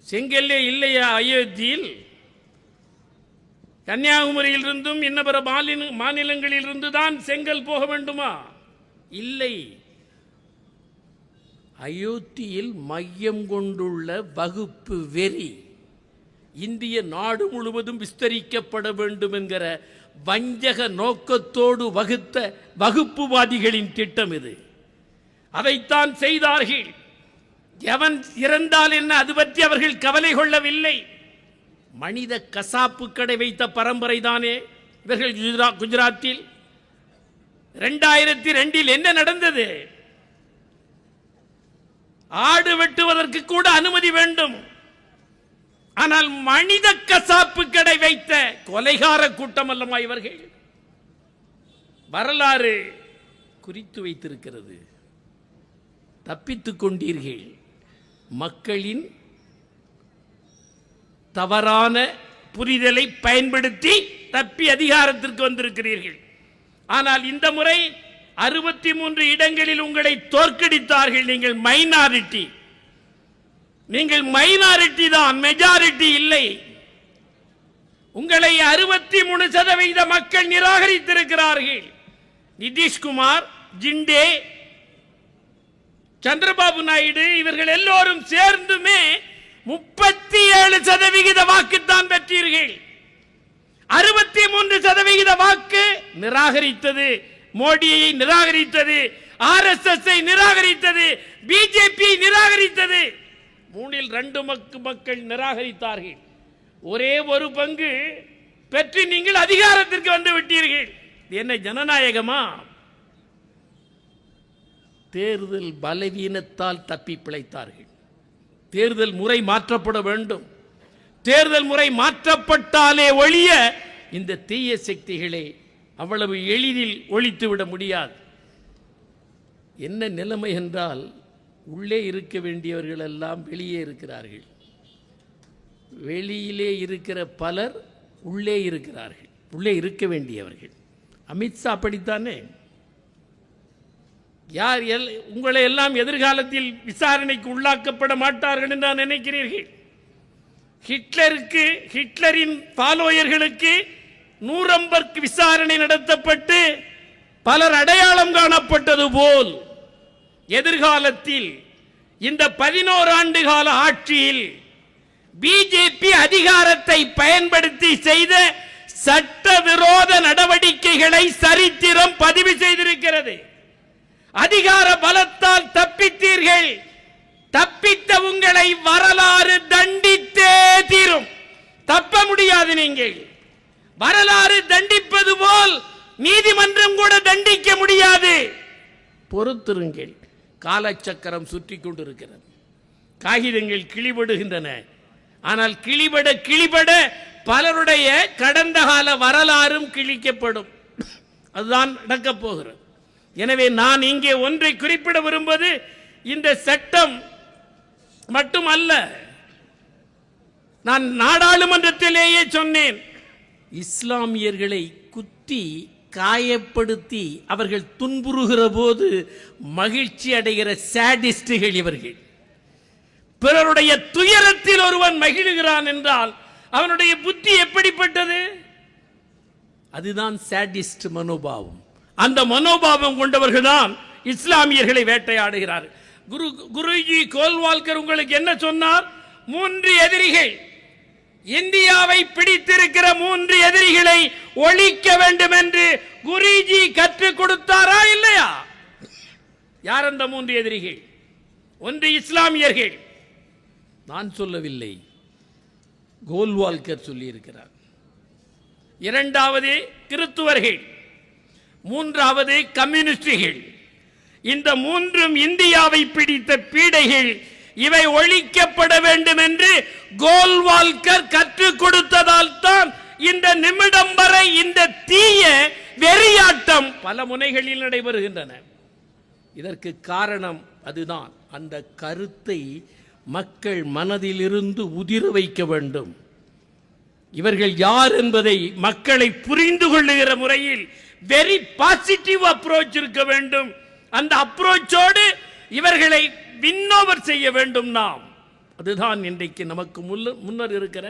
செங்கல்லே இல்லையா அயோத்தியில்? கன்னியாகுமரியிலிருந்தும் இன்னபிற மாநிலங்களிலிருந்து தான் செங்கல் போக வேண்டுமா? இல்லை. அயோத்தியில் மையம் கொண்டுள்ள வகுப்பு வெறி இந்திய நாடு முழுவதும் விஸ்தரிக்கப்பட வேண்டும் என்கிற வஞ்சக நோக்கத்தோடு வகுத்த வகுப்புவாதிகளின் திட்டம் இது. அதைத்தான் செய்தார்கள். எவன் இறந்தால் என்ன, அது பற்றி அவர்கள் கவலை கொள்ளவில்லை. மனித கசாப்பு கடை வைத்த பரம்பரை தானே இவர்கள். குஜராத்தில் 2002 என்ன நடந்தது? ஆடு வெட்டுவதற்கு கூட அனுமதி வேண்டும். ஆனால் மனித கசாப்பு கடை வைத்த கொலைகார கூட்டம் அல்லமா இவர்கள். வரலாறு குறித்து வைத்திருக்கிறது. தப்பித்துக் கொண்டீர்கள். மக்களின் தவறான புரிதலை பயன்படுத்தி தப்பி அதிகாரத்திற்கு வந்திருக்கிறீர்கள். ஆனால் இந்த முறை 63 இடங்களில் உங்களை தோற்கடித்தார்கள். நீங்கள் மைனாரிட்டி. நீங்கள் மைனாரிட்டி தான், மெஜாரிட்டி இல்லை. உங்களை 63% மக்கள் நிராகரித்திருக்கிறார்கள். நிதிஷ்குமார், ஜிண்டே, சந்திரபாபு நாயுடு இவர்கள் எல்லோரும் சேர்ந்துமே 37% வாக்குத்தான் பெற்றீர்கள். 63% வாக்கு நிராகரித்தது, மோடியை நிராகரித்தது, RSS நிராகரித்தது, பிஜேபி நிராகரித்தது. 2/3 மக்கள் நிராகரித்தார்கள். ஒரே ஒரு பங்கு பெற்று நீங்கள் அதிகாரத்திற்கு வந்து விட்டீர்கள். என்ன ஜனநாயகமா? தேர்தல் பலவீனத்தால் தப்பி பிழைத்தார்கள். தேர்தல் முறை மாற்றப்பட வேண்டும். தேர்தல் முறை மாற்றப்பட்டாலே ஒழிய இந்த தீய சக்திகளை அவ்வளவு எளிதில் ஒழித்துவிட முடியாது. என்ன நிலைமை என்றால், உள்ளே இருக்க வேண்டியவர்கள் எல்லாம் வெளியே இருக்கிறார்கள். வெளியிலே இருக்கிற பலர் உள்ளே இருக்கிறார்கள். உள்ளே இருக்க வேண்டியவர்கள். அமித்ஷா அப்படித்தானே? யார் உங்களை எல்லாம் எதிர்காலத்தில் விசாரணைக்கு உள்ளாக்கப்பட மாட்டார்கள் என்று நான் நினைக்கிறீர்கள்? ஹிட்லரின் ஃபாலோயர்களுக்கு நூரம்பர்க் விசாரணை நடத்தப்பட்டு பலர் அடையாளம் காணப்பட்டது போல் எதிர்காலத்தில் இந்த 11 ஆண்டு கால ஆட்சியில் பிஜேபி அதிகாரத்தை பயன்படுத்தி செய்த சட்டவிரோத நடவடிக்கைகளை சரித்திரம் பதிவு செய்திருக்கிறது. அதிகார பலத்தால் தப்பித்தீர்கள். தப்பித்த உங்களை வரலாறு தண்டித்தே தீரும். தப்ப முடியாது. நீங்கள் வரலாறு தண்டிப்பது போல் நீதிமன்றம் கூட தண்டிக்க முடியாது. பொறுத்திருங்கள். காலச்சக்கரம் சுற்றி கொண்டிருக்கிறது. காகிதங்கள் கிழிபடுகின்றன. ஆனால் கிழிபட பலருடைய கடந்த கால வரலாறும் கிழிக்கப்படும். அதுதான் நடக்கப் போகிறது. எனவே நான் இங்கே ஒன்றை குறிப்பிட விரும்புவது, இந்த சட்டம் மட்டுமல்ல, நான் நாடாளுமன்றத்திலேயே சொன்னேன், இஸ்லாமியர்களை குத்தி காயப்படுத்தி அவர்கள் துன்புறுகிற போது மகிழ்ச்சி அடைகிற சாடிஸ்டுகள் இவர்கள். பிறருடைய துயரத்தில் ஒருவன் மகிழுகிறான் என்றால் அவனுடைய புத்தி எப்படிப்பட்டது? அதுதான் சாடிஸ்ட் மனோபாவம். அந்த மனோபாவம் கொண்டவர்கள் தான் இஸ்லாமியர்களை வேட்டையாடுகிறார்கள். குருஜி கோல்வால்கர் உங்களுக்கு என்ன சொன்னார்? 3 எதிரிகள், இந்தியாவை பிடித்திருக்கிற 3 எதிரிகளை ஒழிக்க வேண்டும் என்று குருஜி கற்றுக் கொடுத்தாரா இல்லையா? யார் அந்த 3 எதிரிகள்? ஒன்று இஸ்லாமியர்கள். நான் சொல்லவில்லை, கோல்வால்கர் சொல்லி இருக்கிறார். 2வது கிறிஸ்துவர்கள், 3வது கம்யூனிஸ்டுகள். இந்த 3ம் இந்தியாவை பிடித்த பீடைகள். இவை ஒழிக்கப்பட வேண்டும் என்று கோல்வால்கர் கற்றுக் கொடுத்ததால் தான் இந்த நிமிடம் வரை இந்த தீய வெறியாட்டம் பல முனைகளில் நடைபெறுகின்றன. இதற்கு காரணம் அதுதான். அந்த கருத்தை மக்கள் மனதிலிருந்து உதிர வைக்க வேண்டும். இவர்கள் யார் என்பதை மக்களை புரிந்து கொள்ளுகிற முறையில் வெரி பாசிட்டிவ் அப்ரோச் இருக்க வேண்டும். அந்த அப்ரோச்சோடு இவர்களை வின்னோவர் செய்ய வேண்டும் நாம். அதுதான் இன்றைக்கு நமக்கு முன்னர் இருக்கிற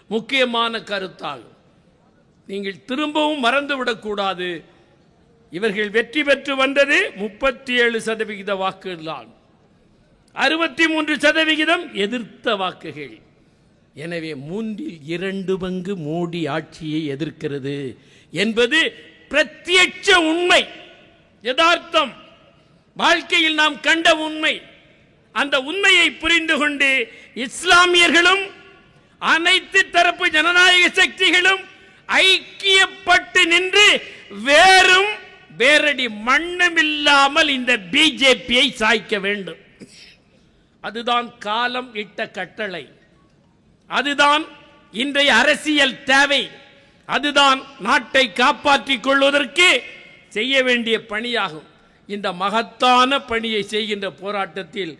முக்கியமான கருத்தாகும். நீங்கள் திரும்பவும் மறந்துவிடக்கூடாது, இவர்கள் வெற்றி பெற்று வந்தது 37% வாக்குகள் தான். 63% எதிர்த்த வாக்குகள். எனவே 3/2 பங்கு மோடி ஆட்சியை எதிர்க்கிறது என்பது பிரத்யட்ச உண்மை, யதார்த்தம், வாழ்க்கையில் நாம் கண்ட உண்மை. அந்த உண்மையை புரிந்து கொண்டு இஸ்லாமியர்களும் அனைத்து தரப்பு ஜனநாயக சக்திகளும் ஐக்கியப்பட்டு நின்று வேறடி மண்ணமில்லாமல் இந்த பிஜேபியை சாய்க்க வேண்டும். அதுதான் காலம் இட்ட கட்டளை. அதுதான் இன்றைய அரசியல் தேவை. அதுதான் நாட்டை காப்பாற்றிக் கொள்வதற்கு செய்ய வேண்டிய பணியாகும். இந்த மகத்தான பணியை செய்கின்ற போராட்டத்தில்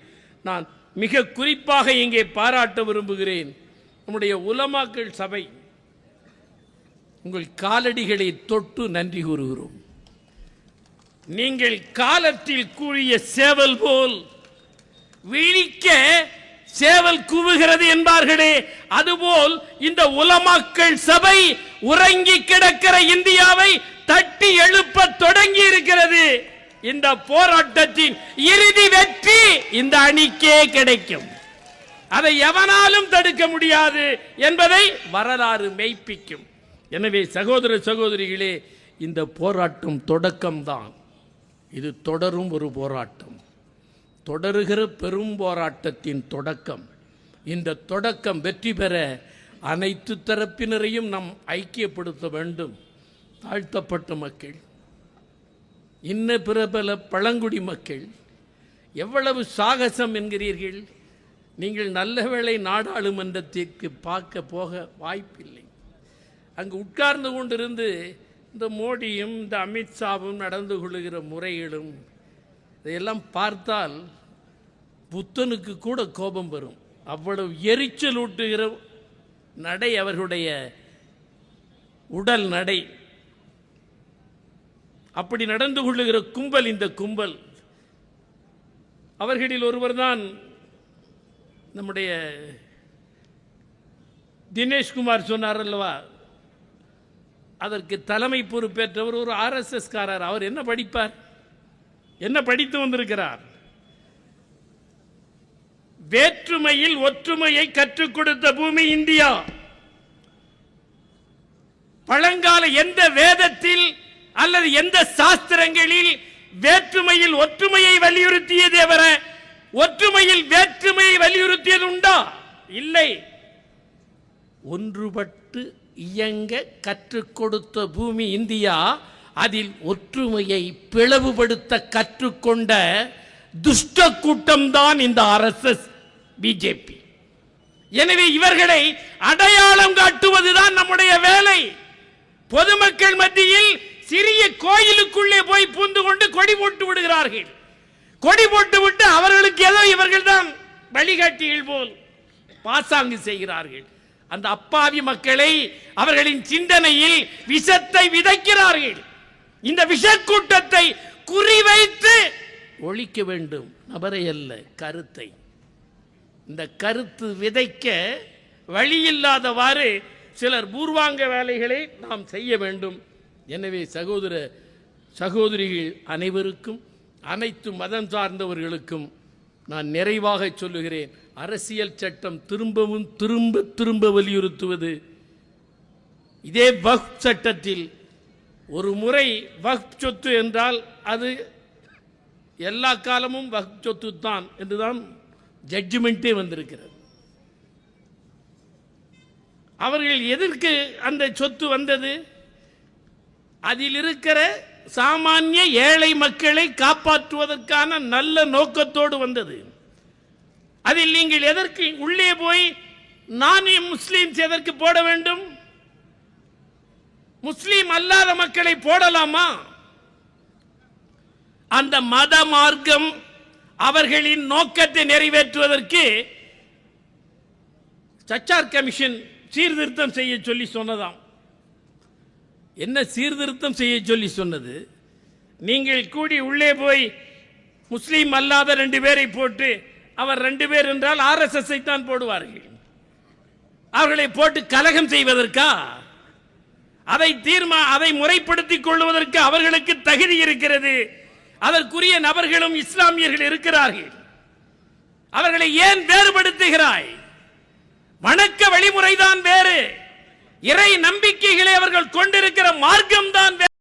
நான் மிக குறிப்பாக இங்கே பாராட்ட விரும்புகிறேன் நம்முடைய உலமாக்கள் சபை. உங்கள் காலடிகளை தொட்டு நன்றி கூறுகிறோம். நீங்கள் காலத்தில் கூறிய சேவல் போல் விழிக்க சேவல் கூவுகிறது என்பார்களே, அதுபோல் இந்த உலமாக்கள் சபை உறங்கி கிடக்கிற இந்தியாவை தட்டி எழுப்ப தொடங்கி இருக்கிறது. இந்த போராட்டத்தின் இறுதி வெற்றி இந்த அணிக்கே கிடைக்கும். அதை எவனாலும் தடுக்க முடியாது என்பதை வரலாறு மெய்ப்பிக்கும். எனவே சகோதர சகோதரிகளே, இந்த போராட்டம் தொடக்கம்தான். இது தொடரும் ஒரு போராட்டம், தொடருகிற பெரும் போராட்டத்தின் தொடக்கம். இந்த தொடக்கம் வெற்றி பெற அனைத்து தரப்பினரையும் நாம் ஐக்கியப்படுத்த வேண்டும். தாழ்த்தப்பட்ட மக்கள், இன்ன பிரபல பழங்குடி மக்கள், எவ்வளவு சாகசம் என்கிறீர்கள். நீங்கள் நல்லவேளை நாடாளுமன்றத்திற்கு பார்க்க போக வாய்ப்பில்லை. அங்கு உட்கார்ந்து கொண்டிருந்து இந்த மோடியும் இந்த அமித்ஷாவும் நடந்து கொள்ளுகிற முறைகளும் இதையெல்லாம் பார்த்தால் புத்தனுக்கு கூட கோபம் வரும். அவ்வளவு எரிச்சல் ஊட்டுகிற நடை அவர்களுடைய உடல் நடை. அப்படி நடந்து கொள்ளுகிற கும்பல் இந்த கும்பல். அவர்களில் ஒருவர் தான் நம்முடைய தினேஷ்குமார் சொன்னார் அல்லவா, அதற்கு தலைமை பொறுப்பேற்றவர் ஒரு RSS காரர். அவர் என்ன படிப்பார், என்ன படித்து வந்திருக்கிறார்? வேற்றுமையில் ஒற்றுமையை கற்றுக் கொடுத்த பூமி இந்தியா. பழங்கால எந்த வேதத்தில் அல்லது எந்த சாஸ்திரங்களில் வேற்றுமையில் ஒற்றுமையை வலியுறுத்தியதே தவிர ஒற்றுமையில் வேற்றுமையை வலியுறுத்தியது உண்டா? இல்லை. ஒன்றுபட்டு இயங்க கற்றுக் கொடுத்த பூமி இந்தியா, அதில் ஒற்றுமையை பிளவுபடுத்த கற்றுக்கொண்ட துஷ்ட கூட்டம்தான் இந்த RSS பிஜேபி. எனவே இவர்களை அடையாளம் காட்டுவதுதான் நம்முடைய வேலை. பொதுமக்கள் மத்தியில் சிறிய கோயிலுக்குள்ளே போய் பூந்து கொண்டு கொடி போட்டு விடுகிறார்கள். கொடி போட்டு விட்டு அவர்களுக்கு ஏதோ இவர்கள் தான் வழிகாட்டிகள் போல் பாசாங்கு செய்கிறார்கள். அந்த அப்பாவி மக்களை அவர்களின் சிந்தனையில் விஷத்தை விதைக்கிறார்கள். இந்த விஷக்கூட்டத்தை குறிவைத்து ஒழிக்க வேண்டும், நபரை அல்ல, கருத்தை. இந்த கருத்து விதைக்க வழியில்லாதவாறு சிலர் பூர்வாங்க வேலைகளை நாம் செய்ய வேண்டும். எனவே சகோதர சகோதரிகள் அனைவருக்கும், அனைத்து மதம் சார்ந்தவர்களுக்கும் நான் நிறைவாக சொல்லுகிறேன், அரசியல் சட்டம் திரும்பவும் திரும்ப திரும்ப வலியுறுத்துவது, இதே வக்ஃப் சட்டத்தில் ஒரு முறை வக்ஃப் சொத்து என்றால் அது எல்லா காலமும் வக்ஃப் சொத்து தான் என்றுதான் ஜட்ஜ்மெண்ட்டே வந்திருக்கிறது. அவர்கள் எதற்கு அந்த சொத்து வந்தது? அதில் இருக்கிற சாமானிய ஏழை மக்களை காப்பாற்றுவதற்கான நல்ல நோக்கத்தோடு வந்தது. அதில் நீங்கள் எதற்கு உள்ளே போய் நான் முஸ்லீம்ஸ் எதற்கு போட வேண்டும்? முஸ்லீம் அல்லாத மக்களை போடலாமா? அந்த மத மார்க்கம் அவர்களின் நோக்கத்தை நிறைவேற்றுவதற்கு சச்சார் கமிஷன் சீர்திருத்தம் செய்ய சொல்லி சொன்னதாம். என்ன சீர்திருத்தம் செய்ய சொல்லி சொன்னது? நீங்கள் கூடி உள்ளே போய் முஸ்லீம் அல்லாத 2 பேரை போட்டு, அவர் 2 பேர் என்றால் RSS தான் போடுவார்கள். அவர்களை போட்டு கலகம் செய்வதற்கா? அதை முறைப்படுத்திக் கொள்வதற்கு அவர்களுக்கு தகுதி இருக்கிறது. அதற்குரிய நபர்களும் இஸ்லாமியர்கள் இருக்கிறார்கள். அவர்களை ஏன் வேறுபடுத்துகிறாய்? வணக்க வழிமுறைதான் வேறு, இறை நம்பிக்கைகளை அவர்கள் கொண்டிருக்கிற மார்க்கம் தான் வேறு.